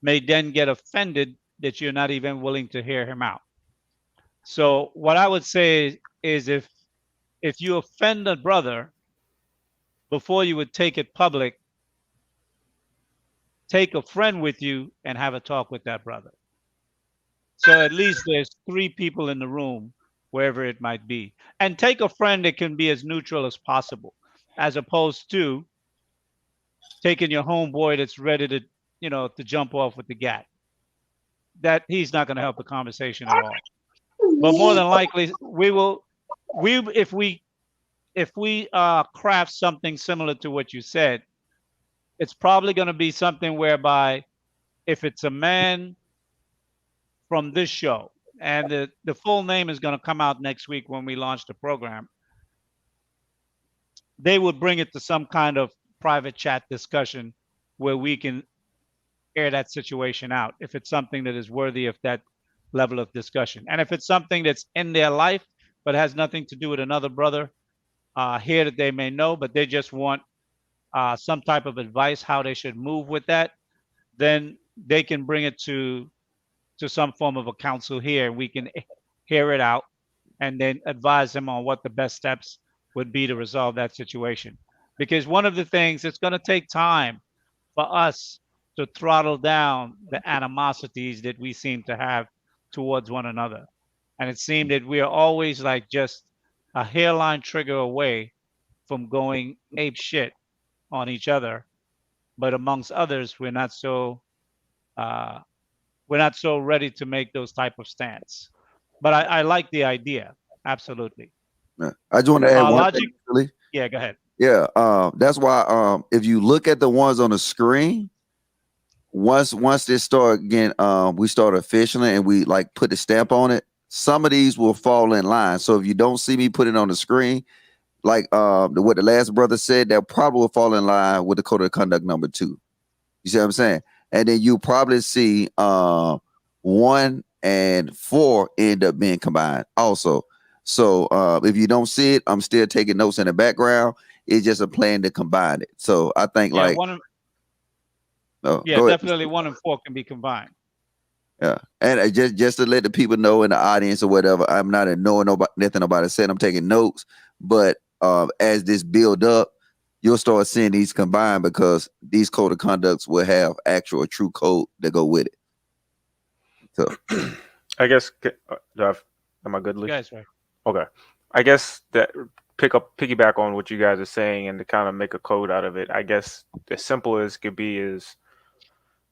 may then get offended that you're not even willing to hear him out. So what I would say is if you offend a brother, before you would take it public, take a friend with you and have a talk with that brother. So at least there's 3 people in the room, wherever it might be. And take a friend that can be as neutral as possible, as opposed to taking your homeboy that's ready to, to jump off with the gat. That he's not going to help the conversation at all. But more than likely, if we craft something similar to what you said, it's probably going to be something whereby if it's a man from this show, and the full name is going to come out next week when we launch the program, they would bring it to some kind of private chat discussion where we can air that situation out if it's something that is worthy of that level of discussion. And if it's something that's in their life but has nothing to do with another brother here that they may know, but they just want some type of advice how they should move with that, then they can bring it to some form of a council here, and we can hear it out and then advise them on what the best steps would be to resolve that situation. Because one of the things, it's going to take time for us to throttle down the animosities that we seem to have towards one another. And it seemed that we are always like just a hairline trigger away from going ape shit on each other. But amongst others, we're not so ready to make those type of stance. But I like the idea. Absolutely. Yeah. I just want to add one Logic. thing, really. Yeah, go ahead. Yeah, that's why if you look at the ones on the screen, once they start again, we start officially and we like put the stamp on it. Some of these will fall in line. So if you don't see me put it on the screen, like what the last brother said, that probably will fall in line with the code of conduct number 2. You see what I'm saying? And then you probably see 1 and 4 end up being combined also. So if you don't see it, I'm still taking notes in the background. It's just a plan to combine it. So I think definitely 1 and 4 can be combined. Yeah, and just to let the people know in the audience or whatever, I'm not ignoring nothing nobody said. I'm taking notes, but as this build up, you'll start seeing these combined because these code of conducts will have actual true code that go with it. So, I guess am I good, Lee? Yes, right. Okay, I guess that piggyback on what you guys are saying and to kind of make a code out of it. I guess as simple as could be is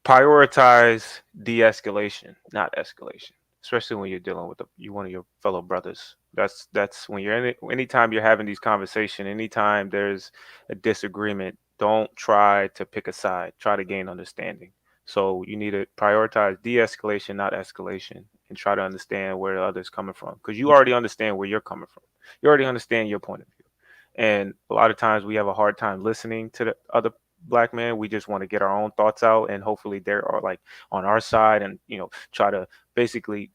prioritize de-escalation, not escalation, especially when you're dealing with one of your fellow brothers. That's when you're in it. Anytime you're having these conversations, anytime there's a disagreement, don't try to pick a side. Try to gain understanding. So you need to prioritize de-escalation, not escalation, and try to understand where the other's coming from, because you already understand where you're coming from. You already understand your point of view. And a lot of times we have a hard time listening to the other black man. We just want to get our own thoughts out, and hopefully they're like on our side, and try to basically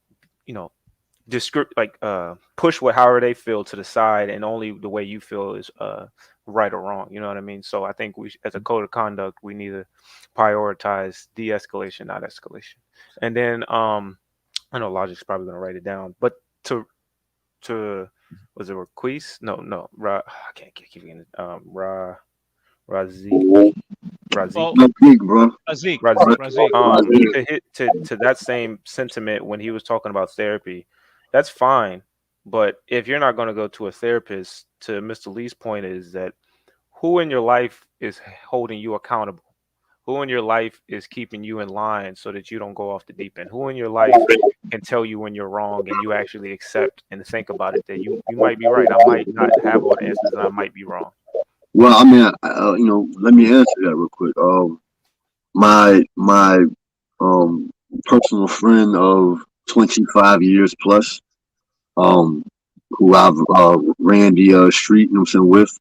push however they feel to the side, and only the way you feel is right or wrong. You know what I mean? So I think we, as a code of conduct, we need to prioritize de-escalation, not escalation. And then I know Logic's probably going to write it down, but to was it Raquise? No, I can't keep getting it. Razik. Oh, bro. Razik. To hit to that same sentiment when he was talking about therapy, that's fine. But if you're not going to go to a therapist, to Mr. Lee's point, is that who in your life is holding you accountable? Who in your life is keeping you in line so that you don't go off the deep end? Who in your life can tell you when you're wrong and you actually accept and think about it, that you might be right. I might not have all the answers and I might be wrong. Well, I mean, let me answer that real quick. My personal friend of 25 years plus, who I've ran the street, with,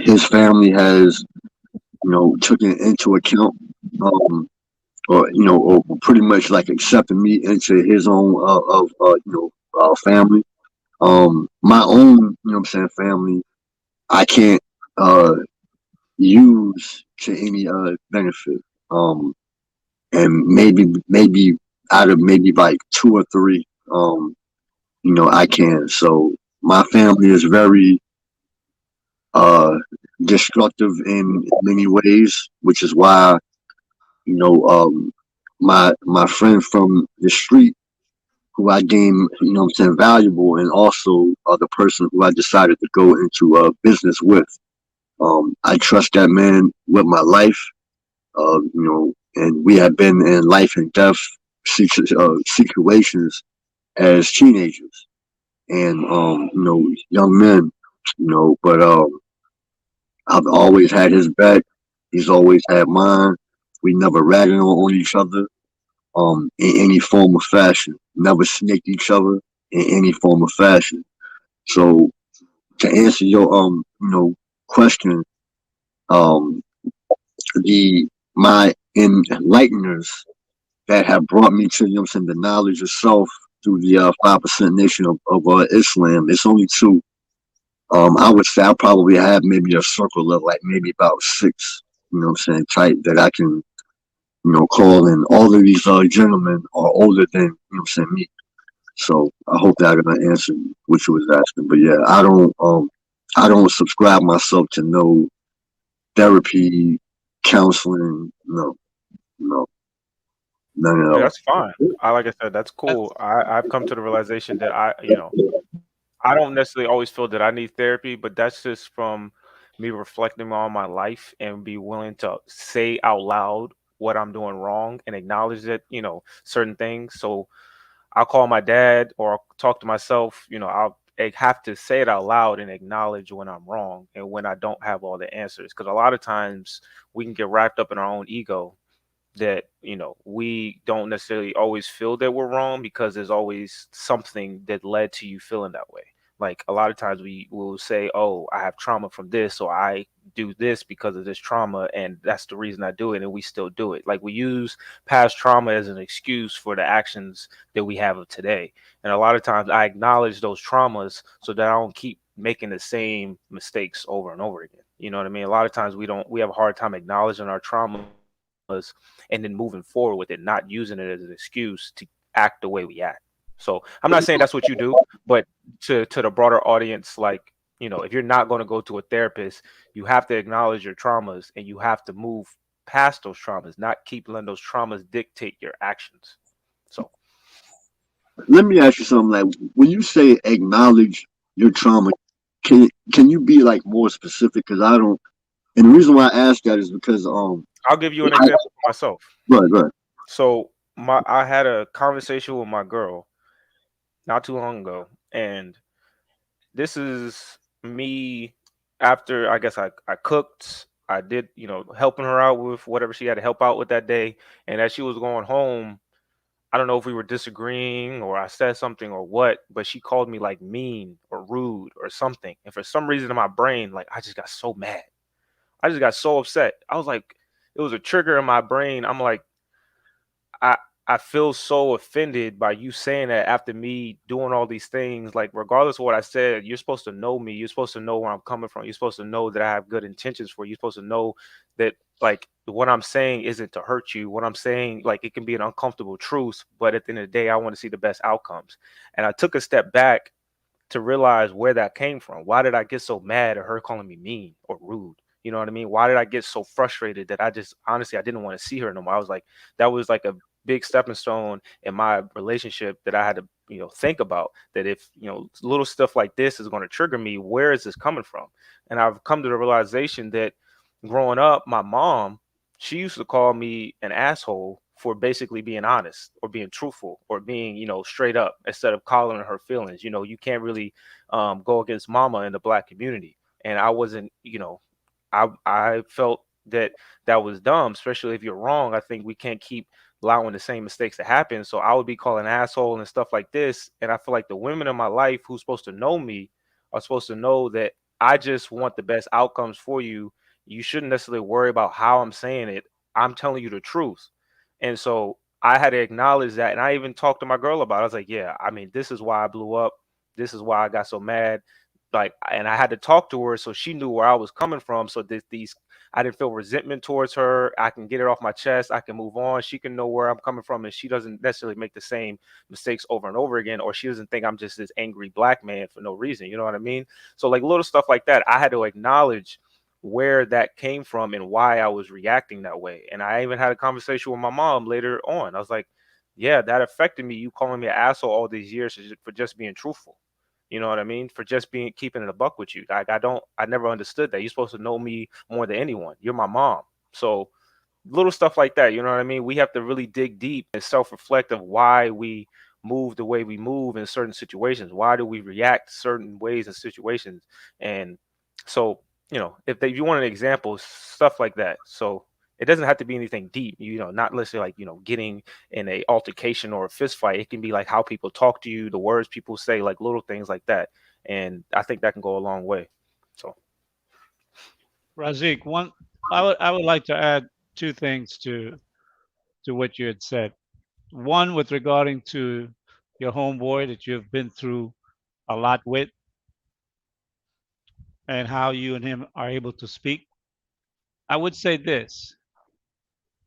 his family has, taken into account, or pretty much like accepted me into his own family. My own, family, I can't use to any benefit. And maybe out of maybe like 2 or 3, I can. So my family is very destructive in many ways, which is why, my friend from the street, who I deem, valuable, and also the person who I decided to go into business with. I trust that man with my life, and we have been in life and death situations as teenagers and, young men, but I've always had his back. He's always had mine. We never ratted on each other in any form of fashion. Never snaked each other in any form of fashion. So to answer your question, my enlighteners that have brought me to the knowledge of self through the 5% Nation of Islam, it's only 2. I would say I probably have maybe a circle of like maybe about 6, type that I can, call, and all of these gentlemen are older than, me. So I hope that I answered what you was asking. But yeah, I don't subscribe myself to no therapy, counseling, no, none at all. That's fine. Like I said, that's cool. I've come to the realization that I don't necessarily always feel that I need therapy, but that's just from me reflecting on my life and be willing to say out loud what I'm doing wrong and acknowledge that, certain things. So I'll call my dad or I'll talk to myself, I'll have to say it out loud and acknowledge when I'm wrong and when I don't have all the answers. Because a lot of times we can get wrapped up in our own ego that, we don't necessarily always feel that we're wrong because there's always something that led to you feeling that way. Like a lot of times we will say, oh, I have trauma from this, so I do this because of this trauma, and that's the reason I do it, and we still do it. Like we use past trauma as an excuse for the actions that we have of today. And a lot of times I acknowledge those traumas so that I don't keep making the same mistakes over and over again. You know what I mean? A lot of times we have a hard time acknowledging our traumas and then moving forward with it, not using it as an excuse to act the way we act. So I'm not saying that's what you do, but to the broader audience, like, if you're not going to go to a therapist, you have to acknowledge your traumas and you have to move past those traumas, not keep letting those traumas dictate your actions. So let me ask you something. Like when you say acknowledge your trauma, can you be like more specific? Because I don't. And the reason why I ask that is because I'll give you an example for myself. Right. So I had a conversation with my girl not too long ago, and this is me after I guess I cooked. I did, helping her out with whatever she had to help out with that day. And as she was going home, I don't know if we were disagreeing or I said something or what, but she called me like mean or rude or something. And for some reason in my brain, like I just got so mad. I just got so upset. I was like, it was a trigger in my brain. I'm like, I I feel so offended by you saying that after me doing all these things. Like, regardless of what I said, you're supposed to know me. You're supposed to know where I'm coming from. You're supposed to know that I have good intentions for you. You're supposed to know that, like, what I'm saying isn't to hurt you. What I'm saying, like, it can be an uncomfortable truth, but at the end of the day, I want to see the best outcomes. And I took a step back to realize where that came from. Why did I get so mad at her calling me mean or rude? You know what I mean? Why did I get so frustrated that I just honestly I didn't want to see her no more? I was like, that was like a big stepping stone in my relationship that I had to, think about that if, little stuff like this is going to trigger me, where is this coming from? And I've come to the realization that growing up, my mom, she used to call me an asshole for basically being honest or being truthful or being, straight up instead of calling her feelings. You can't really go against mama in the black community. And I wasn't, I felt that that was dumb, especially if you're wrong. I think we can't keep allowing the same mistakes to happen. So I would be called an asshole and stuff like this. And I feel like the women in my life who's supposed to know me are supposed to know that I just want the best outcomes for you. You shouldn't necessarily worry about how I'm saying it. I'm telling you the truth. And so I had to acknowledge that. And I even talked to my girl about it. I was like, yeah, I mean, this is why I blew up. This is why I got so mad. Like, and I had to talk to her so she knew where I was coming from. So that I didn't feel resentment towards her. I can get it off my chest. I can move on. She can know where I'm coming from. And she doesn't necessarily make the same mistakes over and over again. Or she doesn't think I'm just this angry black man for no reason. You know what I mean? So, like, little stuff like that, I had to acknowledge where that came from and why I was reacting that way. And I even had a conversation with my mom later on. I was like, yeah, that affected me. You calling me an asshole all these years for just being truthful. You know what I mean? For just keeping it a buck with you. Like, I never understood that. You're supposed to know me more than anyone. You're my mom. So little stuff like that, you know what I mean? We have to really dig deep and self-reflect of why we move the way we move in certain situations. Why do we react certain ways in situations? And so, if you want an example, stuff like that. So it doesn't have to be anything deep, not necessarily like, getting in a altercation or a fist fight. It can be like how people talk to you, the words people say, like little things like that. And I think that can go a long way. So Razik, I would like to add two things to what you had said. One, with regarding to your homeboy that you've been through a lot with, and how you and him are able to speak. I would say this: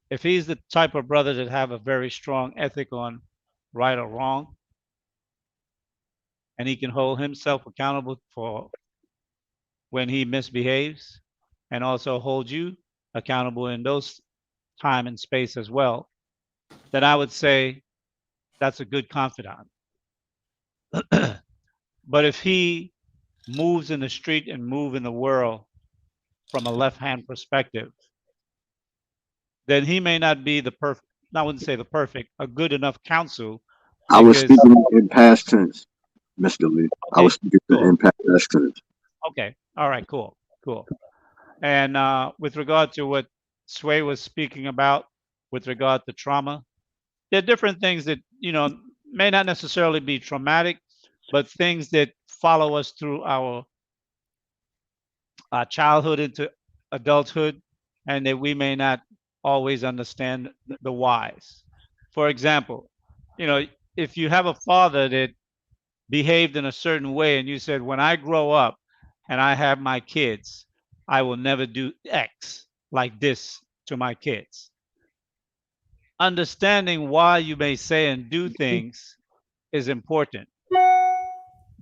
if he's the type of brother that have a very strong ethic on right or wrong, and he can hold himself accountable for when he misbehaves, and also hold you accountable in those time and space as well, then I would say that's a good confidant. But if he moves in the street and move in the world from a left-hand perspective, then he may not be the perfect, I wouldn't say the perfect, a good enough counsel I was because, speaking in past tense, Mr. Lee. I okay, was speaking cool. in past tense. Okay, all right, cool. And with regard to what Sway was speaking about, with regard to trauma, there are different things that, may not necessarily be traumatic, but things that follow us through our childhood into adulthood, and that we may not always understand the whys. For example, if you have a father that behaved in a certain way and you said, when I grow up and I have my kids, I will never do X like this to my kids. Understanding why you may say and do things is important.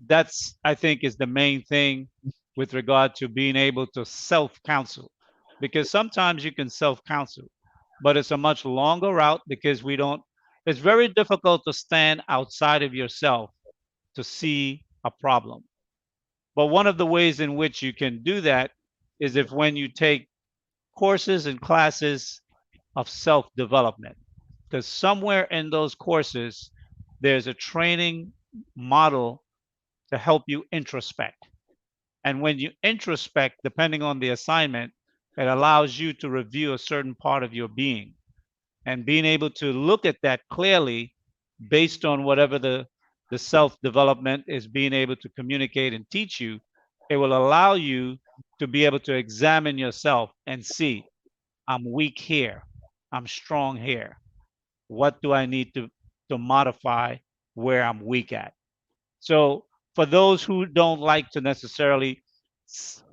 That's, I think, is the main thing with regard to being able to self-counsel, because sometimes you can self-counsel, but it's a much longer route because it's very difficult to stand outside of yourself to see a problem. But one of the ways in which you can do that is if when you take courses and classes of self-development, because somewhere in those courses, there's a training model to help you introspect. And when you introspect, depending on the assignment, it allows you to review a certain part of your being. And being able to look at that clearly based on whatever the self-development is being able to communicate and teach you, it will allow you to be able to examine yourself and see, I'm weak here, I'm strong here. What do I need to modify where I'm weak at? So for those who don't like to necessarily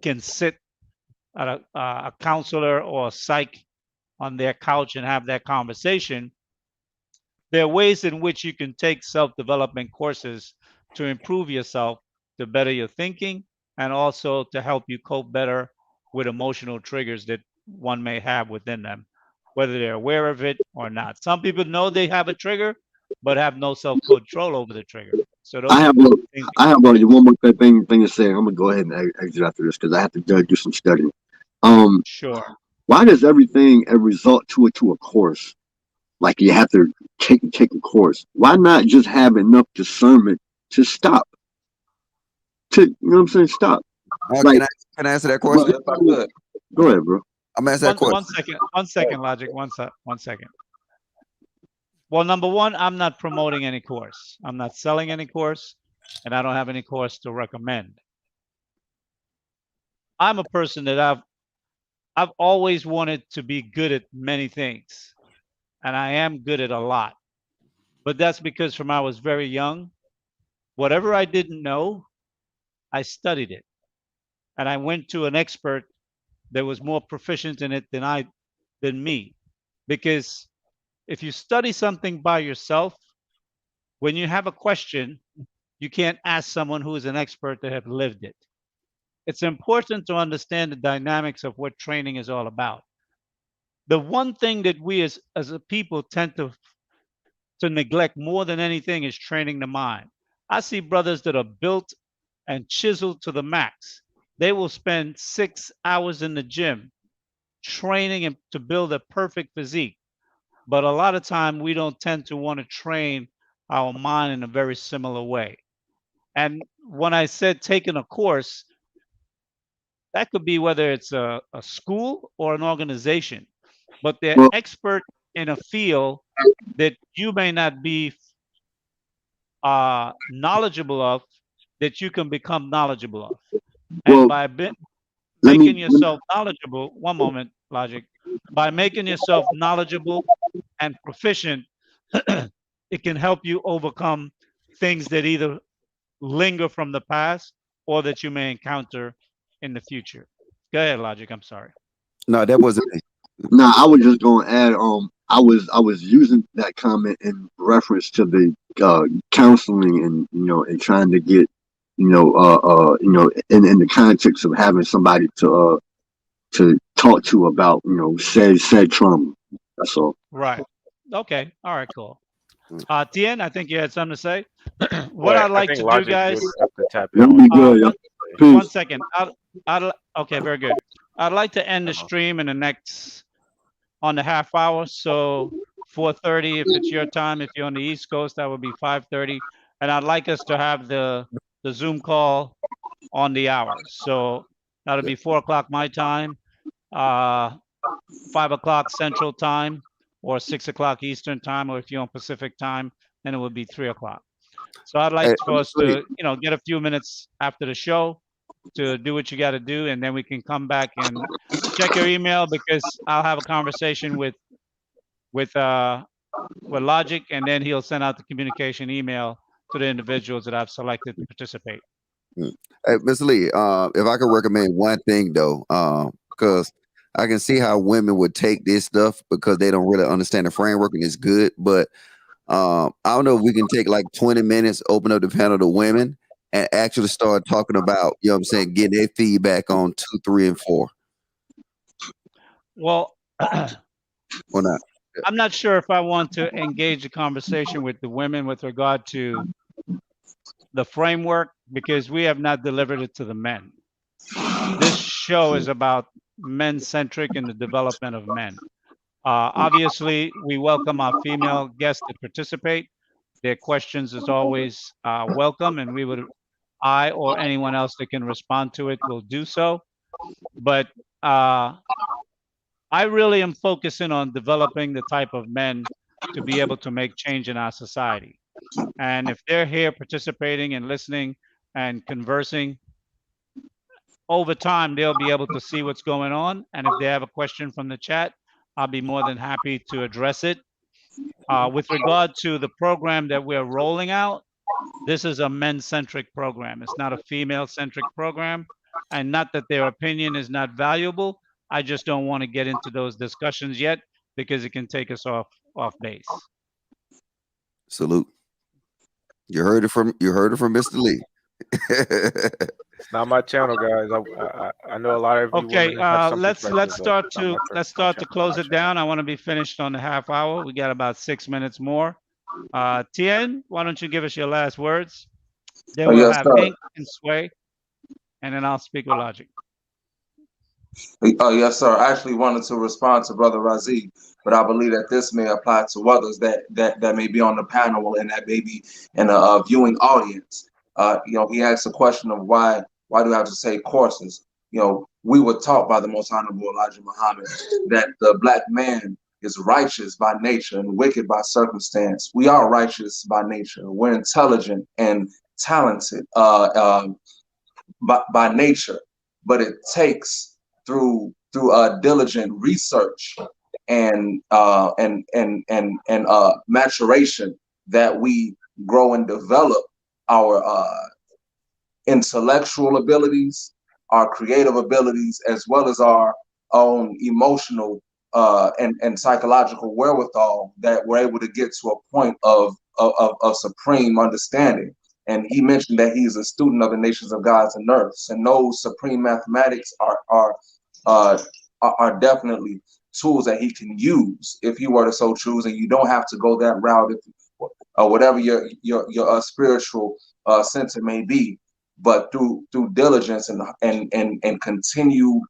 can sit at a counselor or a psych on their couch and have that conversation, there are ways in which you can take self-development courses to improve yourself, to better your thinking, and also to help you cope better with emotional triggers that one may have within them, whether they're aware of it or not. Some people know they have a trigger, but have no self-control over the trigger. So those I have things. one more thing to say. I'm gonna go ahead and exit after this because I have to do some studying. Sure. Why does everything result to a course? Like you have to take a course. Why not just have enough discernment to stop? You know what I'm saying? Stop. Like, can I answer that question? Well, if I could. Go ahead, bro. I'm asking that question. One second, Logic. One second. Well, number one, I'm not promoting any course. I'm not selling any course, and I don't have any course to recommend. I'm a person that I've always wanted to be good at many things, and I am good at a lot. But that's because from I was very young, whatever I didn't know, I studied it. And I went to an expert that was more proficient in it than me. Because if you study something by yourself, when you have a question, you can't ask someone who is an expert that have lived it. It's important to understand the dynamics of what training is all about. The one thing that we as a people tend to neglect more than anything is training the mind. I see brothers that are built and chiseled to the max. They will spend 6 hours in the gym training and to build a perfect physique. But a lot of time we don't tend to want to train our mind in a very similar way. And when I said taking a course, that could be whether it's a school or an organization, but they're Well, expert in a field that you may not be knowledgeable of, that you can become knowledgeable of. And well, by let me. making yourself knowledgeable, one moment, Logic, by making yourself knowledgeable and proficient, it can help you overcome things that either linger from the past or that you may encounter in the future. Go ahead, Logic. I'm sorry. No, that wasn't me. Nah, I was just gonna add. I was using that comment in reference to the counseling and and trying to get in the context of having somebody to talk to about said trauma. That's all. Right. Okay. All right. Cool. Tien, I think you had something to say. What Well, I'd I like think to do, Logic guys. did have to tap in That'll on be something. good. One Peace. second. Okay, very good. I'd like to end the stream in the next on the half hour. So 4:30, if it's your time. If you're on the East Coast, that would be 5:30. And I'd like us to have the Zoom call on the hour. So that'll be 4 o'clock my time, 5 o'clock Central Time, or 6 o'clock Eastern Time, or if you're on Pacific Time, then it would be 3 o'clock. So I'd like for us to, get a few minutes after the show to do what you got to do, and then we can come back and check your email, because I'll have a conversation with Logic, and then he'll send out the communication email to the individuals that I've selected to participate. Hey, Mr. Lee, if I could recommend one thing though, because I can see how women would take this stuff because they don't really understand the framework, and it's good. But I don't know if we can take like 20 minutes, open up the panel to women, and actually start talking about, you know what I'm saying, getting their feedback on 2, 3, and 4. Well, Or not? I'm not sure if I want to engage a conversation with the women with regard to the framework, because we have not delivered it to the men. This show is about men-centric and the development of men. Obviously, we welcome our female guests to participate. Their questions is always welcome, and I or anyone else that can respond to it will do so. But I really am focusing on developing the type of men to be able to make change in our society. And if they're here participating and listening and conversing, over time, they'll be able to see what's going on. And if they have a question from the chat, I'll be more than happy to address it. With regard to the program that we're rolling out, this is a men-centric program. It's not a female-centric program. And not that their opinion is not valuable. I just don't want to get into those discussions yet because it can take us off base. Salute. You heard it from Mr. Lee. It's not my channel, guys. I know a lot of you. Okay, let's start to close it down. I want to be finished on the half hour. We got about 6 minutes more. Tien, why don't you give us your last words? Then we'll have Ink and Sway, and then I'll speak with Logic. Oh, yes, sir. I actually wanted to respond to Brother Razi, but I believe that this may apply to others that may be on the panel and that may be in a viewing audience. He asked a question of why do I have to say courses? We were taught by the Most Honorable Elijah Muhammad that the black man is righteous by nature and wicked by circumstance. We are righteous by nature. We're intelligent and talented by nature, but it takes through diligent research and maturation that we grow and develop our intellectual abilities, our creative abilities, as well as our own emotional and psychological wherewithal, that we're able to get to a point of supreme understanding. And he mentioned that he's a student of the nations of gods and earths, and those supreme mathematics are definitely tools that he can use if he were to so choose. And you don't have to go that route, whatever your spiritual center may be, but through diligence and continued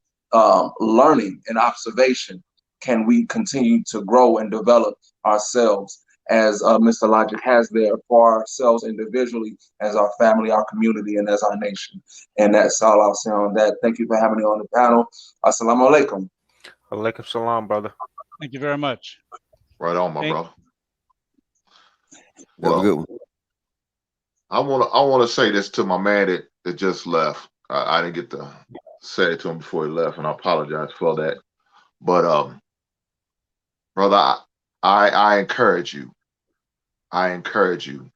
learning and observation, can we continue to grow and develop ourselves, as Mr. Logic has there, for ourselves individually, as our family, our community, and as our nation. And that's all I'll say on that. Thank you for having me on the panel. Assalamu alaikum. Alaikum salam, brother. Thank you very much. Right on, my brother. Well, good one. I want to say this to my man that just left. I didn't get to say it to him before he left, and I apologize for that. But brother, I encourage you. I encourage you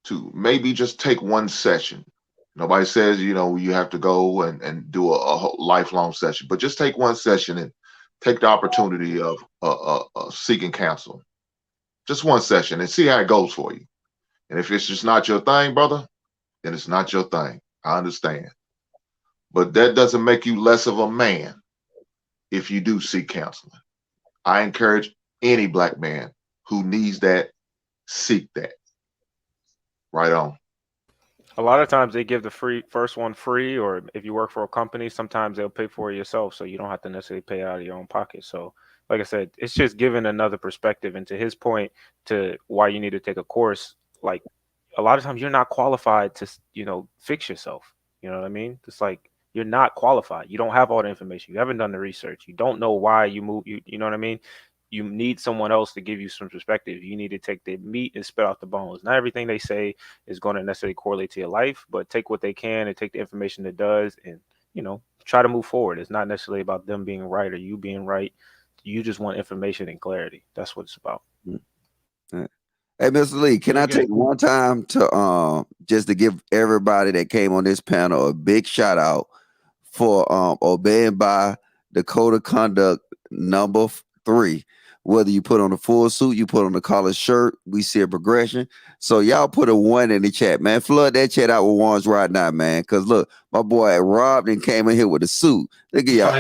to maybe just take one session. Nobody says, you have to go and do a whole lifelong session, but just take one session and take the opportunity of seeking counsel. Just one session and see how it goes for you. And if it's just not your thing, brother, then it's not your thing. I understand. But that doesn't make you less of a man if you do seek counseling. I encourage any black man who needs that, seek that. Right on. A lot of times they give the first one free, or if you work for a company, sometimes they'll pay for it yourself, so you don't have to necessarily pay out of your own pocket. So like I said, it's just giving another perspective. And to his point, to why you need to take a course, like a lot of times you're not qualified to, fix yourself. You know what I mean? It's like you're not qualified. You don't have all the information. You haven't done the research. You don't know why you move. You know what I mean? You need someone else to give you some perspective. You need to take the meat and spit out the bones. Not everything they say is going to necessarily correlate to your life, but take what they can and take the information that does and, try to move forward. It's not necessarily about them being right or you being right. You just want information and clarity. That's what it's about. Hey, Mr. Lee, can I take one time to just to give everybody that came on this panel a big shout out for obeying by the code of conduct number 3. Whether you put on a full suit, you put on a collared shirt, we see a progression. So y'all put a 1 in the chat, man. Flood that chat out with ones right now, man. Because look, my boy Rob and came in here with a suit. Look at y'all.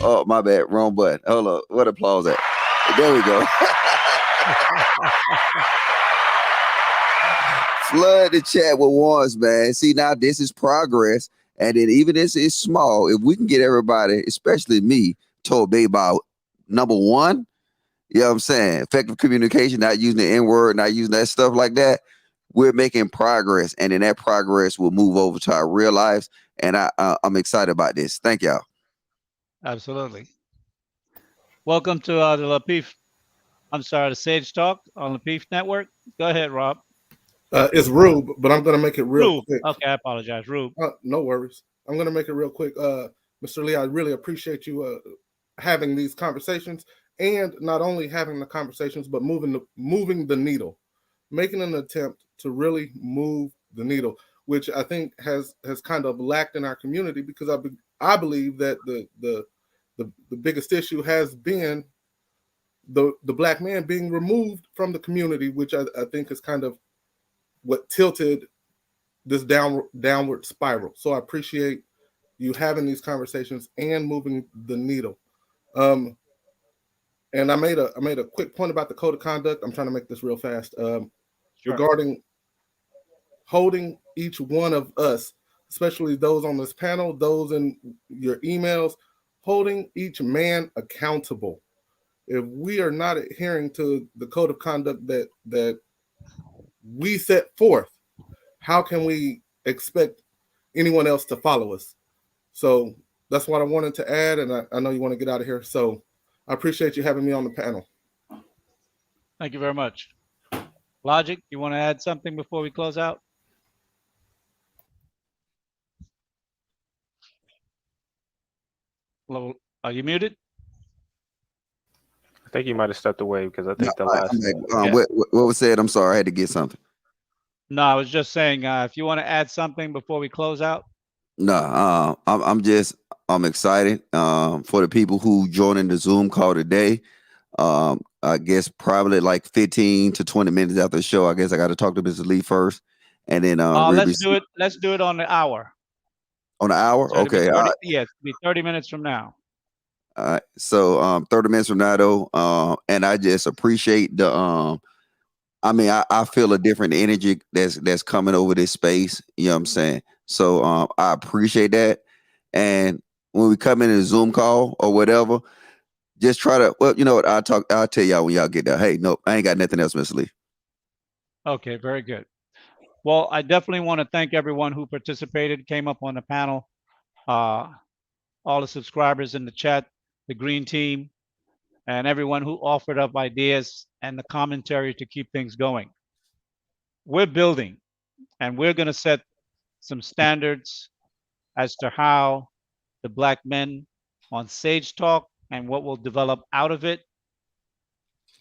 Oh, my bad. Wrong button. Hold up. What applause at? There we go. Flood the chat with ones, man. See, now this is progress. And then even this is small. If we can get everybody, especially me, to obey by number one. You know what I'm saying? Effective communication, not using the N-word, not using that stuff like that. We're making progress, and then that progress will move over to our real lives. And I'm excited about this. Thank y'all. Absolutely. Welcome to the Sage Talk on Lapeef Network. Go ahead, Rob. It's Rube, but I'm going to make it real quick. Okay, I apologize, Rube. No worries. I'm going to make it real quick. Mr. Lee, I really appreciate you having these conversations, and not only having the conversations, but moving the needle, making an attempt to really move the needle, which I think has kind of lacked in our community, because I believe that the biggest issue has been the black man being removed from the community, which I think is kind of what tilted this downward spiral. So I appreciate you having these conversations and moving the needle. And I made a quick point about the code of conduct. I'm trying to make this real fast. Sure. Regarding holding each one of us, especially those on this panel, those in your emails, holding each man accountable. If we are not adhering to the code of conduct that we set forth, how can we expect anyone else to follow us? So that's what I wanted to add, and I know you want to get out of here. So I appreciate you having me on the panel. Thank you very much. Logic, you want to add something before we close out? Hello, are you muted? I think you might have stepped away, because I think the last. What was said? I'm sorry, I had to get something. No, I was just saying, if you want to add something before we close out. No, I'm excited for the people who joined in the Zoom call today. I guess probably like 15 to 20 minutes after the show, I guess I got to talk to Mrs. Lee first, and then let's do it. Let's do it on the hour. On the hour, So okay. 30, yeah, it'll be 30 minutes from now. All right. So 30 minutes from now, though, and I just appreciate the I feel a different energy that's coming over this space. You know what I'm saying? So I appreciate that. And when we come in a Zoom call or whatever, just try to, well, you know what, I'll tell y'all when y'all get there. Hey, no, I ain't got nothing else, Mr. Lee. Okay, very good. Well, I definitely want to thank everyone who participated, came up on the panel, all the subscribers in the chat, the green team, and everyone who offered up ideas and the commentary to keep things going. We're building, and we're going to set some standards as to how the Black men on Sage Talk and what will develop out of it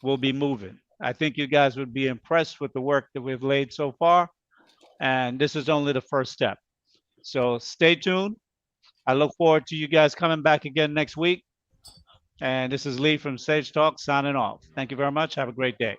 will be moving. I think you guys would be impressed with the work that we've laid so far, and this is only the first step. So stay tuned. I look forward to you guys coming back again next week. And this is Lee from Sage Talk signing off. Thank you very much. Have a great day.